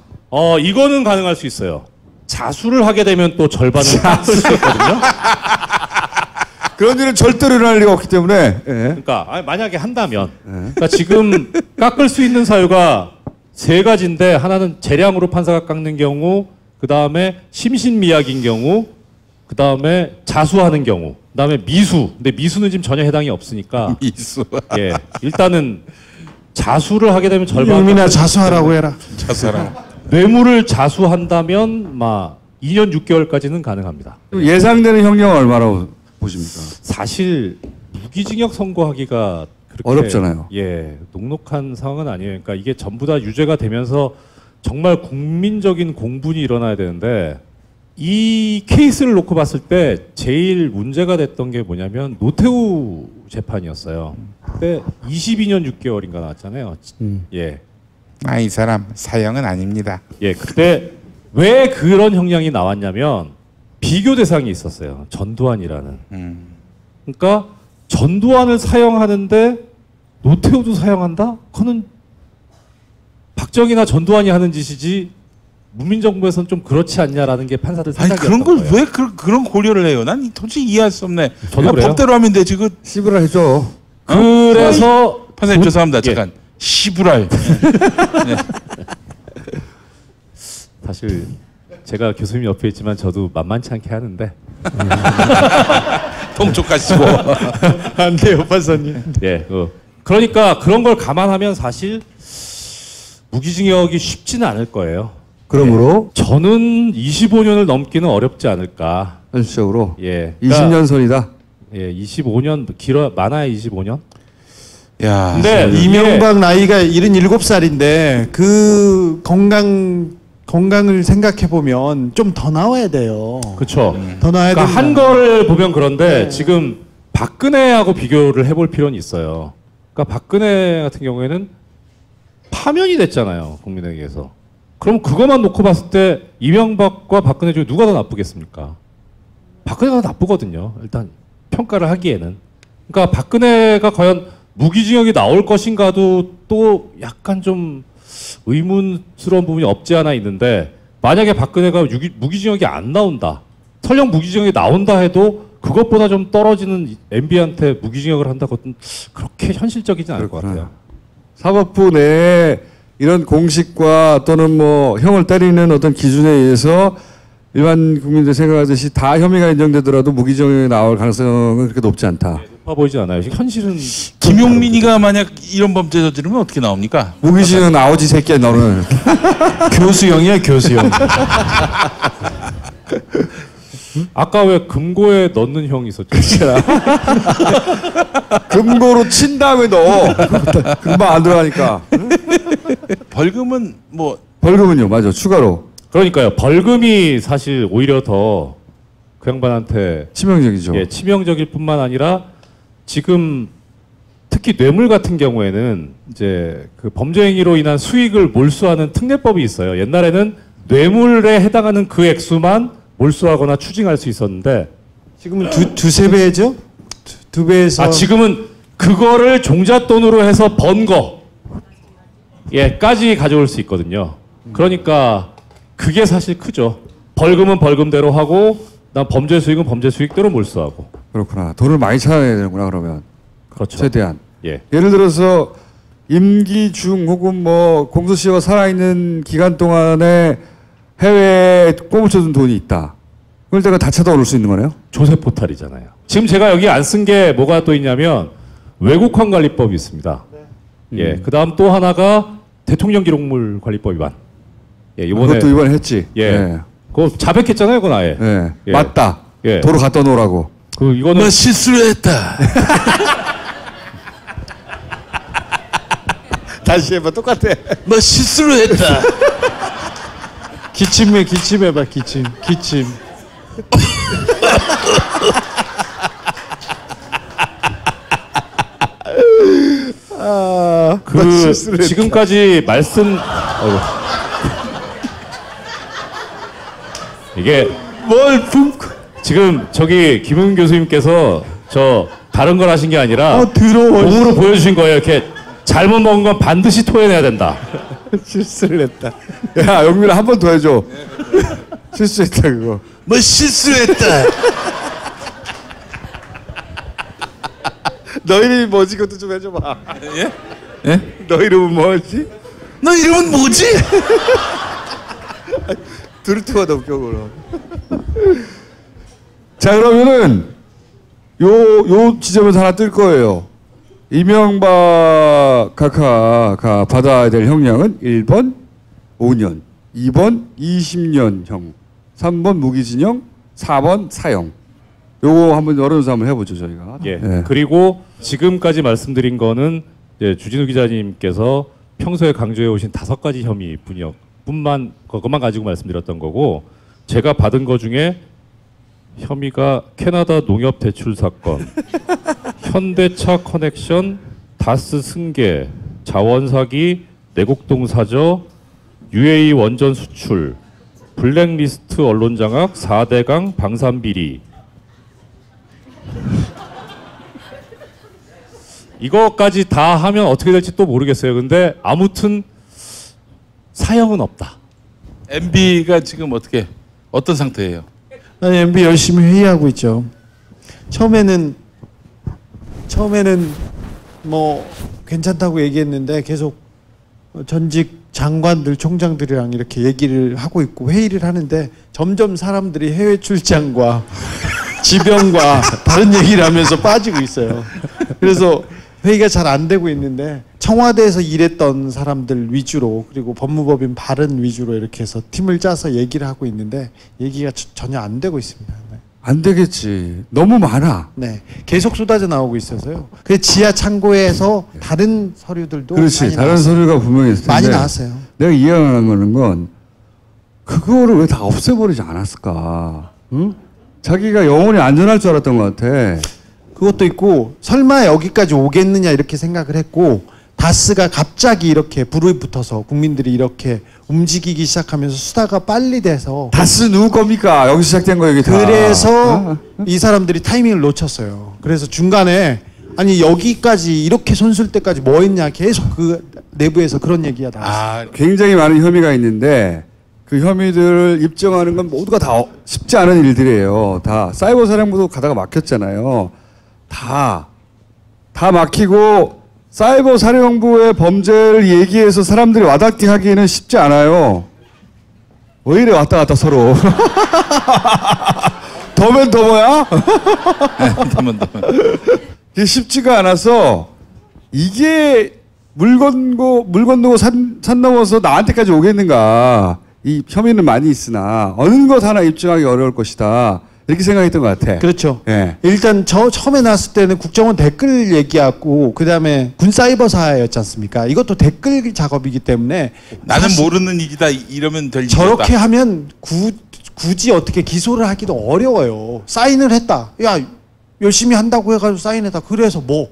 이거는 가능할 수 있어요. 자수를 하게 되면 또 절반을 깎을 수 있거든요. 그런 일은 절대로 일어날 리가 없기 때문에. 예. 그러니까 만약에 한다면 그러니까 지금 깎을 수 있는 사유가 세 가지인데 하나는 재량으로 판사가 깎는 경우, 그 다음에 심신미약인 경우, 그 다음에 자수하는 경우, 그 다음에 미수. 근데 미수는 지금 전혀 해당이 없으니까. 미수. 예, 일단은 자수를 하게 되면 절반. 용민아 자수하라고 해라. 자수하라고. 뇌물을 자수한다면 막 2년 6개월까지는 가능합니다. 예상되는 형량은 얼마라고 보십니까? 사실 무기징역 선고하기가 그렇게 어렵잖아요. 예, 녹록한 상황은 아니에요. 그러니까 이게 전부 다 유죄가 되면서 정말 국민적인 공분이 일어나야 되는데 이 케이스를 놓고 봤을 때 제일 문제가 됐던 게 뭐냐면 노태우 재판이었어요. 그때 22년 6개월인가 나왔잖아요. 예. 이 사람 사형은 아닙니다. 예, 그때 왜 그런 형량이 나왔냐면 비교 대상이 있었어요. 전두환이라는. 그러니까 전두환을 사형하는데 노태우도 사형한다? 그거는 박정희나 전두환이 하는 짓이지 문민정부에서는 좀 그렇지 않냐라는 게 판사들 생각이었던 그런 거예요. 걸 왜 그런 고려를 해요? 난 도저히 이해할 수 없네. 저도 그래요. 법대로 하면 되지. 그 시부랄 해줘. 그래서 판사님 죄송합니다. 잠깐. 시부랄. 네. 사실 제가 교수님 옆에 있지만 저도 만만치 않게 하는데 통촉하시고 안 돼요, 판사님. 예, 그러니까 그런 걸 감안하면 사실 무기징역이 쉽지는 않을 거예요. 그러므로 저는 25년을 넘기는 어렵지 않을까. 현실적으로. 예, 20년 선이다. 예, 25년 많아야 25년. 야, 근데 이명박 나이가 77살인데 그 건강을 생각해 보면 좀 더 나와야 돼요. 그렇죠. 더 나와야 그러니까 된다. 한 거를 보면 그런데 지금 박근혜하고 비교를 해볼 필요는 있어요. 그러니까 박근혜 같은 경우에는 파면이 됐잖아요, 국민에게서. 그럼 그것만 놓고 봤을 때 이명박과 박근혜 중에 누가 더 나쁘겠습니까? 박근혜가 더 나쁘거든요. 일단 평가를 하기에는. 그러니까 박근혜가 과연 무기징역이 나올 것인가도 또 약간 좀 의문스러운 부분이 없지 않아 있는데 만약에 박근혜가 무기징역이 안 나온다. 설령 무기징역이 나온다 해도 그것보다 좀 떨어지는 MB한테 무기징역을 한다고는 그렇게 현실적이진 않을 것 같아요. 사법부 내에 이런 공식과 또는 뭐 형을 때리는 어떤 기준에 의해서 일반 국민들 생각하듯이 다 혐의가 인정되더라도 무기징역이 나올 가능성은 그렇게 높지 않다. 높아 보이지 않아요. 현실은 김용민이가 만약 이런 범죄 저지르면 어떻게 나옵니까? 무기징역 나오지 새끼야 너는. 교수형이야 교수형. 아까 왜 금고에 넣는 형이 있었죠? 금고로 친 다음에 넣어. 금방 안 들어가니까. 벌금은 뭐 벌금은요, 맞아. 추가로. 그러니까요. 벌금이 사실 오히려 더 그 양반한테 치명적이죠. 예, 치명적일 뿐만 아니라 지금 특히 뇌물 같은 경우에는 이제 그 범죄 행위로 인한 수익을 몰수하는 특례법이 있어요. 옛날에는 뇌물에 해당하는 그 액수만 몰수하거나 추징할 수 있었는데 지금은 두세 배죠? 두 배에서 아 지금은 그거를 종잣돈으로 해서 번 거 예까지 가져올 수 있거든요. 그러니까 그게 사실 크죠. 벌금은 벌금대로 하고 난 범죄 수익은 범죄 수익대로 몰수하고. 그렇구나. 돈을 많이 찾아야 되는구나 그러면. 그렇죠. 최대한. 예. 예를 들어서 임기 중 혹은 뭐 공소시효가 살아있는 기간 동안에 해외에 꼬물쳐둔 돈이 있다. 그럴 때가 다 찾아올 수 있는 거네요? 조세 포탈이잖아요. 지금 제가 여기 안 쓴 게 뭐가 또 있냐면 외국환 관리법이 있습니다. 예. 그다음 또 하나가 대통령 기록물 관리법 위반. 예, 이번에 그것도 이번에 했지. 예. 예. 그거 자백했잖아요, 그건 아예. 예. 예. 맞다. 예. 도로 갖다 놓으라고. 그 이거는 뭐 실수를 했다. 다시 해봐 똑같아. 뭐 실수를 했다. 기침해봐 기침. 그 지금까지 말씀 이게 뭘 품고 지금 저기 김웅 교수님께서 저 다른 걸 하신 게 아니라 더러워. 몸으로 보여주신 거예요. 이렇게 잘못 먹은 건 반드시 토해내야 된다. 실수를 했다. 야, 영민아 한 번 더 해줘. 실수했다 그거. 뭐 실수를 했다. 너 이름이 뭐지? 그것도 좀 해줘봐. 예? 예? 너 이름은 뭐지? 너 이름은 뭐지? 들을 때마다 웃겨 그럼. 자 그러면은 요 지점에서 하나 뜰 거예요. 이명박 각하가 받아야 될 형량은 1번 5년, 2번 20년형, 3번 무기징역, 4번 사형. 요거 한번 여론조사 한번 해보죠 저희가. 예. 예. 그리고 지금까지 말씀드린 거는 이제 주진우 기자님께서 평소에 강조해 오신 5가지 혐의 그것만 가지고 말씀드렸던 거고, 제가 받은 거 중에 혐의가 캐나다 농협 대출 사건, 현대차 커넥션, 다스 승계, 자원 사기, 내곡동 사저, UAE 원전 수출, 블랙리스트 언론 장악, 4대강 방산 비리. 이거까지 다 하면 어떻게 될지 또 모르겠어요. 근데 아무튼 사형은 없다. MB가 지금 어떤 상태예요? 아니, MB 열심히 회의하고 있죠. 처음에는 뭐 괜찮다고 얘기했는데 계속 전직 장관들, 총장들이랑 이렇게 얘기를 하고 있고 회의를 하는데 점점 사람들이 해외 출장과 지병과 다른 얘기를 하면서 빠지고 있어요. 그래서 회의가 잘 안 되고 있는데 청와대에서 일했던 사람들 위주로 그리고 법무법인 발은 위주로 이렇게 해서 팀을 짜서 얘기를 하고 있는데 얘기가 전혀 안 되고 있습니다. 네. 안 되겠지. 너무 많아. 네, 계속 쏟아져 나오고 있어서요. 그 지하 창고에서 다른 서류들도 그렇지. 많이 다른 나왔어요. 서류가 분명히 있을 텐데 많이 나왔어요. 내가 이해하는 건 그거를 왜 다 없애버리지 않았을까? 응? 자기가 영원히 안전할 줄 알았던 것 같아. 그것도 있고 설마 여기까지 오겠느냐 이렇게 생각을 했고 다스가 갑자기 이렇게 불이 붙어서 국민들이 이렇게 움직이기 시작하면서 수사가 빨리 돼서 다스 누구 겁니까? 여기 시작된 거 여기 다. 그래서 이 사람들이 타이밍을 놓쳤어요. 그래서 중간에 아니 여기까지 이렇게 손쓸 때까지 뭐 했냐 계속 그 내부에서 그런 얘기가 나왔어요. 굉장히 많은 혐의가 있는데 그 혐의들을 입증하는 건 모두가 다 쉽지 않은 일들이에요. 다 사이버 사령부도 가다가 막혔잖아요. 다 막히고 사이버 사령부의 범죄를 얘기해서 사람들이 와닿게 하기에는 쉽지 않아요. 왜 이래 왔다 갔다 서로. 더면 더머야? 더면 이게 쉽지가 않아서 이게 물 건너고 산 넘어서 나한테까지 오겠는가. 이 혐의는 많이 있으나 어느 것 하나 입증하기 어려울 것이다. 이렇게 생각했던 것 같아. 그렇죠. 예. 일단 저 처음에 나왔을 때는 국정원 댓글 얘기하고 그다음에 군사이버사였지 않습니까? 이것도 댓글 작업이기 때문에 나는 모르는 일이다 이러면 될 저렇게 일이다. 하면 굳이 어떻게 기소를 하기도 어려워요. 사인을 했다. 야 열심히 한다고 해가지고 사인했다. 그래서 뭐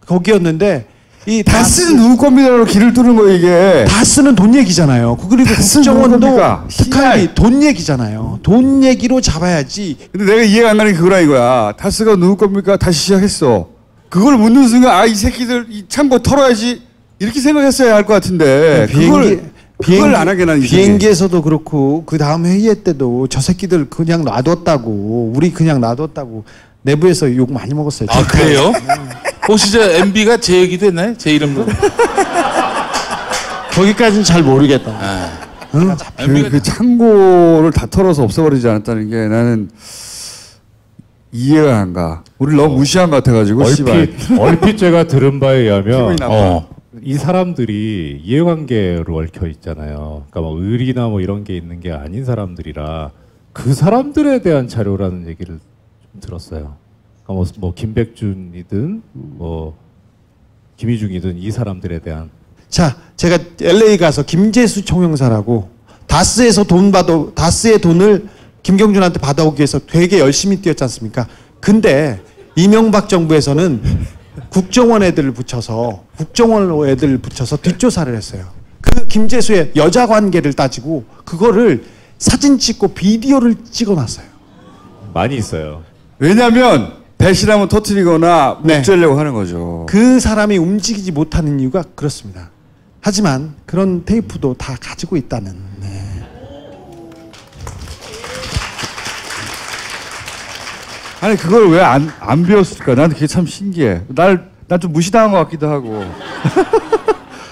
거기였는데 이 다스는 누구 겁니다로 길을 뚫는 거 이게. 다스는 돈 얘기잖아요. 그리고 국정원도 특활비 돈 얘기잖아요. 돈 얘기로 잡아야지. 근데 내가 이해가 안 가는 게 그거라 이거야. 다스가 누구 겁니까? 다시 시작했어. 그걸 묻는 순간 아 이 새끼들 이 참고 털어야지 이렇게 생각했어야 할 것 같은데 그걸 안 하게 난 비행기에서도 그렇고 그 다음 회의 때도 저 새끼들 그냥 놔뒀다고 우리 그냥 놔뒀다고 내부에서 욕 많이 먹었어요. 아 그래요? 혹시 저 MB가 제 얘기도 했나요? 제 이름도? 거기까지는 잘 모르겠다. 그 창고를 다 털어서 없애버리지 않았다는 게 나는 이해가 안 가. 우리 너무 무시한 것 같아가지고 얼핏 제가 들은 바에 의하면 기분이 나빠. 이 사람들이 이해관계로 얽혀 있잖아요. 그러니까 뭐 의리나 뭐 이런 게 있는 게 아닌 사람들이라 그 사람들에 대한 자료라는 얘기를 좀 들었어요. 그러니까 뭐 김백준이든 뭐 김희중이든 이 사람들에 대한. 자, 제가 LA 가서 김재수 총영사라고 다스에서 다스의 돈을 김경준한테 받아오기 위해서 되게 열심히 뛰었지 않습니까? 근데 이명박 정부에서는 국정원 애들을 붙여서 뒷조사를 했어요. 그 김재수의 여자 관계를 따지고 그거를 사진 찍고 비디오를 찍어놨어요. 많이 있어요. 왜냐하면 배신하면 터뜨리거나 묵죄려고 하는 거죠. 그 사람이 움직이지 못하는 이유가 그렇습니다. 하지만 그런 테이프도 다 가지고 있다는. 네. 아니 그걸 왜 안 배웠을까? 난 그게 참 신기해. 난 좀 무시당한 것 같기도 하고.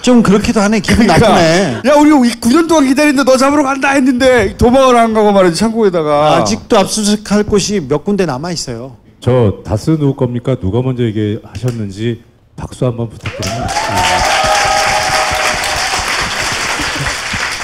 좀 그렇기도 하네. 기분 나쁘네. 야 우리 9년 동안 기다리는데 너 잡으러 간다 했는데 도망을 안 가고 말이지 창고에다가. 아직도 압수수색할 곳이 몇 군데 남아 있어요. 저 다스 누구 겁니까? 누가 먼저 얘기하셨는지 박수 한번 부탁드립니다.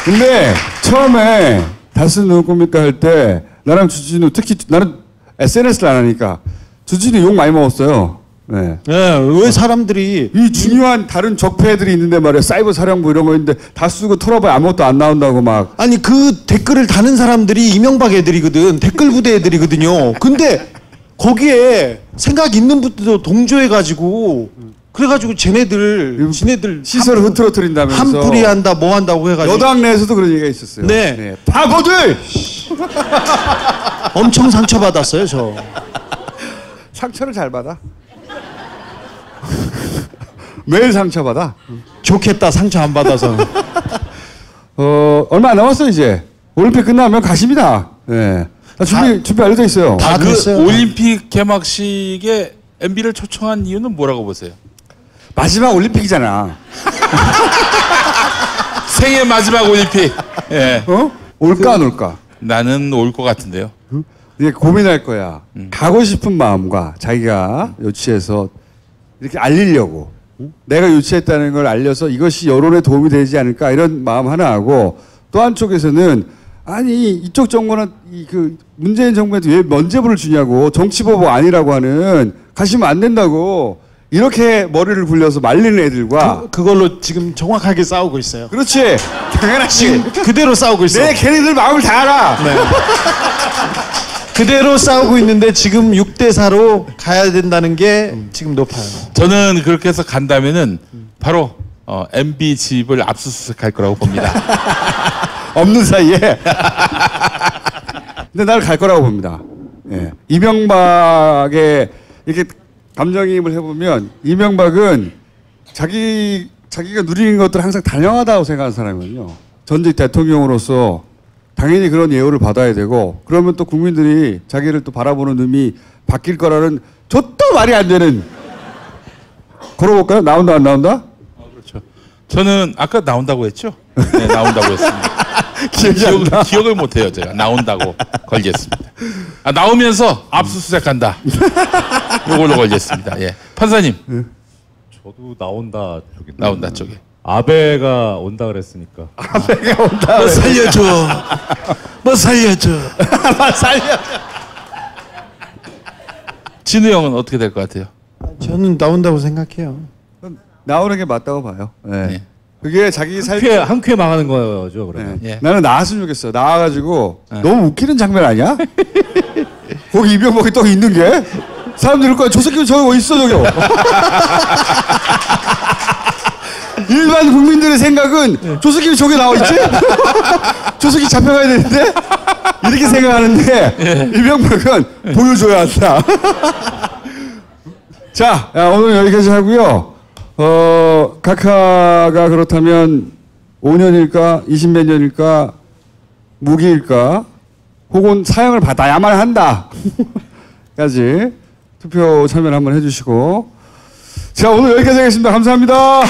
근데 처음에 다스 누구 겁니까 할 때 나랑 주진우 특히 나는 SNS를 안 하니까 주진우 욕 많이 먹었어요. 네. 왜 사람들이 이 중요한 다른 적폐들이 있는데 말이야 사이버 사령부 이런 거 있는데 다 쓰고 털어봐야 아무것도 안 나온다고 막. 아니 그 댓글을 다는 사람들이 이명박 애들이거든. 댓글 부대 애들이거든요. 근데 거기에 생각 있는 분들도 동조해가지고 그래가지고 지네들 시설을 흐트러뜨린다면서 한풀이 한다 뭐 한다고 해가지고 여당 내에서도 그런 얘기가 있었어요. 네. 바보들 엄청 상처받았어요 저. 상처를 잘 받아. 매일 상처받아. 좋겠다 상처 안 받아서. 얼마 안 남았어 이제. 올림픽 끝나면 가십니다. 네. 준비 알려져 있어요. 그 올림픽 개막식에 MB를 초청한 이유는 뭐라고 보세요? 마지막 올림픽이잖아. 생애 마지막 올림픽. 예. 올까 안 올까? 나는 올 것 같은데요. 이게 고민할 거야. 가고 싶은 마음과 자기가 유치해서 이렇게 알리려고 내가 유치했다는 걸 알려서 이것이 여론에 도움이 되지 않을까 이런 마음 하나 하고 또 한쪽에서는 아니 이쪽 정부는 그 문재인 정부한테 왜 면죄부를 주냐고 정치보복 아니라고 하는 가시면 안 된다고 이렇게 머리를 굴려서 말리는 애들과 그걸로 지금 정확하게 싸우고 있어요. 그렇지 당연하지. 지금 그대로 싸우고 있어요. 내 걔네들 마음을 다 알아. 네. 그대로 싸우고 있는데 지금 6대4로 가야 된다는 게 지금 높아요. 저는 그렇게 해서 간다면은 바로 MB 집을 압수수색할 거라고 봅니다. 없는 사이에. 근데 나를 갈 거라고 봅니다. 예. 이명박의 이렇게 감정이입을 해보면 이명박은 자기가 누리는 것들 항상 단영하다고 생각하는 사람이거든요. 전직 대통령으로서 당연히 그런 예우를 받아야 되고 그러면 또 국민들이 자기를 또 바라보는 눈이 바뀔 거라는 저도 말이 안 되는. 걸어볼까요? 나온다 안 나온다? 그렇죠. 저는 아까 나온다고 했죠? 네, 나온다고 했습니다. 기억을 못해요 제가. 나온다고 걸겠습니다. 나오면서 압수수색한다. 이걸로 걸겠습니다. 예. 판사님. 저도 나온다 쪽에. 나온다 쪽에. 아베가 온다 그랬으니까. 아베가 온다. 살려줘. 뭐 살려줘. 진우 형은 어떻게 될 것 같아요? 저는 나온다고 생각해요. 나오는 게 맞다고 봐요. 네. 그게 자기 한 큐에 망하는 거죠, 그러면. 네. 나는 나왔으면 좋겠어. 나와가지고 너무 웃기는 장면 아니야? 거기 이병목이 또 있는 게 사람들 이럴 거야. 저 새끼 저기 어디 있어 저기요. 일반 국민들의 생각은 저 새끼 저기 나와 있지? 저 새끼 잡혀가야 되는데 이렇게 생각하는데 이병목은 보여줘야 한다. 자, 오늘 여기까지 하고요. 각하가 그렇다면 5년일까, 20몇 년일까, 무기일까, 혹은 사형을 받아야만 한다. 까지 투표 참여를 한번 해주시고. 자, 오늘 여기까지 하겠습니다. 감사합니다.